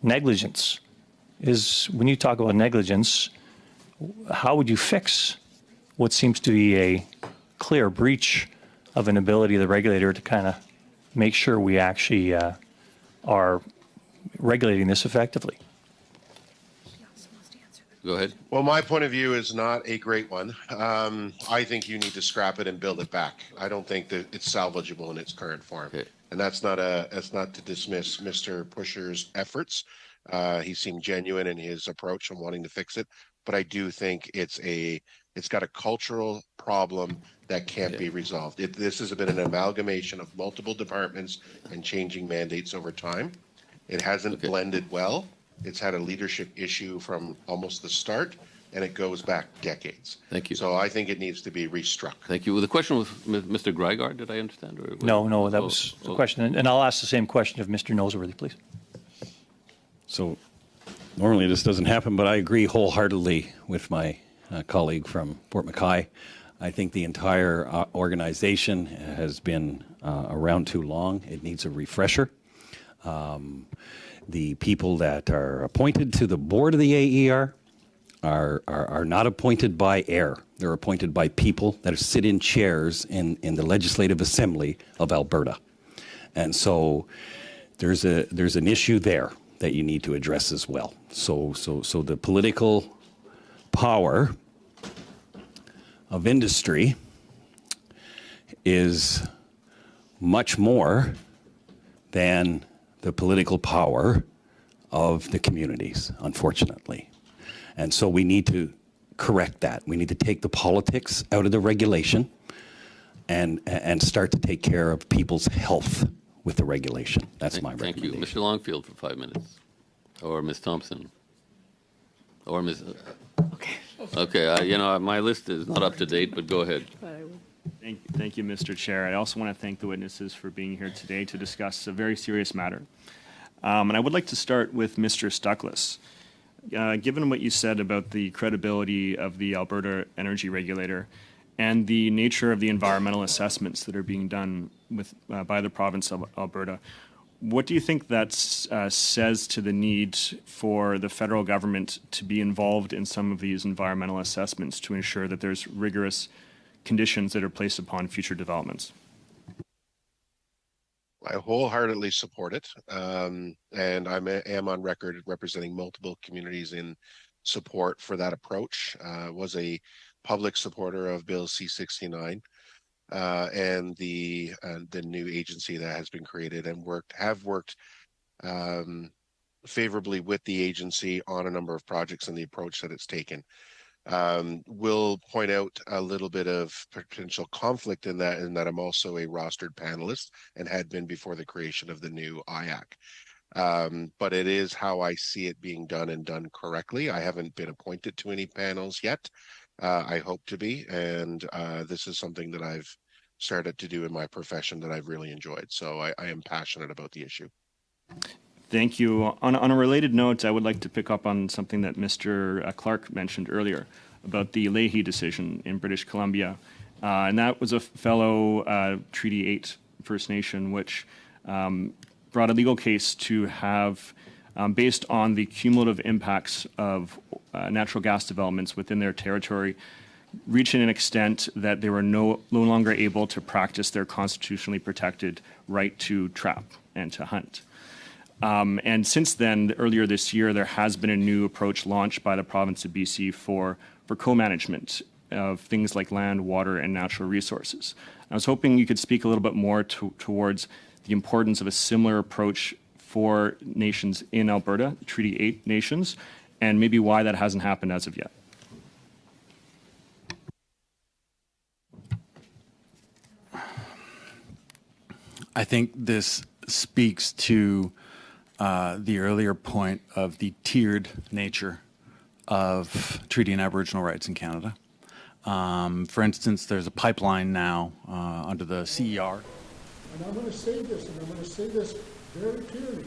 negligence. When you talk about negligence, how would you fix what seems to be a clear breach of an ability of the regulator to kind of make sure we actually are regulating this effectively? Go ahead. Well, my point of view is not a great one. I think you need to scrap it and build it back. I don't think that it's salvageable in its current form. Okay. And that's not to dismiss Mr. Pusher's efforts. He seemed genuine in his approach and wanting to fix it. But I do think it's got a cultural problem that can't be resolved. This has been an amalgamation of multiple departments and changing mandates over time. It hasn't blended well. It's had a leadership issue from almost the start, and it goes back decades. Thank you. So I think it needs to be restruck. Thank you. Well, the question was Mr. Greigar, did I understand? Or No, that was the question. And I'll ask the same question of Mr. Noseworthy, please. So normally this doesn't happen, but I agree wholeheartedly with my colleague from Fort McKay. I think the entire organization has been around too long. It needs a refresher. The people that are appointed to the board of the AER are not appointed by air. They're appointed by people that sit in chairs in the Legislative Assembly of Alberta. And so there's an issue there that you need to address as well. So the political power of industry is much more than the political power of the communities, unfortunately. And so we need to correct that. We need to take the politics out of the regulation and start to take care of people's health with the regulation. That's my recommendation. Thank you. Mr. Longfield for 5 minutes. Or Ms. Thompson. Or Ms. Okay, my list is not up to date, but go ahead. Thank you, Mr. Chair. I also want to thank the witnesses for being here today to discuss a very serious matter. And I would like to start with Mr. Stuckless. Given what you said about the credibility of the Alberta Energy Regulator and the nature of the environmental assessments that are being done by the province of Alberta, what do you think that says to the need for the federal government to be involved in some of these environmental assessments to ensure that there's rigorous conditions that are placed upon future developments? I wholeheartedly support it, and I am on record representing multiple communities in support for that approach. Was a public supporter of Bill C-69 and the new agency that has been created, and have worked favorably with the agency on a number of projects and the approach that it's taken. Will point out a little bit of potential conflict in that I'm also a rostered panelist and had been before the creation of the new IAC. But it is how I see it being done and done correctly. I haven't been appointed to any panels yet. I hope to be, and this is something that I've started to do in my profession that I've really enjoyed. So I am passionate about the issue. Thank you. On a related note, I would like to pick up on something that Mr. Clark mentioned earlier about the Leahy decision in British Columbia. And that was a fellow Treaty 8 First Nation, which brought a legal case to have, based on the cumulative impacts of natural gas developments within their territory, reaching an extent that they were no longer able to practice their constitutionally protected right to trap and to hunt. And since then, earlier this year, there has been a new approach launched by the province of BC for co-management of things like land, water, and natural resources. I was hoping you could speak a little bit more towards the importance of a similar approach for nations in Alberta, Treaty 8 nations, and maybe why that hasn't happened as of yet. I think this speaks to the earlier point of the tiered nature of treaty and Aboriginal rights in Canada. For instance, there's a pipeline now under the CER. And I'm going to say this, and I'm going to say this very clearly.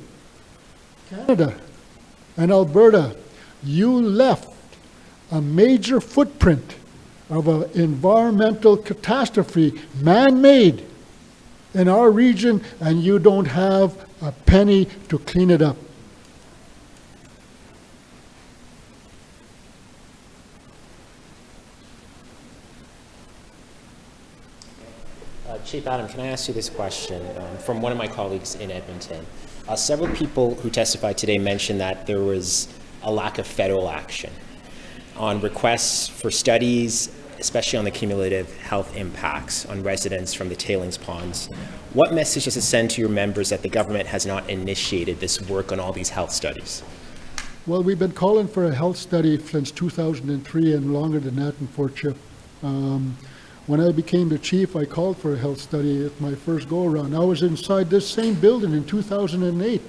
Canada and Alberta, you left a major footprint of an environmental catastrophe, man-made, in our region, and you don't have a penny to clean it up. Chief Adam, can I ask you this question from one of my colleagues in Edmonton? Several people who testified today mentioned that there was a lack of federal action on requests for studies, especially on the cumulative health impacts on residents from the tailings ponds. What message does it send to your members that the government has not initiated this work on all these health studies? Well, we've been calling for a health study since 2003 and longer than that in Fort Chip. When I became the chief, I called for a health study at my first go-around. I was inside this same building in 2008,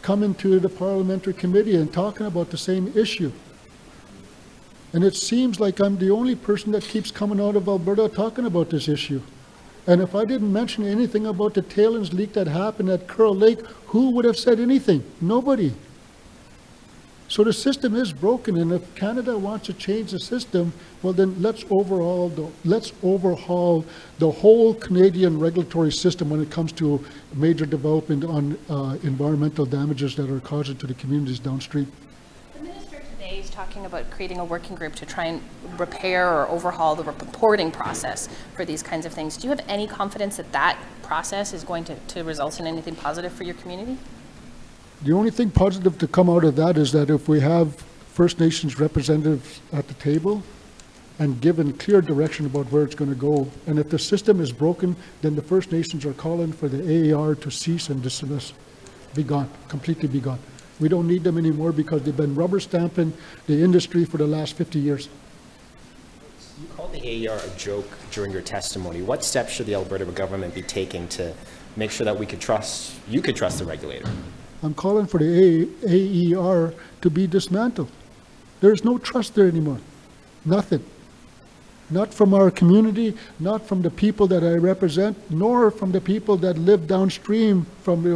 coming to the parliamentary committee and talking about the same issue. And it seems like I'm the only person that keeps coming out of Alberta talking about this issue. And if I didn't mention anything about the tailings leak that happened at Kearl Lake, who would have said anything? Nobody. So the system is broken, and if Canada wants to change the system, well then let's overhaul the whole Canadian regulatory system when it comes to major development on environmental damages that are caused to the communities downstream. The minister today is talking about creating a working group to try and repair or overhaul the reporting process for these kinds of things. Do you have any confidence that that process is going to result in anything positive for your community? The only thing positive to come out of that is that if we have First Nations representatives at the table and given clear direction about where it's going to go, and if the system is broken, then the First Nations are calling for the AAR to cease and desist, be gone, completely be gone. We don't need them anymore because they've been rubber stamping the industry for the last 50 years. You called the AER a joke during your testimony. What steps should the Alberta government be taking to make sure that you could trust the regulator? I'm calling for the AER to be dismantled. There's no trust there anymore. Nothing. Not from our community, not from the people that I represent, nor from the people that live downstream from the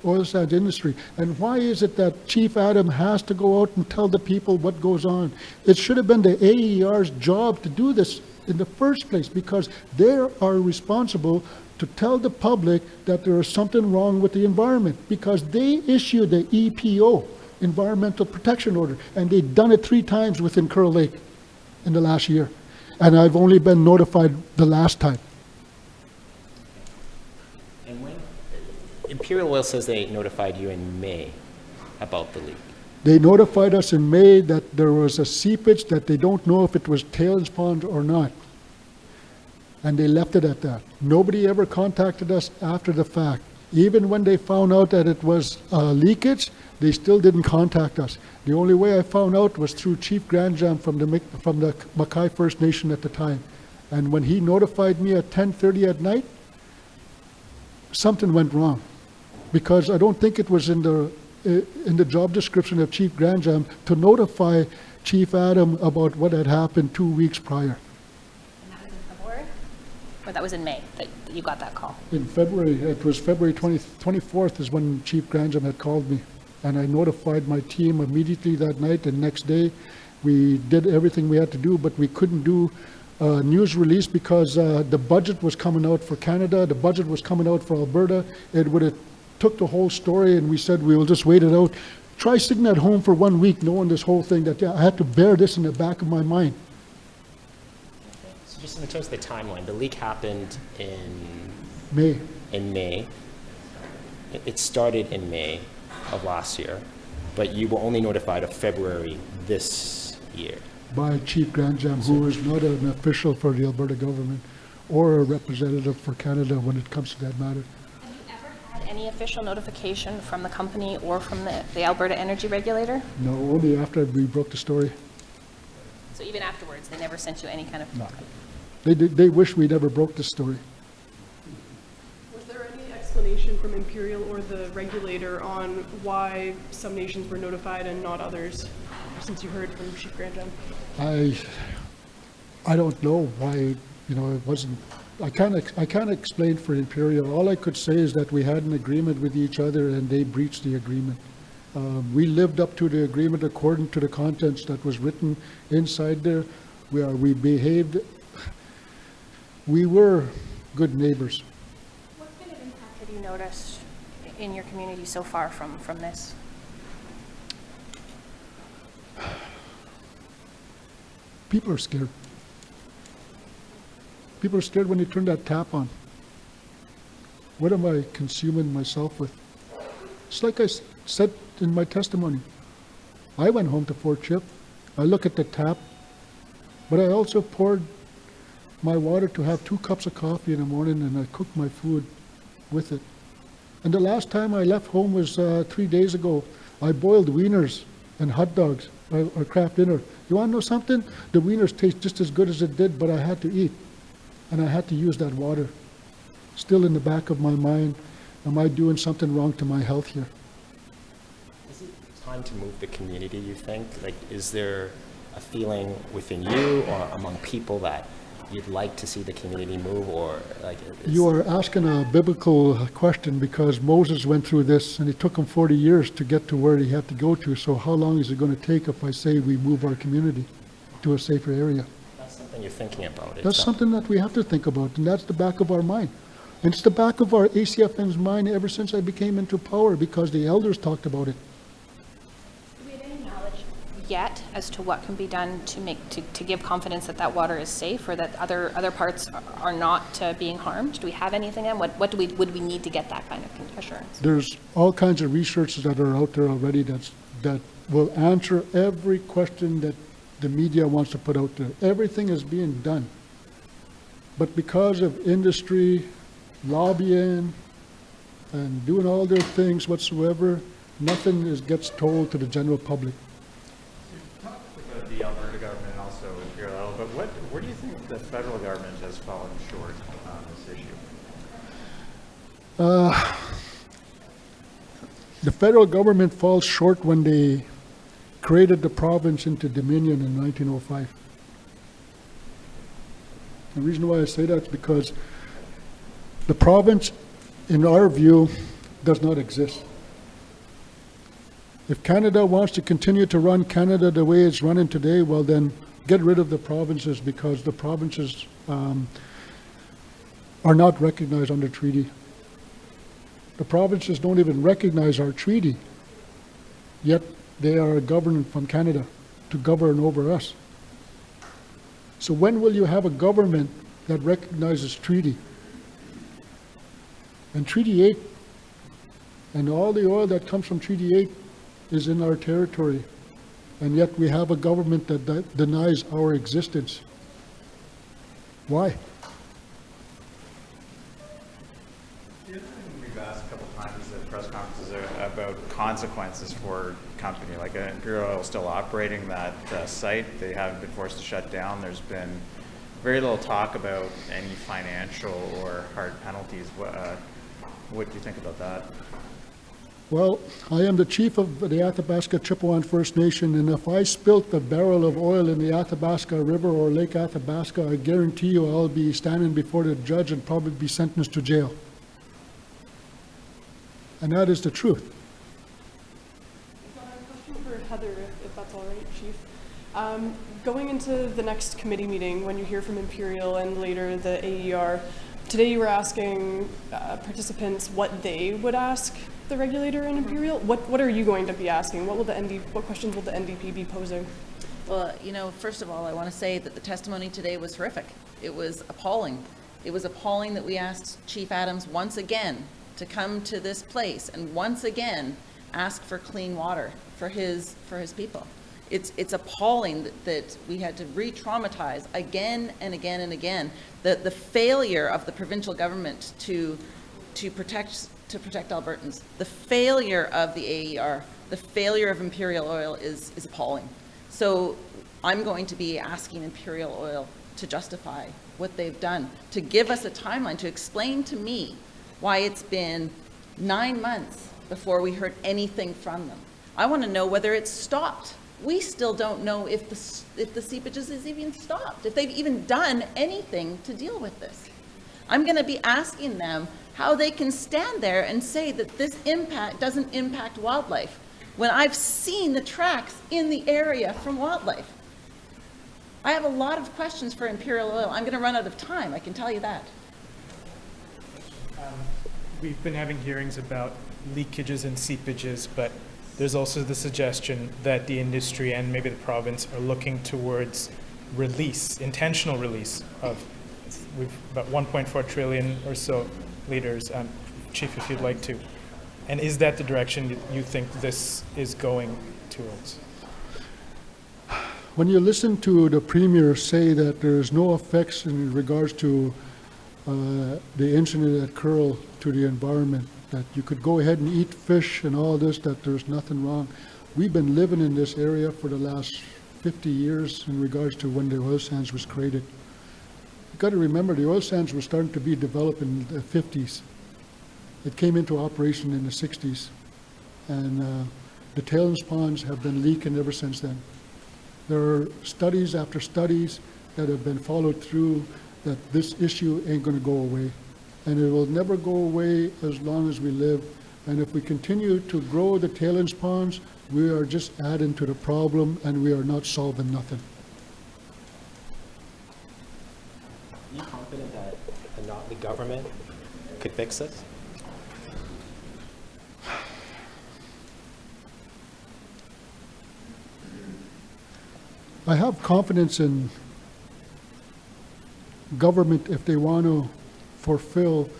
oil sands industry. And why is it that Chief Adam has to go out and tell the people what goes on? It should have been the AER's job to do this in the first place, because they are responsible to tell the public that there is something wrong with the environment, because they issued the EPO, Environmental Protection Order, and they've done it 3 times within Kearl Lake in the last year. And I've only been notified the last time. And when Imperial Oil says they notified you in May about the leak. They notified us in May that there was a seepage that they don't know if it was tailings pond or not. And they left it at that. Nobody ever contacted us after the fact. Even when they found out that it was leakage, they still didn't contact us. The only way I found out was through Chief Granjam from the Mackay First Nation at the time. And when he notified me at 10:30 at night, something went wrong. Because I don't think it was in the job description of Chief Granjam to notify Chief Adam about what had happened 2 weeks prior. Or that was in May that you got that call? In February, it was February 24th is when Chief Granjam had called me. And I notified my team immediately that night, and next day we did everything we had to do, but we couldn't do a news release because the budget was coming out for Canada, the budget was coming out for Alberta. It would have took the whole story, and we said we will just wait it out. Try sitting at home for 1 week knowing this whole thing, that I had to bear this in the back of my mind. So just in terms of the timeline, the leak happened in May. It started in May of last year, but you were only notified of February this year. By Chief Granjam, who is not an official for the Alberta government or a representative for Canada when it comes to that matter. Have you ever had any official notification from the company or from the Alberta Energy Regulator? No, only after we broke the story. So even afterwards, they never sent you any kind of... No. They wish we never broke the story. Was there any explanation from Imperial or the regulator on why some nations were notified and not others, since you heard from Chief Granjam? I don't know why, it wasn't. I can't explain for Imperial. All I could say is that we had an agreement with each other and they breached the agreement. We lived up to the agreement according to the contents that was written inside there. We behaved. We were good neighbors. What kind of impact have you noticed in your community so far from this? People are scared. People are scared when you turn that tap on. What am I consuming myself with? It's like I said in my testimony. I went home to Fort Chip. I look at the tap, but I also poured my water to have 2 cups of coffee in the morning, and I cooked my food with it. And the last time I left home was 3 days ago. I boiled wieners and hot dogs, or Kraft dinner. You want to know something? The wieners taste just as good as it did, but I had to eat. and I had to use that water. Still in the back of my mind, am I doing something wrong to my health here? Is it time to move the community, you think? Like, is there a feeling within you or among people that you'd like to see the community move, or like? You are asking a biblical question, because Moses went through this and it took him 40 years to get to where he had to go to. So how long is it going to take if I say we move our community to a safer area? That's something you're thinking about. That's something that we have to think about, and that's the back of our mind. And it's the back of our ACFM's mind ever since I became into power, because the elders talked about it. Do we have any knowledge yet as to what can be done to give confidence that that water is safe, or that other parts are not being harmed? Do we have anything on what would we need to get that kind of assurance? There's all kinds of research that are out there already that will answer every question that the media wants to put out there. Everything is being done. But because of industry, lobbying, and doing all their things whatsoever, nothing gets told to the general public. You've talked about the Alberta government and also Imperial, but where do you think the federal government has fallen short on this issue? The federal government falls short when they created the province into Dominion in 1905. The reason why I say that is because the province, in our view, does not exist. If Canada wants to continue to run Canada the way it's running today, well then get rid of the provinces, because the provinces are not recognized under treaty. The provinces don't even recognize our treaty, yet they are governed from Canada to govern over us. So when will you have a government that recognizes treaty? And Treaty 8, and all the oil that comes from Treaty 8 is in our territory, and yet we have a government that denies our existence. Why? The other thing we've asked a couple times at press conferences are about consequences for company. Like Imperial Oil is still operating that site. They haven't been forced to shut down. There's been very little talk about any financial or hard penalties. What do you think about that? Well, I am the chief of the Athabasca Chippewa First Nation, and if I spilt a barrel of oil in the Athabasca River or Lake Athabasca, I guarantee you I'll be standing before the judge and probably be sentenced to jail. And that is the truth. I've got a question for Heather, if that's all right, Chief. Going into the next committee meeting, when you hear from Imperial and later the AER, today you were asking participants what they would ask the regulator in Imperial. What are you going to be asking? What questions will the NDP be posing? Well, you know, first of all, I want to say that the testimony today was horrific. It was appalling. It was appalling that we asked Chief Adams once again to come to this place and once again ask for clean water for his people. It's appalling that we had to re-traumatize again and again and again the failure of the provincial government to protect Albertans. The failure of the AER, the failure of Imperial Oil is appalling. So I'm going to be asking Imperial Oil to justify what they've done, to give us a timeline, to explain to me why it's been 9 months before we heard anything from them. I want to know whether it's stopped. We still don't know if the seepages is even stopped, if they've even done anything to deal with this. I'm going to be asking them how they can stand there and say that this impact doesn't impact wildlife when I've seen the tracks in the area from wildlife. I have a lot of questions for Imperial Oil. I'm going to run out of time, I can tell you that. We've been having hearings about leakages and seepages, but there's also the suggestion that the industry and maybe the province are looking towards release, intentional release of about 1.4 trillion or so liters. Chief, if you'd like to. And is that the direction you think this is going towards? When you listen to the Premier say that there's no effects in regards to the incident at Kearl to the environment, that you could go ahead and eat fish and all this, that there's nothing wrong. We've been living in this area for the last 50 years in regards to when the oil sands was created. You've got to remember the oil sands were starting to be developed in the 50s. It came into operation in the 60s. And the tailings ponds have been leaking ever since then. There are studies after studies that have been followed through that this issue ain't going to go away. And it will never go away as long as we live. And if we continue to grow the tailings ponds, we are just adding to the problem and we are not solving nothing. Are you confident that not the government could fix this? I have confidence in government if they want to fulfill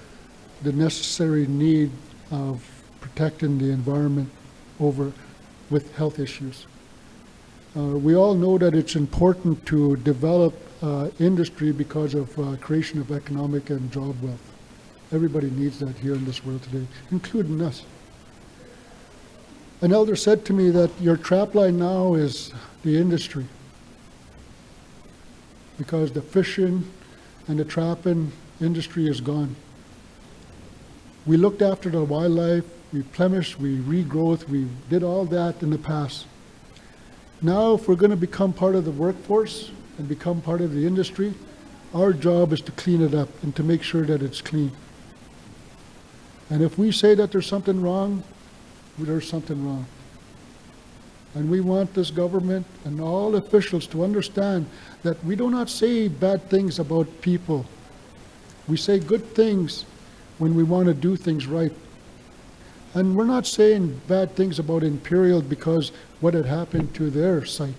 the necessary need of protecting the environment with health issues. We all know that it's important to develop industry because of creation of economic and job wealth. Everybody needs that here in this world today, including us. An elder said to me that your trap line now is the industry, because the fishing and the trapping industry is gone. We looked after the wildlife, we replenished, we regrowth, we did all that in the past. Now, if we're going to become part of the workforce and become part of the industry, our job is to clean it up and to make sure that it's clean. And if we say that there's something wrong, there's something wrong. And we want this government and all officials to understand that we do not say bad things about people. We say good things when we want to do things right. And we're not saying bad things about Imperial because what had happened to their site.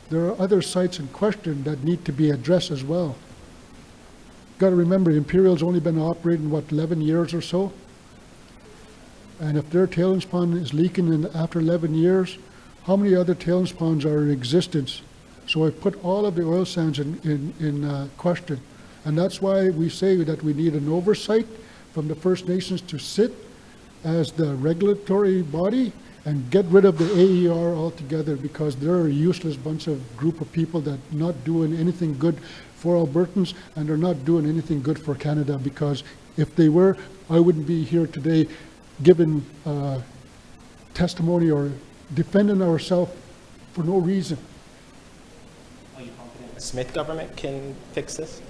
There are other sites in question that need to be addressed as well. Got to remember, Imperial's only been operating, what, 11 years or so? And if their tailings pond is leaking after 11 years, how many other tailings ponds are in existence? So I put all of the oil sands in question. And that's why we say that we need an oversight from the First Nations to sit as the regulatory body and get rid of the AER altogether, because they're a useless group of people that are not doing anything good for Albertans, and they're not doing anything good for Canada, because if they were, I wouldn't be here today giving testimony or defending ourselves for no reason. Are you confident the Smith government can fix this?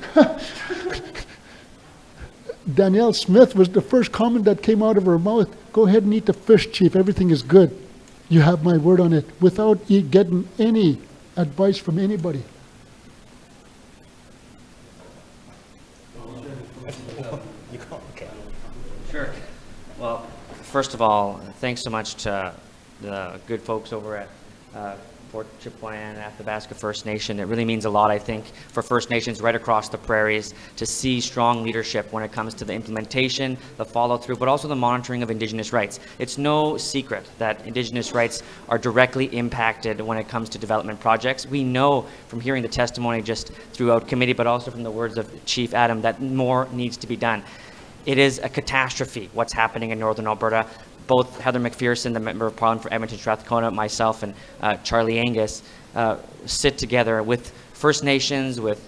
Danielle Smith was the first comment that came out of her mouth. Go ahead and eat the fish, Chief. Everything is good. You have my word on it, without getting any advice from anybody. Sure. Well, first of all, thanks so much to the good folks over at Fort Chipewyan and Athabasca First Nation. It really means a lot, I think, for First Nations right across the prairies to see strong leadership when it comes to the implementation, the follow-through, but also the monitoring of Indigenous rights. It's no secret that Indigenous rights are directly impacted when it comes to development projects. We know from hearing the testimony just throughout committee, but also from the words of Chief Adam, that more needs to be done. It is a catastrophe what's happening in Northern Alberta. Both Heather McPherson, the Member of Parliament for Edmonton Strathcona, myself, and Charlie Angus sit together with First Nations, with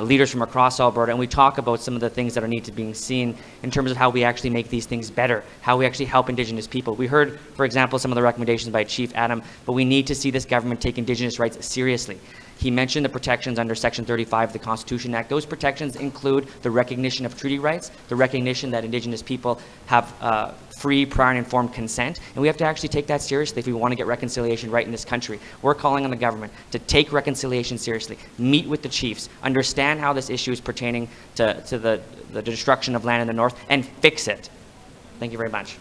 leaders from across Alberta, and we talk about some of the things that are need to be seen in terms of how we actually make these things better, how we actually help Indigenous people. We heard, for example, some of the recommendations by Chief Adam, but we need to see this government take Indigenous rights seriously. He mentioned the protections under Section 35 of the Constitution Act. Those protections include the recognition of treaty rights, the recognition that Indigenous people have free, prior and informed consent, and we have to actually take that seriously if we want to get reconciliation right in this country. We're calling on the government to take reconciliation seriously, meet with the chiefs, understand how this issue is pertaining to the destruction of land in the north, and fix it. Thank you very much.